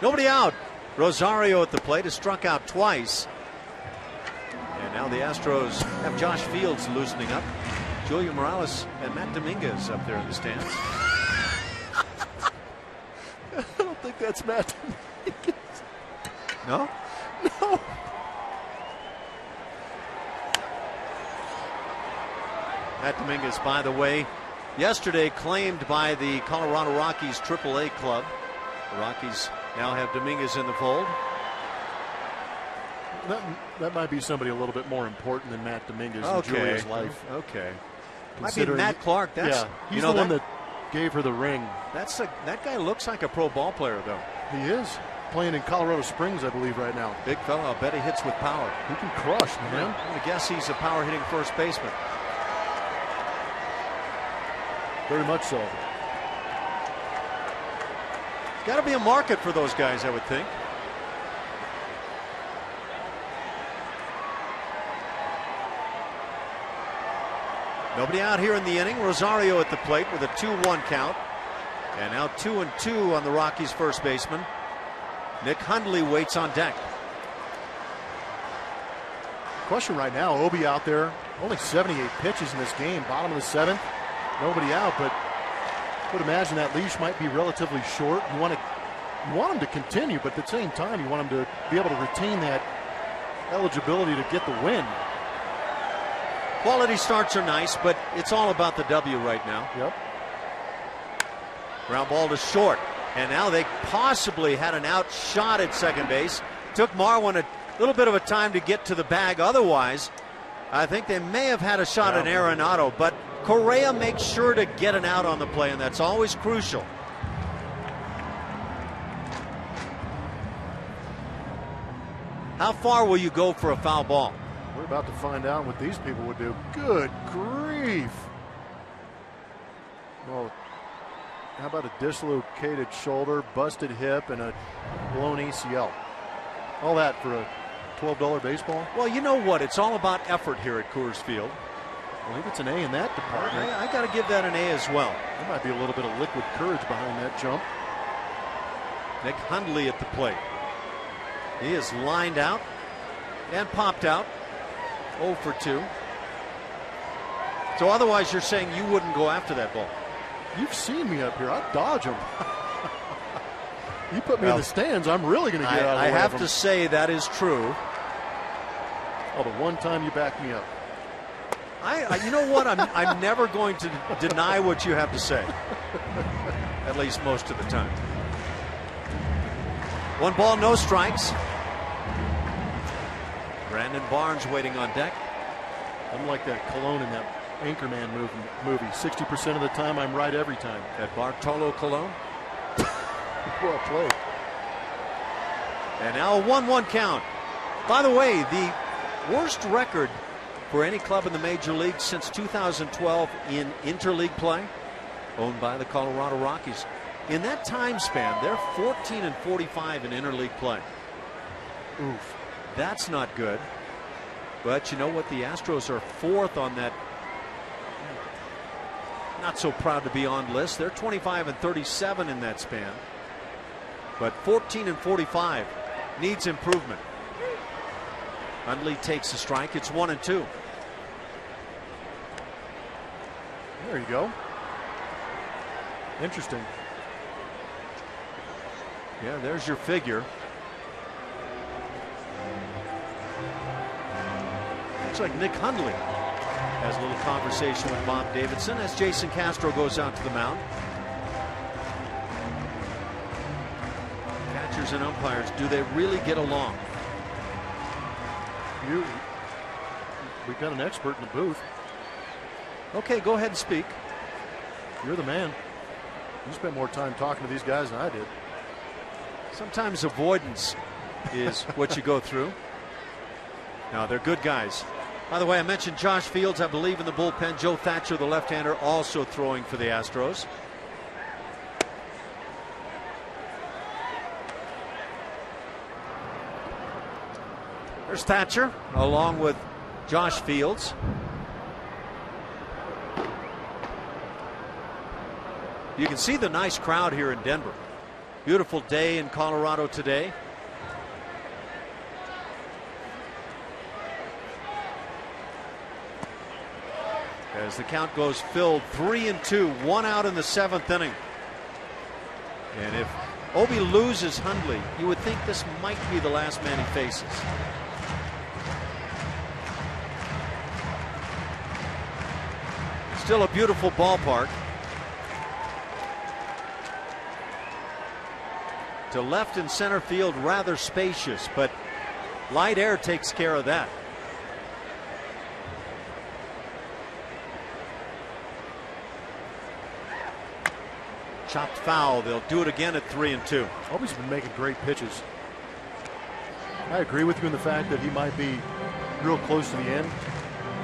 Nobody out. Rosario at the plate has struck out twice. And now the Astros have Josh Fields loosening up. Julio Morales and Matt Dominguez up there in the stands. I don't think that's Matt Dominguez. No? No. Matt Dominguez, by the way, yesterday claimed by the Colorado Rockies AAA club. The Rockies now have Dominguez in the fold. That might be somebody a little bit more important than Matt Dominguez in Julia's life. Okay. Might be Matt Clark. That's, yeah, he's the one that gave her the ring. That guy looks like a pro ball player, though. He is. Playing in Colorado Springs, I believe, right now. Big fella. I'll bet he hits with power. He can crush, man. I'm going to guess he's a power hitting first baseman. Very much so. Got to be a market for those guys, I would think. Nobody out here in the inning. Rosario at the plate with a 2-1 count. And now 2-2 on the Rockies' first baseman. Nick Hundley waits on deck. Question right now, Obi out there, only 78 pitches in this game, bottom of the 7th, nobody out, but I would imagine that leash might be relatively short. You want him to continue, but at the same time, you want him to be able to retain that eligibility to get the win. Quality starts are nice, but it's all about the W right now. Yep. Ground ball to short. And now they possibly had an out shot at second base. Took Marwin a little bit of a time to get to the bag. Otherwise, I think they may have had a shot at Arenado. But Correa makes sure to get an out on the play, and that's always crucial. How far will you go for a foul ball? We're about to find out what these people would do. Good grief. Well, how about a dislocated shoulder, busted hip, and a blown ACL? All that for a $12 baseball? Well, you know what? It's all about effort here at Coors Field. I think it's an A in that department. I got to give that an A as well. There might be a little bit of liquid courage behind that jump. Nick Hundley at the plate. He is lined out and popped out. 0 for 2. So otherwise you're saying you wouldn't go after that ball? You've seen me up here. I dodge them. You put me in the stands, I'm really going to get out of the way. I have to say that is true. Oh, the one time you backed me up. You know what? I'm never going to deny what you have to say. At least most of the time. 1 ball, no strikes. Brandon Barnes waiting on deck. I'm like that Colon in that Anchorman movie. 60% of the time, I'm right every time. At Bartolo Colon. Well played. And now a 1-1 count. By the way, the worst record for any club in the major leagues since 2012 in interleague play, owned by the Colorado Rockies. In that time span, they're 14-45 in interleague play. Oof. That's not good. But you know what? The Astros are 4th on that not so proud to be on list. They're 25-37 in that span. But 14-45 needs improvement. Hundley takes a strike. It's 1-2. There you go. Interesting. Yeah, there's your figure. Looks like Nick Hundley has a little conversation with Bob Davidson as Jason Castro goes out to the mound. Catchers and umpires, do they really get along? We've got an expert in the booth. Okay, go ahead and speak. You're the man. You spent more time talking to these guys than I did. Sometimes avoidance is what you go through. Now, they're good guys. By the way, I mentioned Josh Fields, I believe, in the bullpen. Joe Thatcher, the left-hander, also throwing for the Astros. There's Thatcher along with Josh Fields. You can see the nice crowd here in Denver. Beautiful day in Colorado today. As the count goes filled, 3-2, 1 out in the 7th inning. And if Obi loses Hundley, you would think this might be the last man he faces. Still a beautiful ballpark. To left and center field, rather spacious, but light air takes care of that. Chopped foul. They'll do it again at 3-2. Obi's been making great pitches. I agree with you in the fact that he might be real close to the end.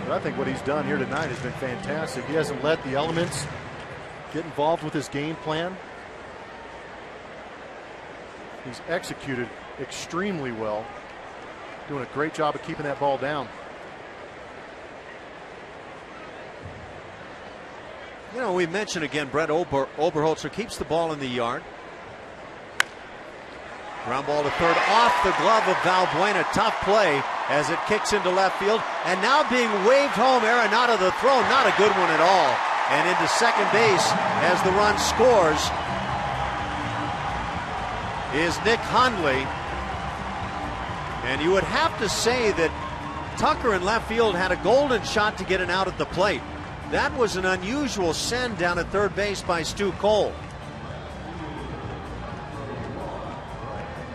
But I think what he's done here tonight has been fantastic. He hasn't let the elements get involved with his game plan. He's executed extremely well. Doing a great job of keeping that ball down. You know, we mentioned again, Brett Oberholzer keeps the ball in the yard. Ground ball to third off the glove of Valbuena. Tough play as it kicks into left field. And now being waved home. Arenado the throw. Not a good one at all. And into second base as the run scores is Nick Hundley. And you would have to say that Tucker in left field had a golden shot to get it out at the plate. That was an unusual send down at third base by Stu Cole.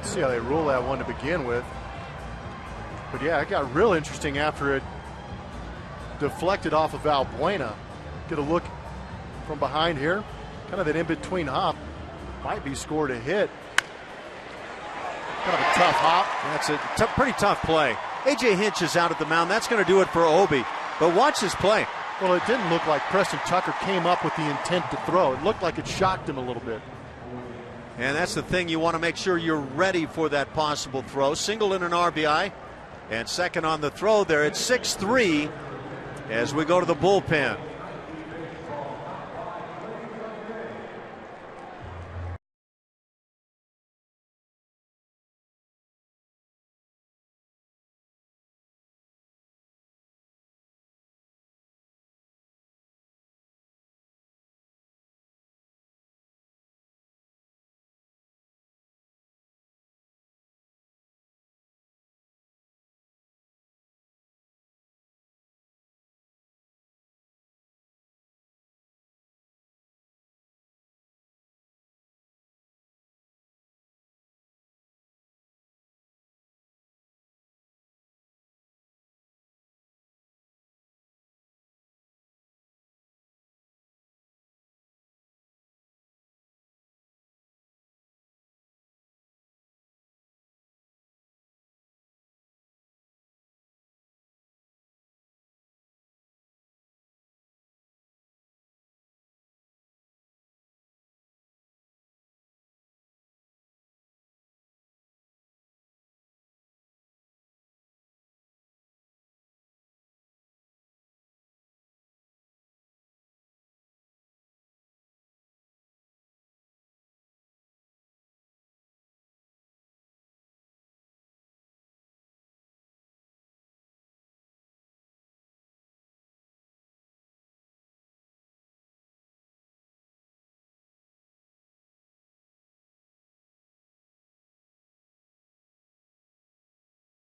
See how they rule that one to begin with. But yeah, it got real interesting after it deflected off of Valbuena. Get a look from behind here. Kind of that in-between hop. Might be scored a hit. Kind of a tough hop. That's a pretty tough play. A.J. Hinch is out at the mound. That's going to do it for Obi. But watch his play. Well, it didn't look like Preston Tucker came up with the intent to throw. It looked like it shocked him a little bit. And that's the thing. You want to make sure you're ready for that possible throw. Single in an RBI. And second on the throw there. It's 6-3 as we go to the bullpen.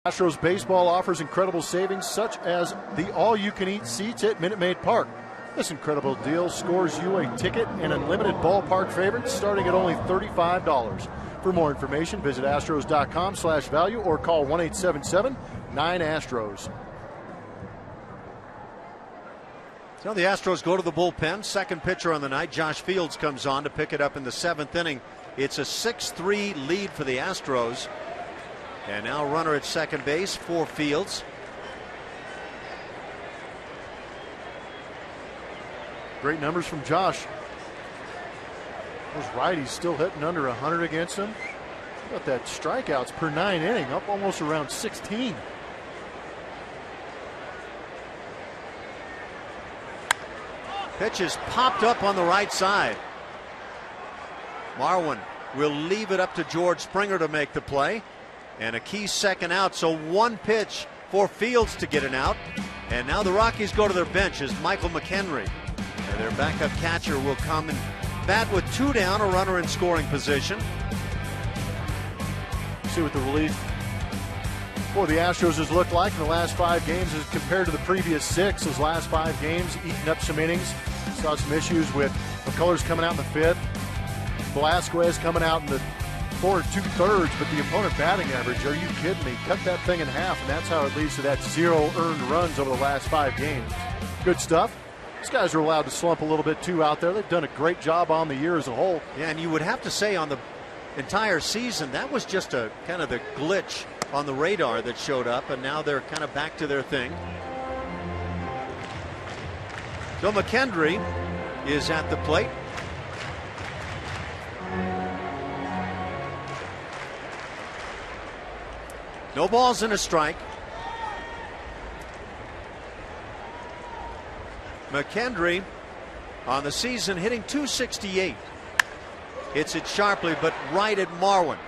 Astros baseball offers incredible savings such as the all-you-can-eat seats at Minute Maid Park. This incredible deal scores you a ticket and unlimited ballpark favorites starting at only $35. For more information, visit astros.com/value or call 1-877-9-ASTROS. So the Astros go to the bullpen. Second pitcher on the night, Josh Fields, comes on to pick it up in the 7th inning. It's a 6-3 lead for the Astros. And now runner at second base for Fields. Great numbers from Josh. Those righties still hitting under 100 against him. How about that strikeouts per 9 inning, up almost around 16. Pitch is popped up on the right side. Marwin will leave it up to George Springer to make the play. And a key second out, so one pitch for Fields to get an out. And now the Rockies go to their bench as Michael McHenry. And their backup catcher will come and bat with 2 down, a runner in scoring position. See what the relief for the Astros has looked like in the last 5 games as compared to the previous 6. Those last 5 games eating up some innings. Saw some issues with McCullers coming out in the 5th. Velasquez coming out in the 4 2/3, but the opponent batting average, are you kidding me? Cut that thing in half, and that's how it leads to that 0 earned runs over the last 5 games. Good stuff. These guys are allowed to slump a little bit too out there. They've done a great job on the year as a whole. Yeah, and you would have to say on the entire season, that was just a kind of the glitch on the radar that showed up, and now they're kind of back to their thing. So McHenry is at the plate. No balls and a strike. McHenry on the season hitting .268. Hits it sharply, but right at Marwin.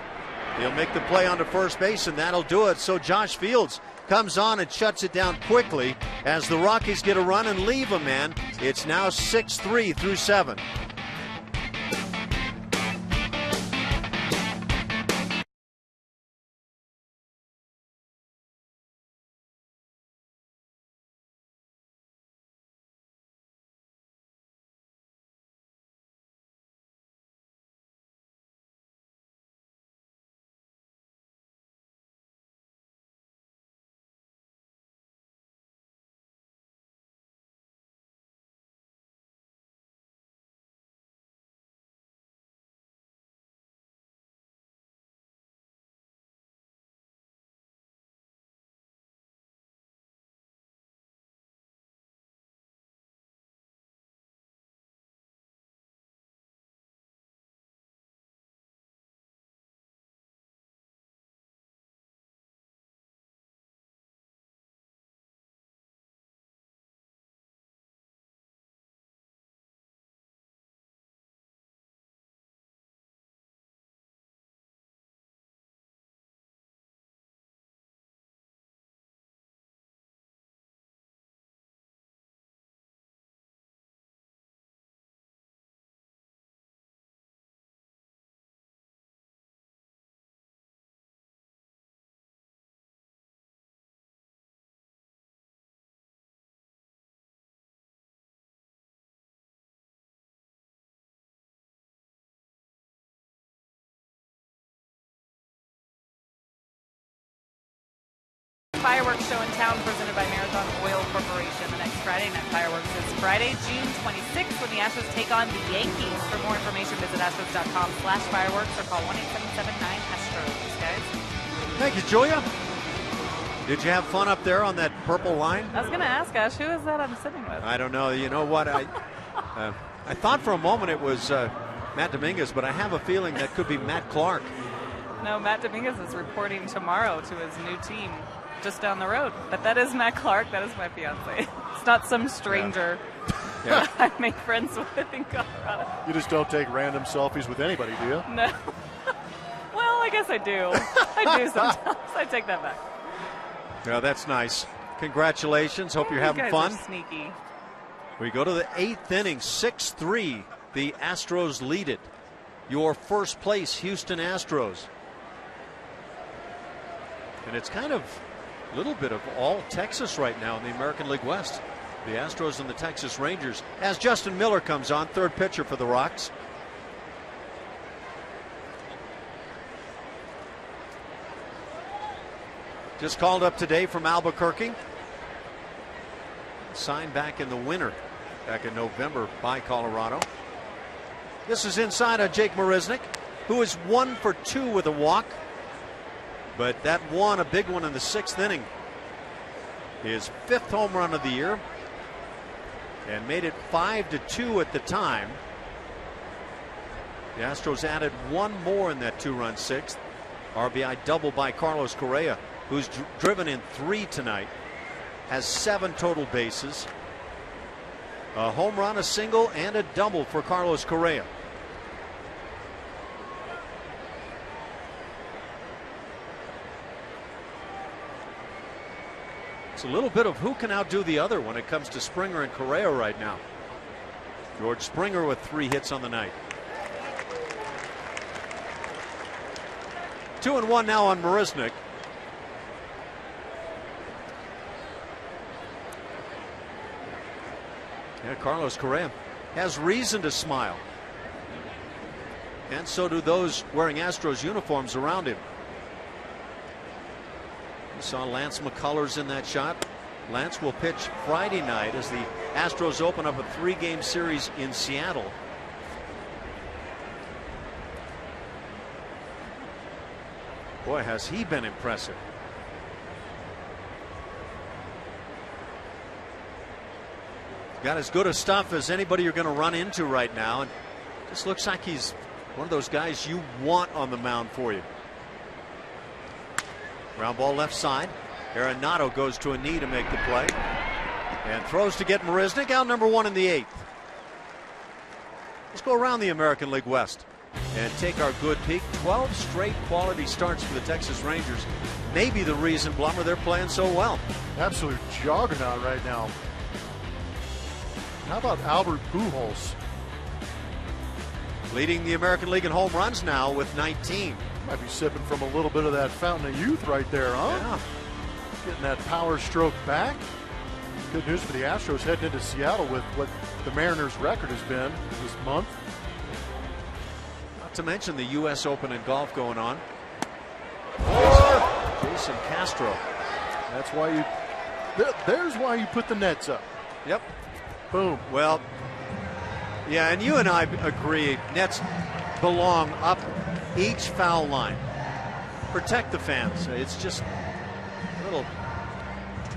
He'll make the play onto first base, and that'll do it. So Josh Fields comes on and shuts it down quickly as the Rockies get a run and leave a man. It's now 6-3 through 7. Fireworks show in town presented by Marathon Oil Corporation. The next Friday Night Fireworks is Friday, June 26th when the Astros take on the Yankees. For more information, visit astros.com/fireworks or call 1-877-9-ASTROS, guys. Thank you, Julia. Did you have fun up there on that purple line? I was going to ask, Ash, who is that I'm sitting with? I don't know. You know what? I thought for a moment it was Matt Dominguez, but I have a feeling that could be Matt Clark. No, Matt Dominguez is reporting tomorrow to his new team just down the road. But that is Matt Clark. That is my fiance. It's not some stranger I make friends with in Colorado. You just don't take random selfies with anybody, do you? No. Well, I guess I do. I do sometimes. I take that back. Yeah, that's nice. Congratulations. Hope you're having you guys fun. Are sneaky. We go to the 8th inning, 6-3. The Astros lead it. Your first place Houston Astros. And it's kind of A little bit of all Texas right now in the American League West. The Astros and the Texas Rangers. As Justin Miller comes on, third pitcher for the Rocks. Just called up today from Albuquerque. Signed back in the winter, back in November by Colorado. This is inside on Jake Marisnick, who is 1 for 2 with a walk. But that one, a big one in the 6th inning. His 5th home run of the year. And made it 5-2 at the time. The Astros added one more in that 2-run 6th. RBI double by Carlos Correa, who's driven in 3 tonight. Has 7 total bases. A home run, a single, and a double for Carlos Correa. It's a little bit of who can outdo the other when it comes to Springer and Correa right now. George Springer with 3 hits on the night. 2-1 now on Marisnick. Yeah, Carlos Correa has reason to smile. And so do those wearing Astros uniforms around him. You saw Lance McCullers in that shot. Lance will pitch Friday night as the Astros open up a 3-game series in Seattle. Boy, has he been impressive. Got as good a stuff as anybody you're going to run into right now, and just looks like he's one of those guys you want on the mound for you. Ground ball left side. Arenado goes to a knee to make the play and throws to get Marisnick out, number 1 in the 8th. Let's go around the American League West and take our good peek. 12 straight quality starts for the Texas Rangers. Maybe the reason, Blummer, they're playing so well. Absolute juggernaut right now. How about Albert Pujols? Leading the American League in home runs now with 19. Might be sipping from a little bit of that fountain of youth right there, huh? Yeah. Getting that power stroke back. Good news for the Astros heading into Seattle with what the Mariners' record has been this month. Not to mention the U.S. Open in golf going on. Jason Castro. That's why you. There's why you put the nets up. Yep. Boom. Well, yeah, and you and I agree. Nets belong up each foul line. Protect the fans. It's just a little.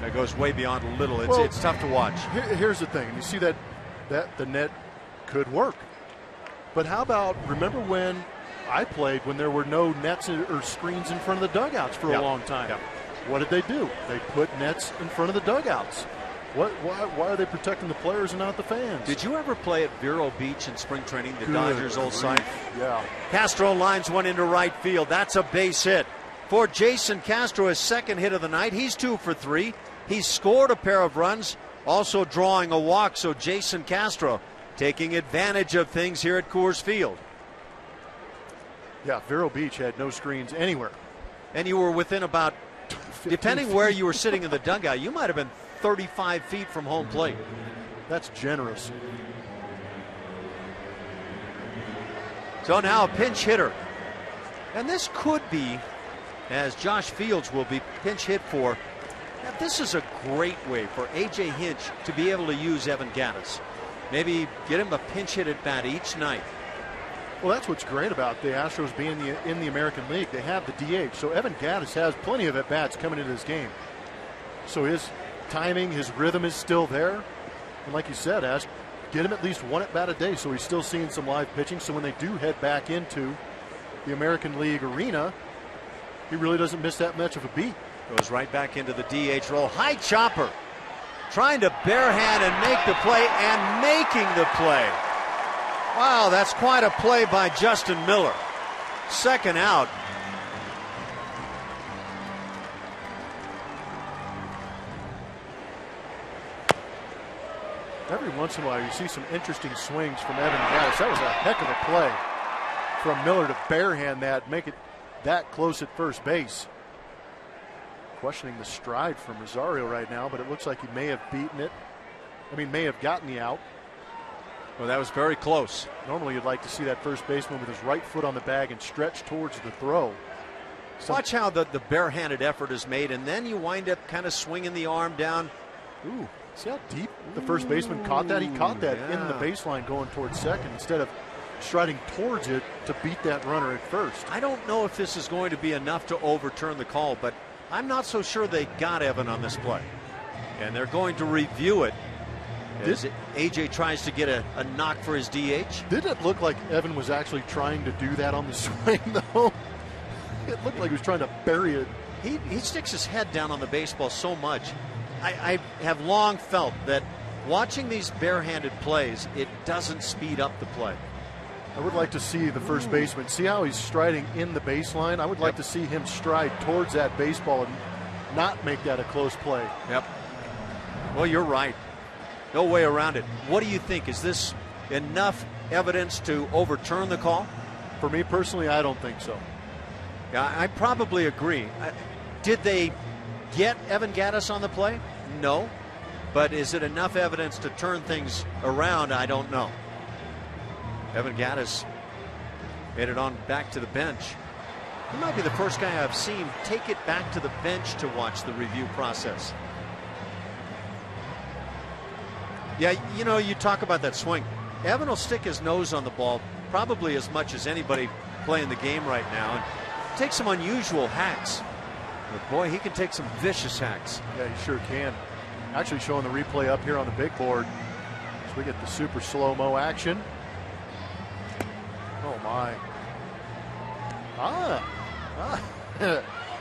That goes way beyond a little. It's tough to watch. Here's the thing. You see that the net could work. But how about, remember when I played when there were no nets or screens in front of the dugouts for a long time? Yep. What did they do? They put nets in front of the dugouts. Why are they protecting the players and not the fans? Did you ever play at Vero Beach in spring training, the Dodgers' old site? Yeah. Castro lines one into right field. That's a base hit for Jason Castro, his 2nd hit of the night. He's 2 for 3. He's scored a pair of runs, also drawing a walk. So Jason Castro taking advantage of things here at Coors Field. Yeah, Vero Beach had no screens anywhere. And you were within about, depending where you were sitting in the dugout, you might have been 35 feet from home plate. That's generous. So now a pinch hitter. And this could be, as Josh Fields will be pinch hit for. Now, this is a great way for A.J. Hinch to be able to use Evan Gattis. Maybe get him a pinch hit at bat each night. Well, that's what's great about the Astros being in the American League. They have the DH. So Evan Gattis has plenty of at-bats coming into this game. So his timing, his rhythm is still there. And like you said, Ash, get him at least 1 at-bat a day so he's still seeing some live pitching. So when they do head back into the American League arena, he really doesn't miss that much of a beat. Goes right back into the DH role. High chopper. Trying to barehand and make the play, and making the play. Wow, that's quite a play by Justin Miller. 2nd out. Every once in a while you see some interesting swings from Evan Gattis. That was a heck of a play from Miller to barehand that, make it that close at first base. questioning the stride from Rosario right now, but it looks like he may have beaten it. May have gotten the out. Well, that was very close. Normally you'd like to see that first baseman with his right foot on the bag and stretch towards the throw. Watch how the barehanded effort is made, and then you wind up kind of swinging the arm down. Ooh, see how deep the first baseman caught that? He caught that in the baseline going towards second instead of striding towards it to beat that runner at first. I don't know if this is going to be enough to overturn the call, but I'm not so sure they got Evan on this play. And they're going to review it as AJ tries to get a knock for his DH. Did it look like Evan was actually trying to do that on the swing, though? It looked like he was trying to bury it. He sticks his head down on the baseball so much. I have long felt that watching these barehanded plays, it doesn't speed up the play. I would like to see the first baseman. See how he's striding in the baseline? I would like to see him stride towards that baseball and not make that a close play. Yep. Well, you're right. No way around it. What do you think? Is this enough evidence to overturn the call? For me personally, I don't think so. Yeah, I probably agree. Did they get Evan Gattis on the play? No. But is it enough evidence to turn things around? I don't know. Evan Gattis made it on back to the bench. He might be the first guy I've seen take it back to the bench to watch the review process. Yeah, you know, you talk about that swing. Evan will stick his nose on the ball probably as much as anybody playing the game right now and take some unusual hacks. But boy, he can take some vicious hacks. Yeah, he sure can. Actually showing the replay up here on the big board as we get the super slow-mo action. Oh my.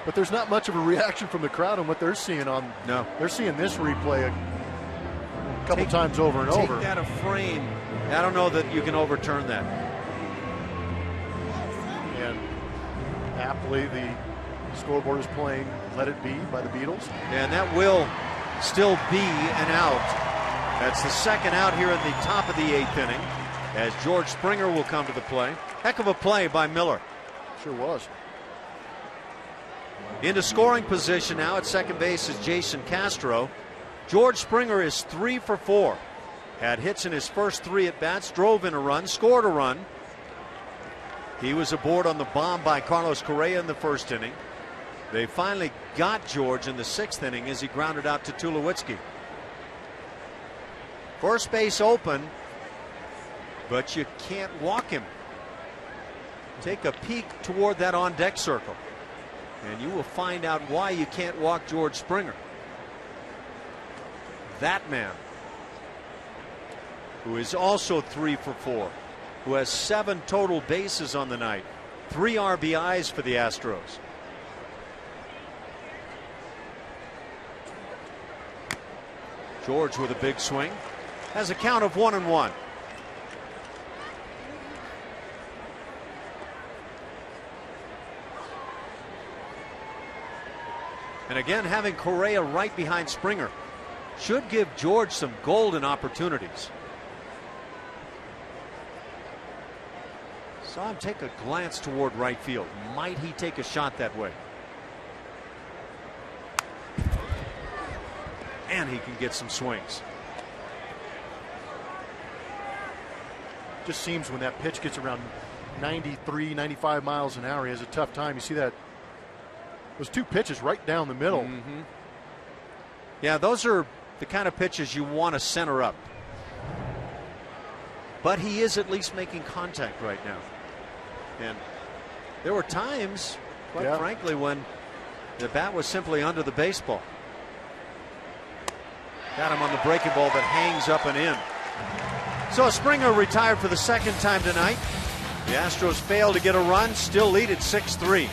But there's not much of a reaction from the crowd on what they're seeing on. No. They're seeing this replay a couple times over and over. Take that a frame. I don't know that you can overturn that. And aptly the scoreboard is playing Let It Be by the Beatles. And that will still be an out. That's the second out here in the top of the 8th inning, as George Springer will come to the play. Heck of a play by Miller. Sure was. Into scoring position now at second base is Jason Castro. George Springer is 3 for 4. Had hits in his first 3 at bats, drove in a run, scored a run. He was aboard on the bomb by Carlos Correa in the first inning. They finally got George in the 6th inning as he grounded out to Tulowitzki. First base open, but you can't walk him. Take a peek toward that on deck circle, and you will find out why you can't walk George Springer. That man, who is also 3 for 4, who has 7 total bases on the night, 3 RBIs for the Astros. George with a big swing, has a count of 1-1. And again, having Correa right behind Springer should give George some golden opportunities. Saw him take a glance toward right field. Might he take a shot that way? And he can get some swings. Just seems when that pitch gets around 93, 95 miles an hour, he has a tough time. You see that? Those 2 pitches right down the middle. Yeah, those are the kind of pitches you want to center up. But he is at least making contact right now. And there were times, quite frankly, when the bat was simply under the baseball. Got him on the breaking ball that hangs up and in. So Springer retired for the 2nd time tonight. The Astros failed to get a run, still lead at 6-3.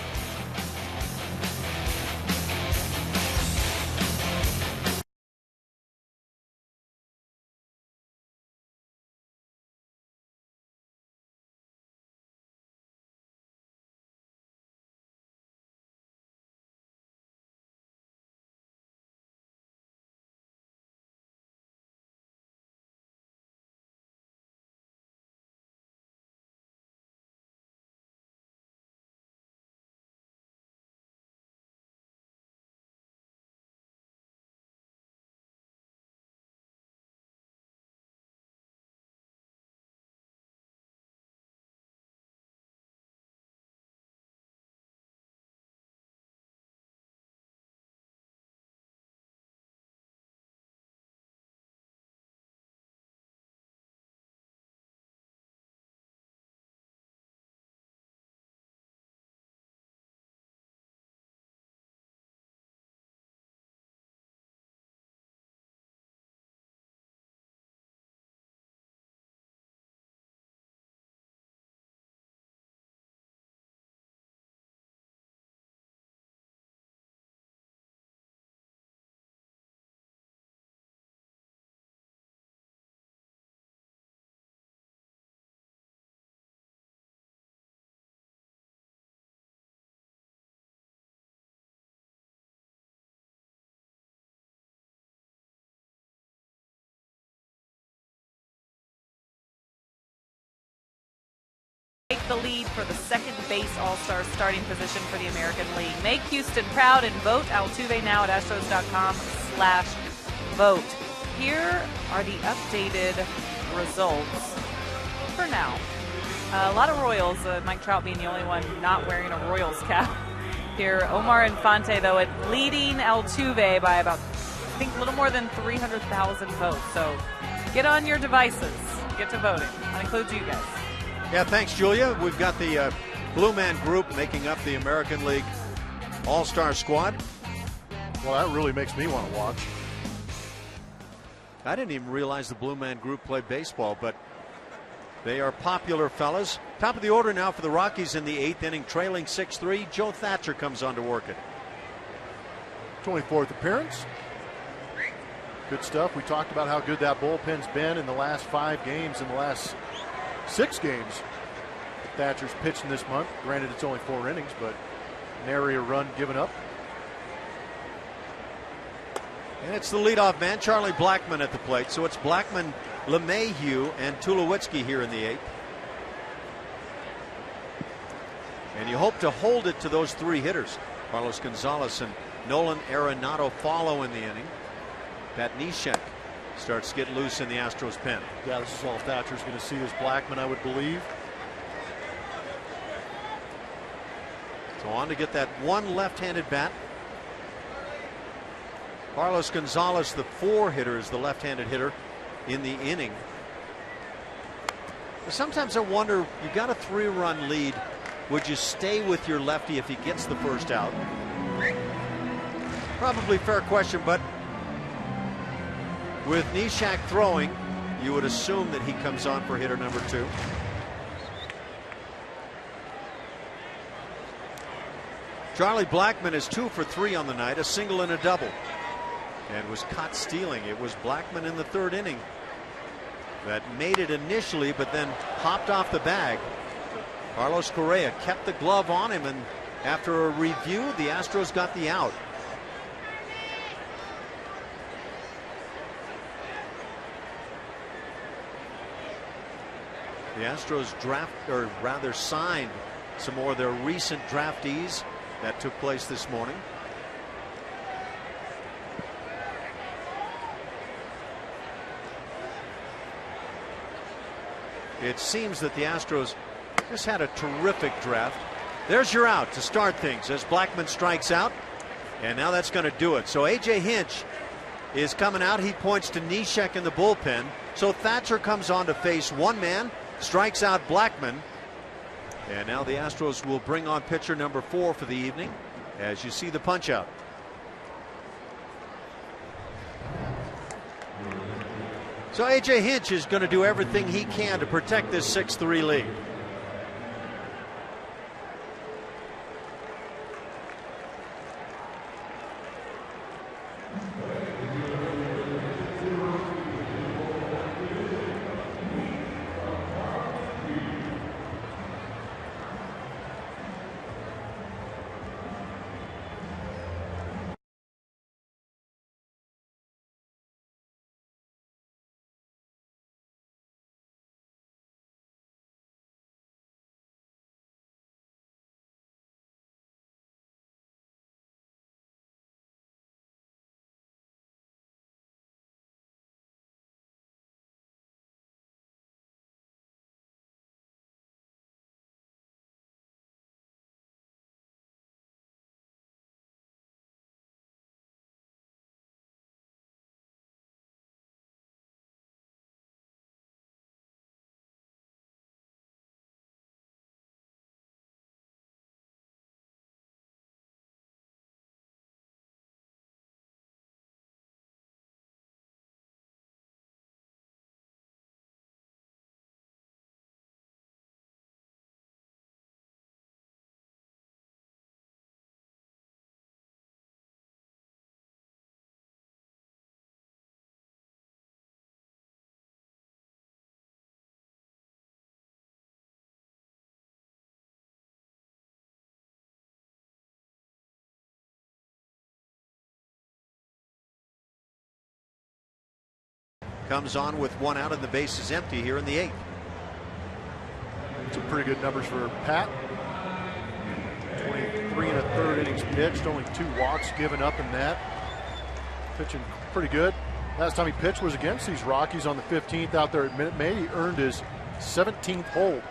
the lead for the second base All-Star starting position for the American League. Make Houston proud and vote Altuve now at Astros.com/vote. Here are the updated results for now. A lot of Royals, Mike Trout being the only one not wearing a Royals cap here. Omar Infante, though, leading Altuve by about, I think, a little more than 300,000 votes. So get on your devices. Get to voting. That includes you guys. Yeah, thanks, Julia. We've got the Blue Man Group making up the American League All-Star squad. Well, that really makes me want to watch. I didn't even realize the Blue Man Group played baseball, but they are popular fellas. Top of the order now for the Rockies in the 8th inning, trailing 6-3. Joe Thatcher comes on to work it. 24th appearance. Good stuff. We talked about how good that bullpen's been in the last 5 games, in the last 6 games. Thatcher's pitching this month. Granted, it's only 4 innings, but nary a run given up. And it's the leadoff man, Charlie Blackmon, at the plate. So it's Blackmon, LeMahieu, and Tulowitzki here in the 8th. And you hope to hold it to those 3 hitters. Carlos Gonzalez and Nolan Arenado follow in the inning. Pat Neshek starts to get loose in the Astros pen. Yeah, this is all Thatcher's going to see is Blackmon, I would believe. So on to get that one left-handed bat. Carlos Gonzalez, the 4 hitter, is the left-handed hitter in the inning. Sometimes I wonder, you got a 3-run lead. Would you stay with your lefty if he gets the first out? Probably fair question, but with Neshek throwing, you would assume that he comes on for hitter number 2. Charlie Blackmon is 2 for 3 on the night, a single and a double, and was caught stealing. It was Blackmon in the 3rd inning that made it initially, but then hopped off the bag. Carlos Correa kept the glove on him, and after a review, the Astros got the out. The Astros signed some more of their recent draftees. That took place this morning. It seems that the Astros just had a terrific draft. There's your out to start things as Blackmon strikes out. And now that's going to do it. So A.J. Hinch is coming out. He points to Neshek in the bullpen. So Thatcher comes on to face one man, strikes out Blackmon. And now the Astros will bring on pitcher number 4 for the evening as you see the punch out. So A.J. Hinch is going to do everything he can to protect this 6-3 lead. Comes on with one out and the base is empty here in the 8th. Some pretty good numbers for Pat. 23 1/3 innings pitched, only 2 walks given up in that. Pitching pretty good. Last time he pitched was against these Rockies on the 15th out there at Minute Maid. He earned his 17th hold.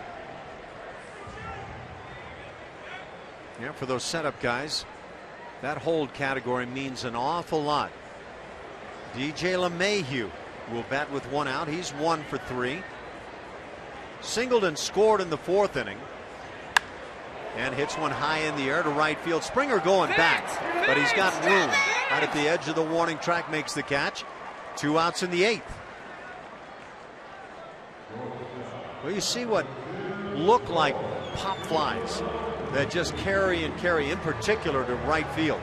Yeah, for those setup guys, that hold category means an awful lot. DJ LeMahieu will bat with 1 out. He's 1 for 3. Singleton scored in the 4th inning and hits one high in the air to right field. Springer going back, but he's got room. Right at the edge of the warning track, makes the catch. 2 outs in the 8th. Well, you see what look like pop flies that just carry and carry, in particular to right field.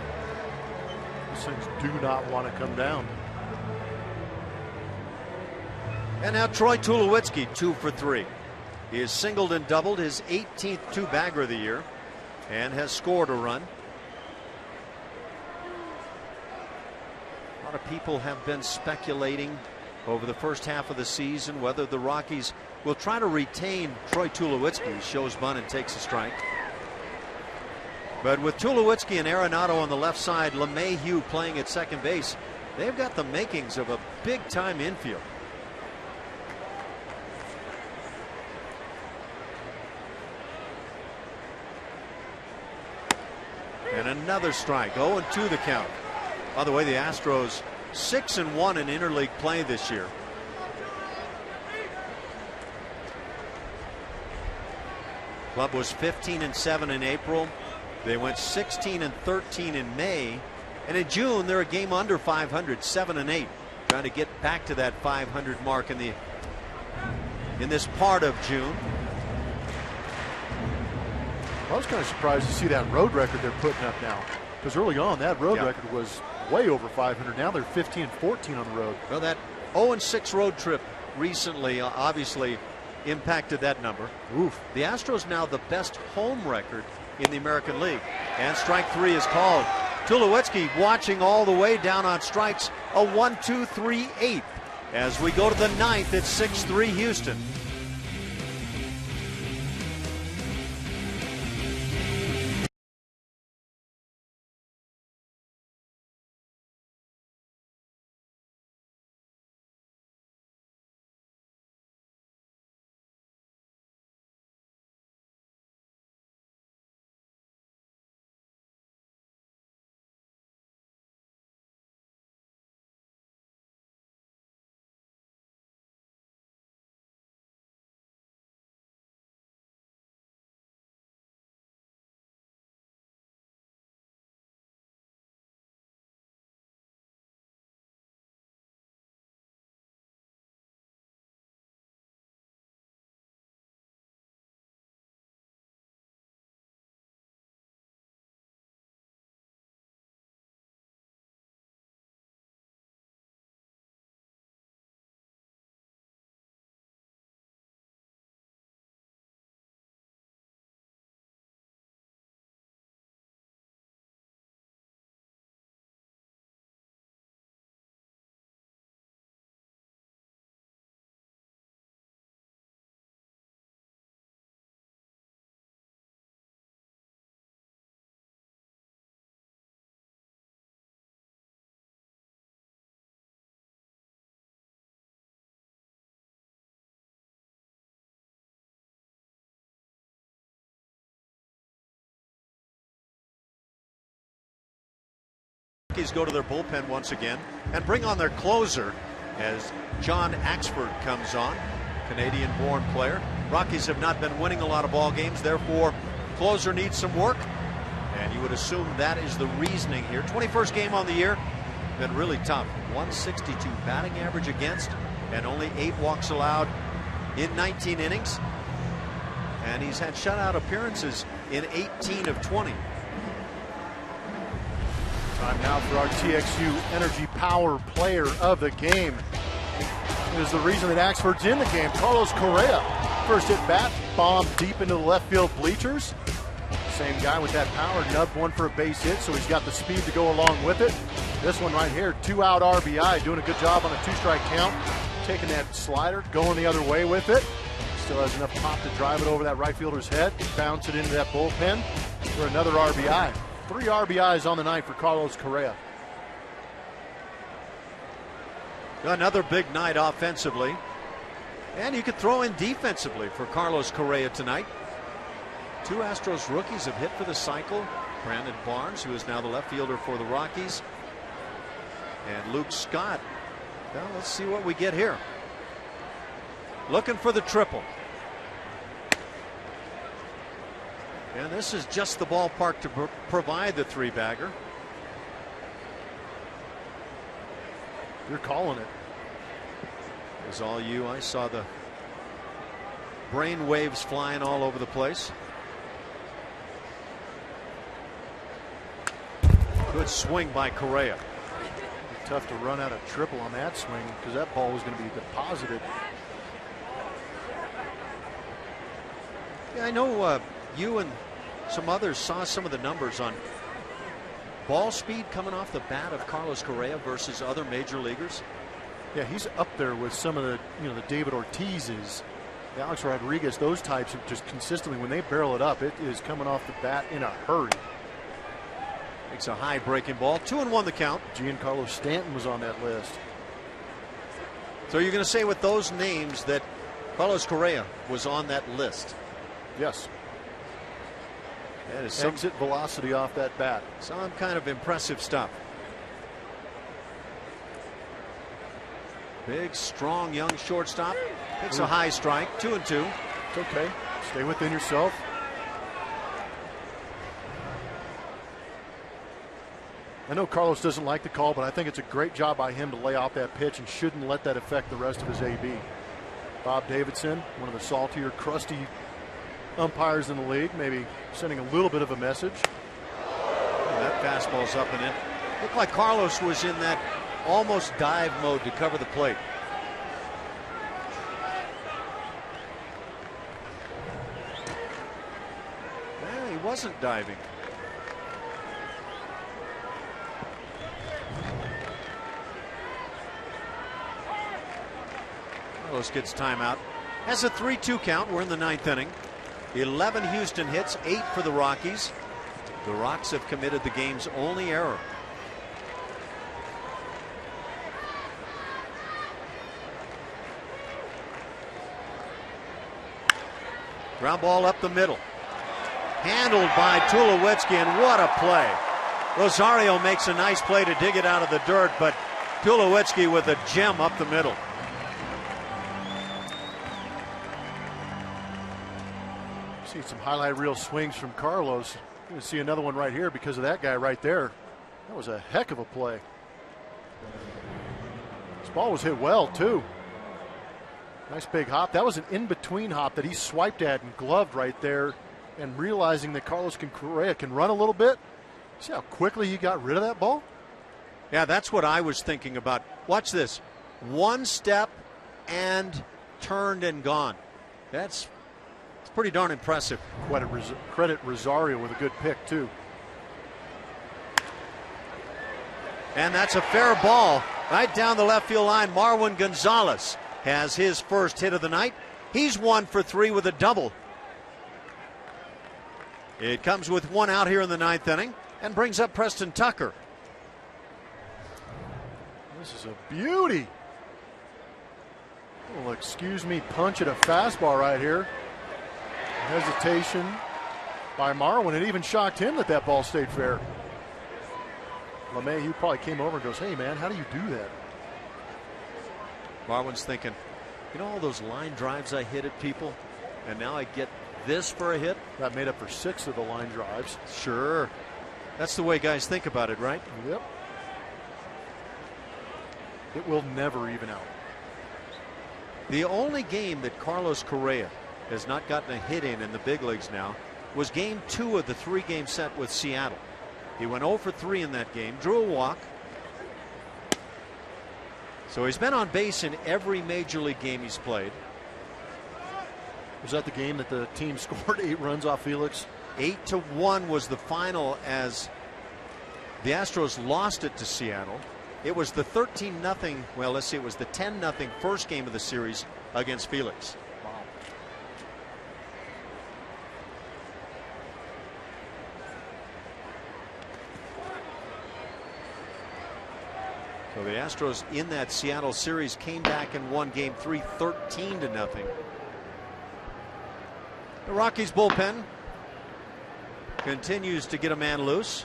These things do not want to come down. And now Troy Tulowitzki, 2 for 3. He has singled and doubled, his 18th 2-bagger of the year, and has scored a run. A lot of people have been speculating over the first half of the season whether the Rockies will try to retain Troy Tulowitzki. He shows bunt and takes a strike. But with Tulowitzki and Arenado on the left side, LeMahieu playing at second base, they've got the makings of a big-time infield. And another strike. 0-2 the count. By the way, the Astros 6-1 in interleague play this year. Club was 15-7 in April. They went 16-13 in May, and in June they're a game under 500, 7-8, trying to get back to that 500 mark in this part of June. I was kind of surprised to see that road record they're putting up now, because early on that road record was way over 500. Now they're 15-14 on the road. Well, that 0-6 road trip recently obviously impacted that number. Oof. The Astros now the best home record in the American League, and strike 3 is called. Tulowitzki watching all the way down on strikes. A 1-2-3-8 as we go to the 9th at 6-3 Houston. Go to their bullpen once again and bring on their closer as John Axford comes on, Canadian-born player. Rockies have not been winning a lot of ball games, therefore closer needs some work, and you would assume that is the reasoning here. 21st game on the year, been really tough. 162 batting average against, and only 8 walks allowed in 19 innings, and he's had shutout appearances in 18 of 20. Time now for our TXU Energy Power Player of the Game. It is the reason that Axford's in the game. Carlos Correa, first at bat, bomb deep into the left field bleachers. Same guy with that power, nubbed one for a base hit, so he's got the speed to go along with it. This one right here, 2-out RBI, doing a good job on a 2-strike count. Taking that slider, going the other way with it. Still has enough pop to drive it over that right fielder's head, bounce it into that bullpen for another RBI. 3 RBIs on the night for Carlos Correa. Another big night offensively. And you could throw in defensively for Carlos Correa tonight. 2 Astros rookies have hit for the cycle. Brandon Barnes, who is now the left fielder for the Rockies, and Luke Scott. Well, let's see what we get here. Looking for the triple. And this is just the ballpark to provide the 3-bagger. You're calling it. It was all you. I saw the brain waves flying all over the place. Good swing by Correa. Tough to run out a triple on that swing because that ball was going to be deposited. Yeah, I know you and some others saw some of the numbers on ball speed coming off the bat of Carlos Correa versus other major leaguers. Yeah, he's up there with some of the, the David Ortiz's, the Alex Rodriguez, those types of just consistently when they barrel it up, it is coming off the bat in a hurry. Makes a high breaking ball. 2-1 the count. Giancarlo Stanton was on that list. So you're going to say with those names that Carlos Correa was on that list? Yes. That is exit velocity off that bat. Some kind of impressive stuff. Big, strong, young shortstop. Takes a high strike. 2-2. It's okay. Stay within yourself. I know Carlos doesn't like the call, but I think it's a great job by him to lay off that pitch and shouldn't let that affect the rest of his AB. Bob Davidson, one of the saltier, crusty umpires in the league, maybe sending a little bit of a message. That fastball's up and in. Looked like Carlos was in that almost dive mode to cover the plate. Well, he wasn't diving. Carlos gets timeout. Has a 3-2 count. We're in the 9th inning. 11 Houston hits, 8 for the Rockies. The Rocks have committed the game's only error. Ground ball up the middle. Handled by Tulowitzki, and what a play. Rosario makes a nice play to dig it out of the dirt, but Tulowitzki with a gem up the middle. See some highlight reel swings from Carlos. You're going to see another one right here because of that guy right there. That was a heck of a play. This ball was hit well, too. Nice big hop. That was an in-between hop that he swiped at and gloved right there. And realizing that Carlos Correa can run a little bit. See how quickly he got rid of that ball? Yeah, that's what I was thinking about. Watch this. One step and turned and gone. That's pretty darn impressive. Credit Rosario with a good pick, too. And that's a fair ball right down the left field line. Marwin Gonzalez has his first hit of the night. He's 1 for 3 with a double. It comes with 1 out here in the 9th inning and brings up Preston Tucker. This is a beauty. Well, excuse me, punch at a fastball right here. Hesitation by Marwin. It even shocked him that ball stayed fair. LeMahieu probably came over and goes, hey, man, how do you do that? Marwin's thinking, you know all those line drives I hit at people, and now I get this for a hit? That made up for 6 of the line drives. Sure. That's the way guys think about it, right? Yep. It will never even out. The only game that Carlos Correa has not gotten a hit in the big leagues now was game 2 of the 3-game set with Seattle. He went 0 for 3 in that game, drew a walk. So he's been on base in every major league game he's played. Was that the game that the team scored 8 runs off Felix? 8-1 was the final as the Astros lost it to Seattle. It was the 13-0, well, let's see, it was the 10-0 first game of the series against Felix. Wow. So the Astros in that Seattle series came back and won game 3 13-0. The Rockies bullpen continues to get a man loose.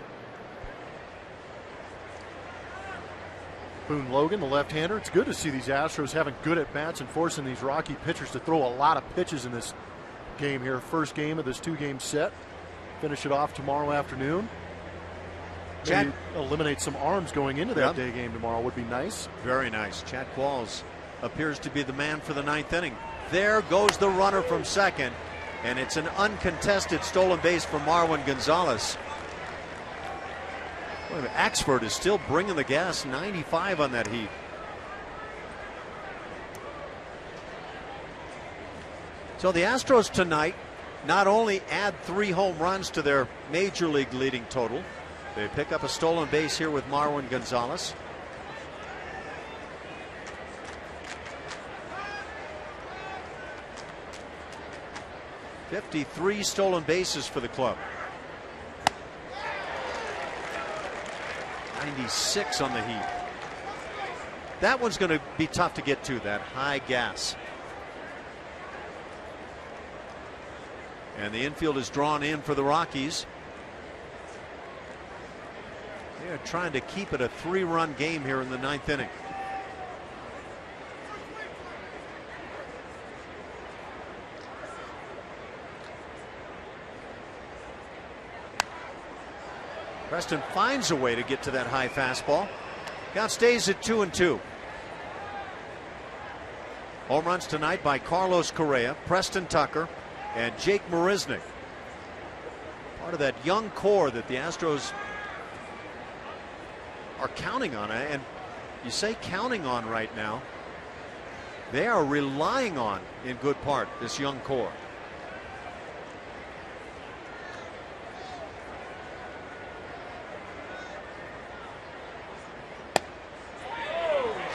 Boone Logan, the left-hander. It's good to see these Astros having good at-bats and forcing these Rocky pitchers to throw a lot of pitches in this game here. First game of this 2-game set. Finish it off tomorrow afternoon. Maybe eliminate some arms going into that day game tomorrow would be nice. Very nice. Chad Qualls appears to be the man for the 9th inning. There goes the runner from second, and it's an uncontested stolen base for Marwin Gonzalez. Axford is still bringing the gas, 95 on that heat. So the Astros tonight not only add 3 home runs to their major league leading total, they pick up a stolen base here with Marwin Gonzalez. '53 stolen bases for the club. 96 on the heat. That one's going to be tough to get to, that high gas. And the infield is drawn in for the Rockies. They're trying to keep it a 3-run game here in the 9th inning. Preston finds a way to get to that high fastball. Count stays at 2-2. Home runs tonight by Carlos Correa, Preston Tucker, and Jake Marisnick. Part of that young core that the Astros are counting on. And you say counting on right now, they are relying on, in good part, this young core.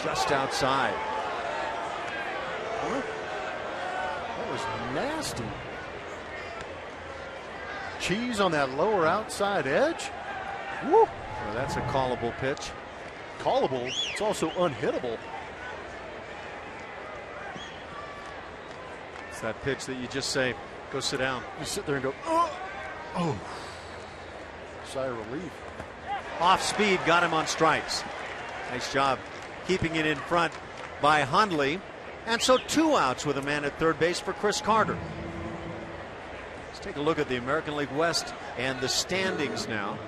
Just outside. That was nasty. Cheese on that lower outside edge. Woo! Well, that's a callable pitch. Callable. It's also unhittable. It's that pitch that you just say, go sit down. You sit there and go, oh. Oh. Sigh of relief. Off speed, got him on strikes. Nice job keeping it in front by Hundley. And so 2 outs with a man at third base for Chris Carter. Let's take a look at the American League West and the standings now.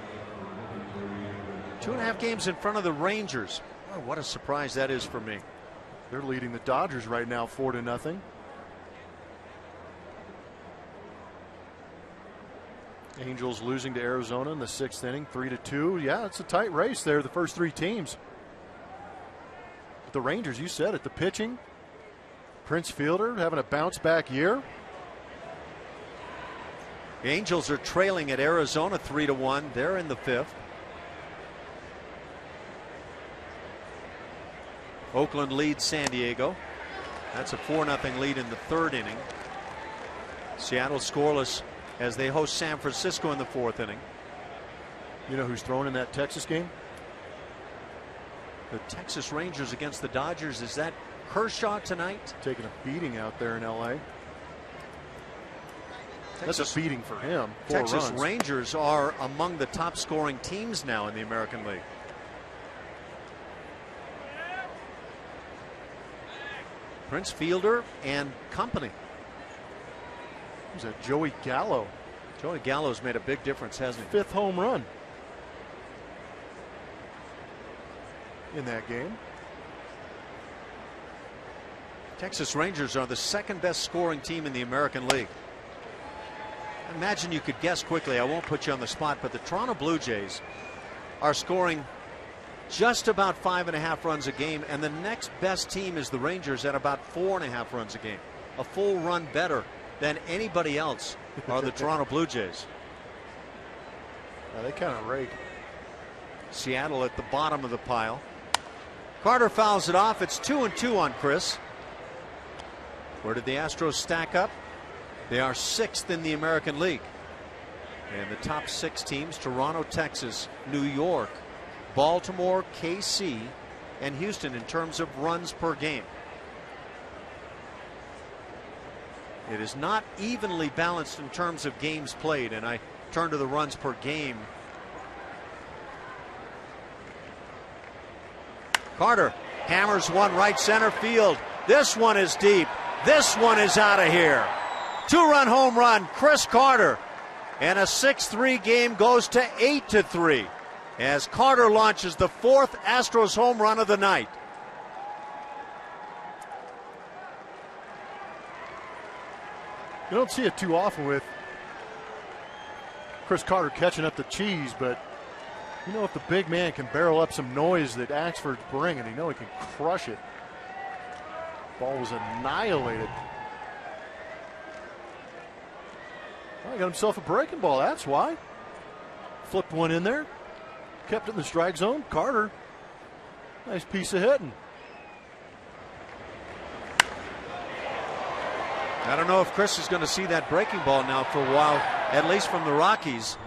2.5 games in front of the Rangers. Oh, what a surprise that is for me. They're leading the Dodgers right now 4-0. Angels losing to Arizona in the 6th inning, 3-2. Yeah, it's a tight race there, the first 3 teams. But the Rangers, you said it, the pitching. Prince Fielder having a bounce back year. The Angels are trailing at Arizona 3-1. They're in the 5th. Oakland leads San Diego. That's a 4-0 lead in the 3rd inning. Seattle scoreless as they host San Francisco in the 4th inning. You know who's throwing in that Texas game? The Texas Rangers against the Dodgers. Is that Kershaw tonight? Taking a beating out there in LA. That's a beating for him. 4 Texas runs. Rangers are among the top scoring teams now in the American League. Prince Fielder and company. Who's that? Joey Gallo. Joey Gallo's made a big difference, hasn't he? 5th home run in that game. Texas Rangers are the 2nd best scoring team in the American League. I imagine you could guess quickly. I won't put you on the spot, but the Toronto Blue Jays are scoring just about 5.5 runs a game, and the next best team is the Rangers at about 4.5 runs a game. A full run better than anybody else are the Toronto Blue Jays. They kind of rake. Seattle at the bottom of the pile. Carter fouls it off. It's 2-2 on Chris. Where did the Astros stack up? They are 6th in the American League. And the top 6 teams, Toronto, Texas, New York, Baltimore, KC, and Houston in terms of runs per game. It is not evenly balanced in terms of games played, and I turn to the runs per game. Carter hammers one right center field. This one is deep. This one is out of here. 2-run home run, Chris Carter. And a 6-3 game goes to 8-3 as Carter launches the 4th Astros home run of the night. You don't see it too often with Chris Carter catching up the cheese, but you know, if the big man can barrel up some noise that Axford's bringing, you know he can crush it. Ball was annihilated. Well, he got himself a breaking ball, that's why. Flipped one in there, kept it in the strike zone. Carter, nice piece of hitting. I don't know if Chris is going to see that breaking ball now for a while, at least from the Rockies.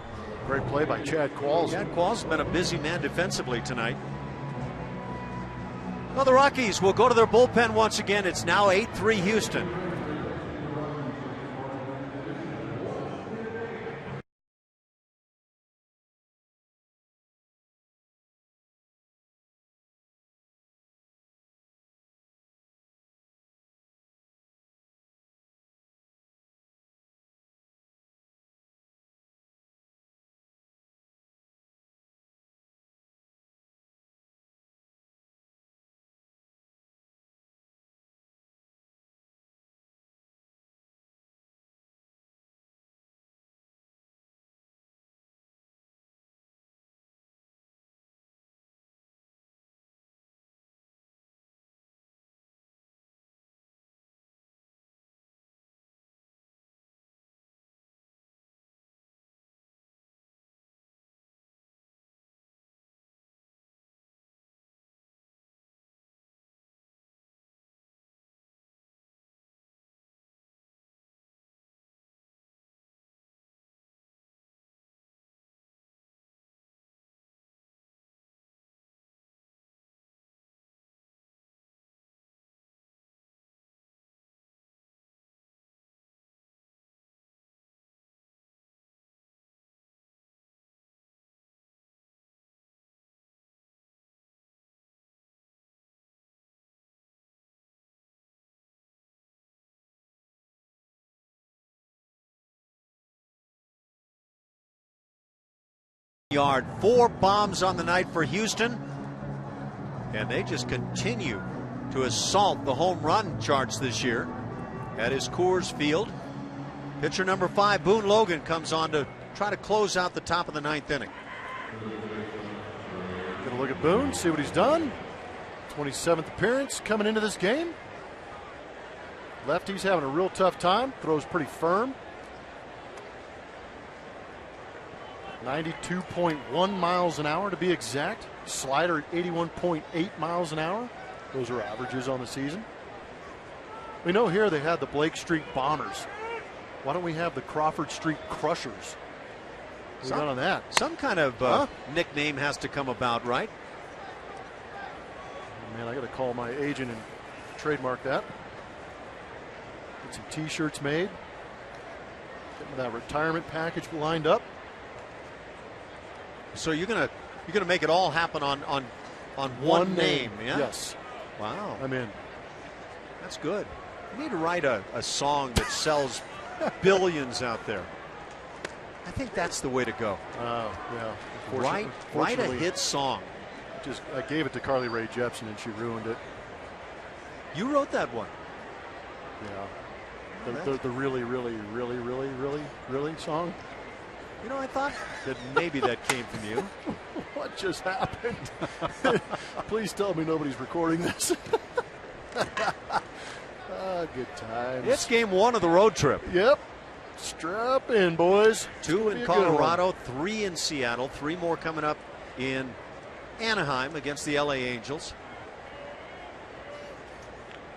Great play by Chad Qualls. Chad Qualls has been a busy man defensively tonight. Well, the Rockies will go to their bullpen once again. It's now 8-3 Houston. Yard, 4 bombs on the night for Houston, and they just continue to assault the home run charts this year at his Coors Field. Pitcher number 5, Boone Logan, comes on to try to close out the top of the 9th inning. Gonna look at Boone, see what he's done. 27th appearance coming into this game. Lefty's having a real tough time, throws pretty firm. 92.1 miles an hour to be exact. Slider at 81.8 miles an hour. Those are averages on the season. We know here they had the Blake Street Bombers. Why don't we have the Crawford Street Crushers? We're done on that. Some kind of nickname has to come about, right? Oh, man, I got to call my agent and trademark that. Get some T-shirts made. Get that retirement package lined up. So you're gonna make it all happen on one name, yeah? Yes. Wow. I'm in. That's good. You need to write a song that sells billions out there. I think that's the way to go. Oh, yeah. Write a hit song. I gave it to Carly Rae Jepsen and she ruined it. You wrote that one. Yeah. The really, really, really, really, really, really song. You know, I thought that maybe that came from you. What just happened? Please tell me nobody's recording this. Good times. It's game 1 of the road trip. Yep. Strap in, boys. 2 in Colorado, 3 in Seattle, 3 more coming up in Anaheim against the LA Angels.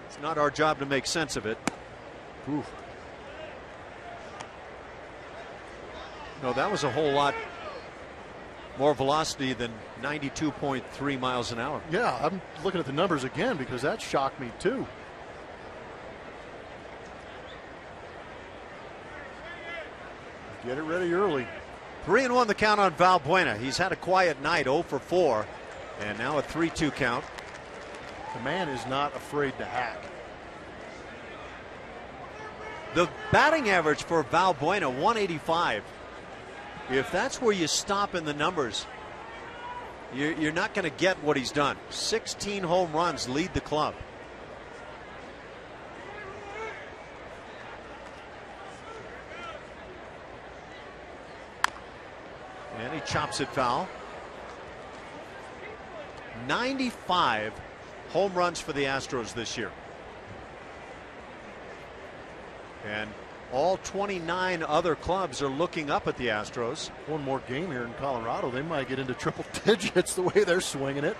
It's not our job to make sense of it. Oof. No, that was a whole lot More velocity than 92.3 miles an hour. Yeah, I'm looking at the numbers again because that shocked me too. Get it ready early. 3-1 the count on Valbuena. He's had a quiet night, 0 for 4, and now a 3-2 count. The man is not afraid to hack. The batting average for Valbuena, 185. If that's where you stop in the numbers, you're not going to get what he's done. 16 home runs lead the club. And he chops it foul. 95 home runs for the Astros this year. And all 29 other clubs are looking up at the Astros. One more game here in Colorado, they might get into triple digits the way they're swinging it.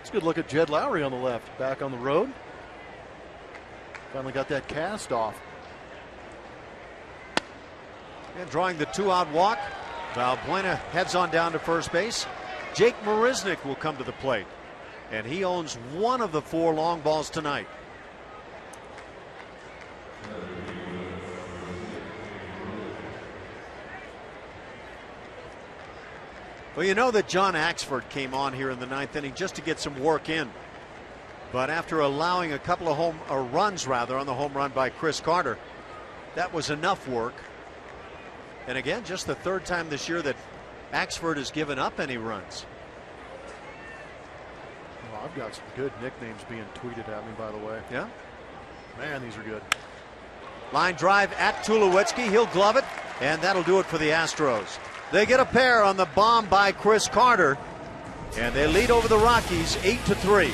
It's a good look at Jed Lowry on the left, back on the road. Finally got that cast off. And drawing the 2-out walk, Valbuena heads on down to first base. Jake Marisnick will come to the plate, and he owns one of the 4 long balls tonight. Well, you know that John Axford came on here in the 9th inning just to get some work in. But after allowing a couple of runs on the home run by Chris Carter, that was enough work. And again, just the 3rd time this year that Axford has given up any runs. Well, I've got some good nicknames being tweeted at me, by the way. Yeah? Man, these are good. Line drive at Tulowitzki. He'll glove it, and that'll do it for the Astros. They get a pair on the bomb by Chris Carter, and they lead over the Rockies 8-3.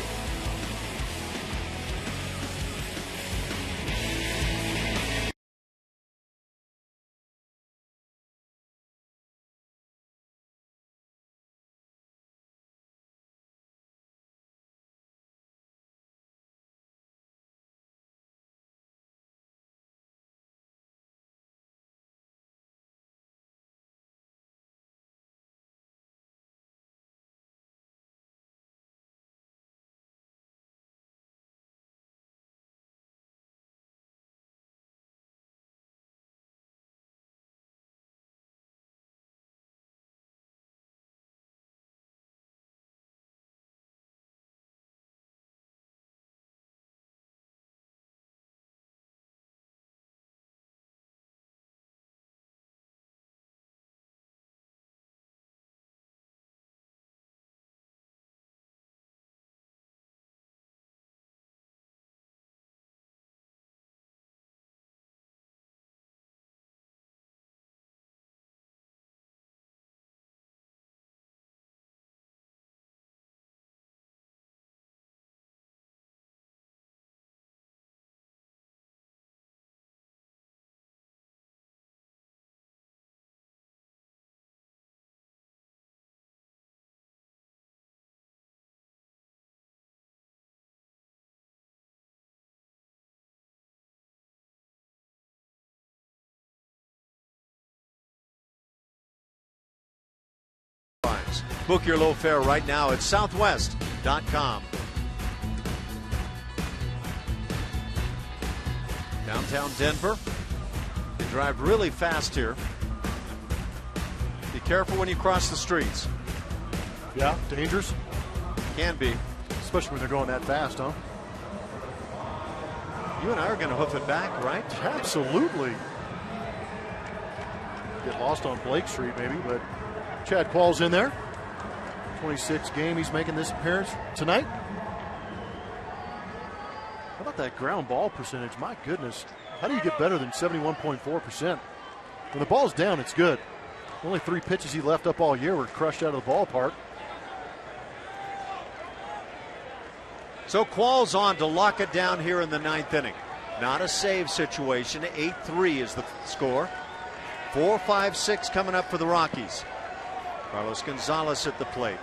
Book your low fare right now at southwest.com. Downtown Denver. You drive really fast here. Be careful when you cross the streets. Yeah, dangerous. Can be. Especially when they're going that fast, huh? You and I are going to hoof it back, right? Absolutely. Get lost on Blake Street maybe, but Chad Quall's in there. 26th game he's making this appearance tonight. How about that ground ball percentage? My goodness. How do you get better than 71.4%? When the ball's down, it's good. Only 3 pitches he left up all year were crushed out of the ballpark. So Quall's on to lock it down here in the 9th inning. Not a save situation. 8-3 is the score. 4-5-6 coming up for the Rockies. Carlos Gonzalez at the plate.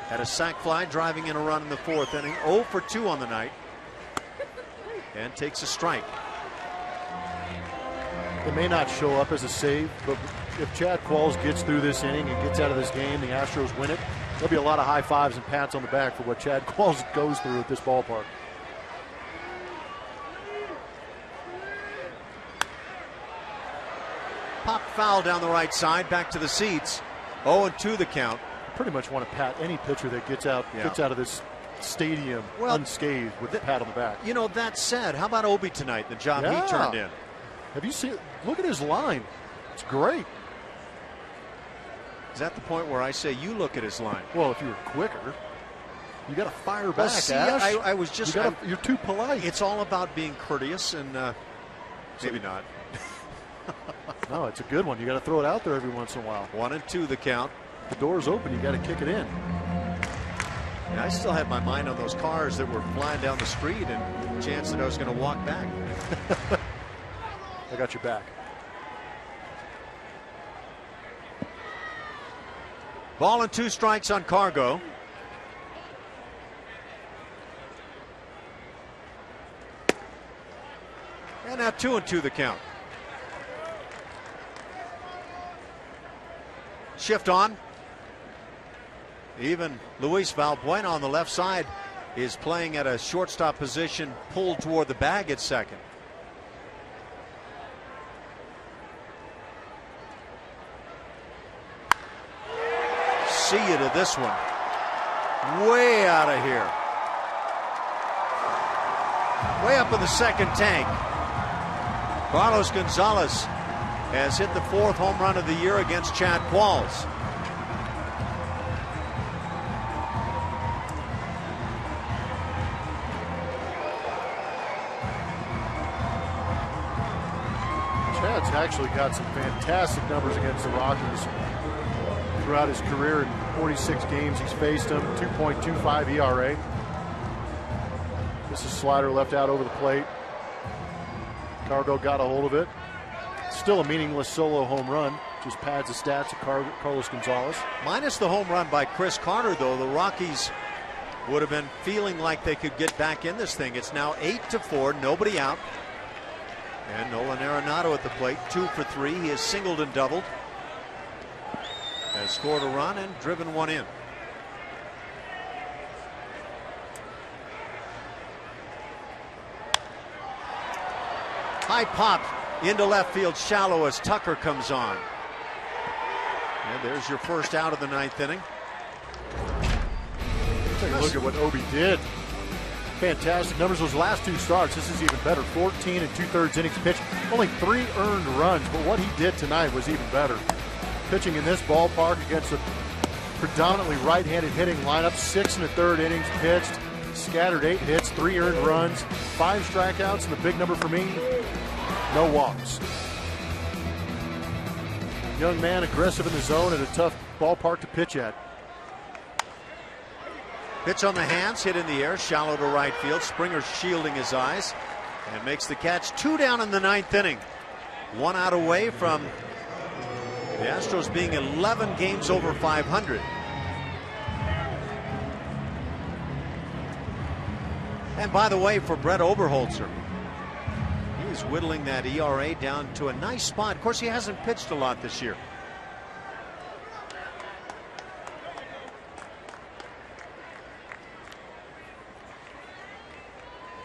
Had a sac fly driving in a run in the 4th inning. 0 for 2 on the night. And takes a strike. It may not show up as a save, but if Chad Qualls gets through this inning and gets out of this game, the Astros win it, there'll be a lot of high fives and pats on the back for what Chad Qualls goes through at this ballpark. Pop foul down the right side, back to the seats. 0-2 the count. Pretty much want to pat any pitcher that gets out of this stadium unscathed with the pat on the back. You know, that said, how about Obi tonight, the job he turned in? Have you seen, look at his line. It's great. Is that the point where I say you look at his line? Well, if you were quicker, you got to fire back, see, Ash. I was just... You're too polite. It's all about being courteous and maybe not. No, it's a good one. You got to throw it out there every once in a while. 1-2 the count. The door's open. You got to kick it in. And I still had my mind on those cars that were flying down the street and the chance that I was going to walk back. I got your back. Ball and 2 strikes on Cargo. And now 2-2 the count. Shift on. Even Luis Valbuena on the left side is playing at a shortstop position, pulled toward the bag at second. See you to this one. Way out of here. Way up in the second tank. Carlos Gonzalez has hit the 4th home run of the year against Chad Qualls. Chad's actually got some fantastic numbers against the Rockies throughout his career. In 46 games he's faced them, 2.25 ERA. This is slider left out over the plate. Cargo got a hold of it. Still a meaningless solo home run. Just pads the stats of Carlos Gonzalez. Minus the home run by Chris Carter, though, the Rockies would have been feeling like they could get back in this thing. It's now 8-4, nobody out. And Nolan Arenado at the plate, 2 for 3. He has singled and doubled. Has scored a run and driven one in. High pop into left field, shallow as Tucker comes on. And there's your first out of the 9th inning. Take a look at what Obi did. Fantastic numbers those last 2 starts. This is even better. 14 2/3 innings pitched. Only 3 earned runs, but what he did tonight was even better. Pitching in this ballpark against a predominantly right-handed hitting lineup. 6 1/3 innings pitched. Scattered 8 hits, 3 earned runs, 5 strikeouts, and the big number for me, no walks. Young man, aggressive in the zone at a tough ballpark to pitch at. Pitch on the hands, hit in the air, shallow to right field. Springer shielding his eyes and makes the catch. 2 down in the 9th inning. 1 out away from the Astros being 11 games over 500. And by the way, for Brett Oberholzer, he's whittling that ERA down to a nice spot. Of course, he hasn't pitched a lot this year.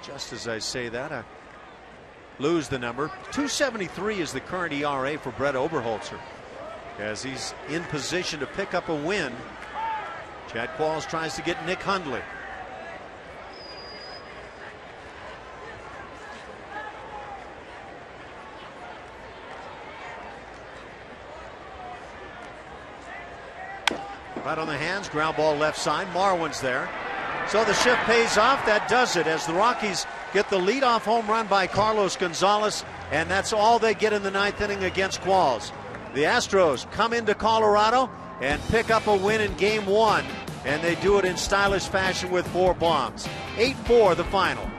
Just as I say that, I lose the number. 2.73 is the current ERA for Brett Oberholzer, as he's in position to pick up a win. Chad Qualls tries to get Nick Hundley. Right on the hands, ground ball left side. Marwin's there. So the shift pays off. That does it as the Rockies get the leadoff home run by Carlos Gonzalez, and that's all they get in the 9th inning against Qualls. The Astros come into Colorado and pick up a win in Game 1, and they do it in stylish fashion with 4 bombs. 8-4 the final.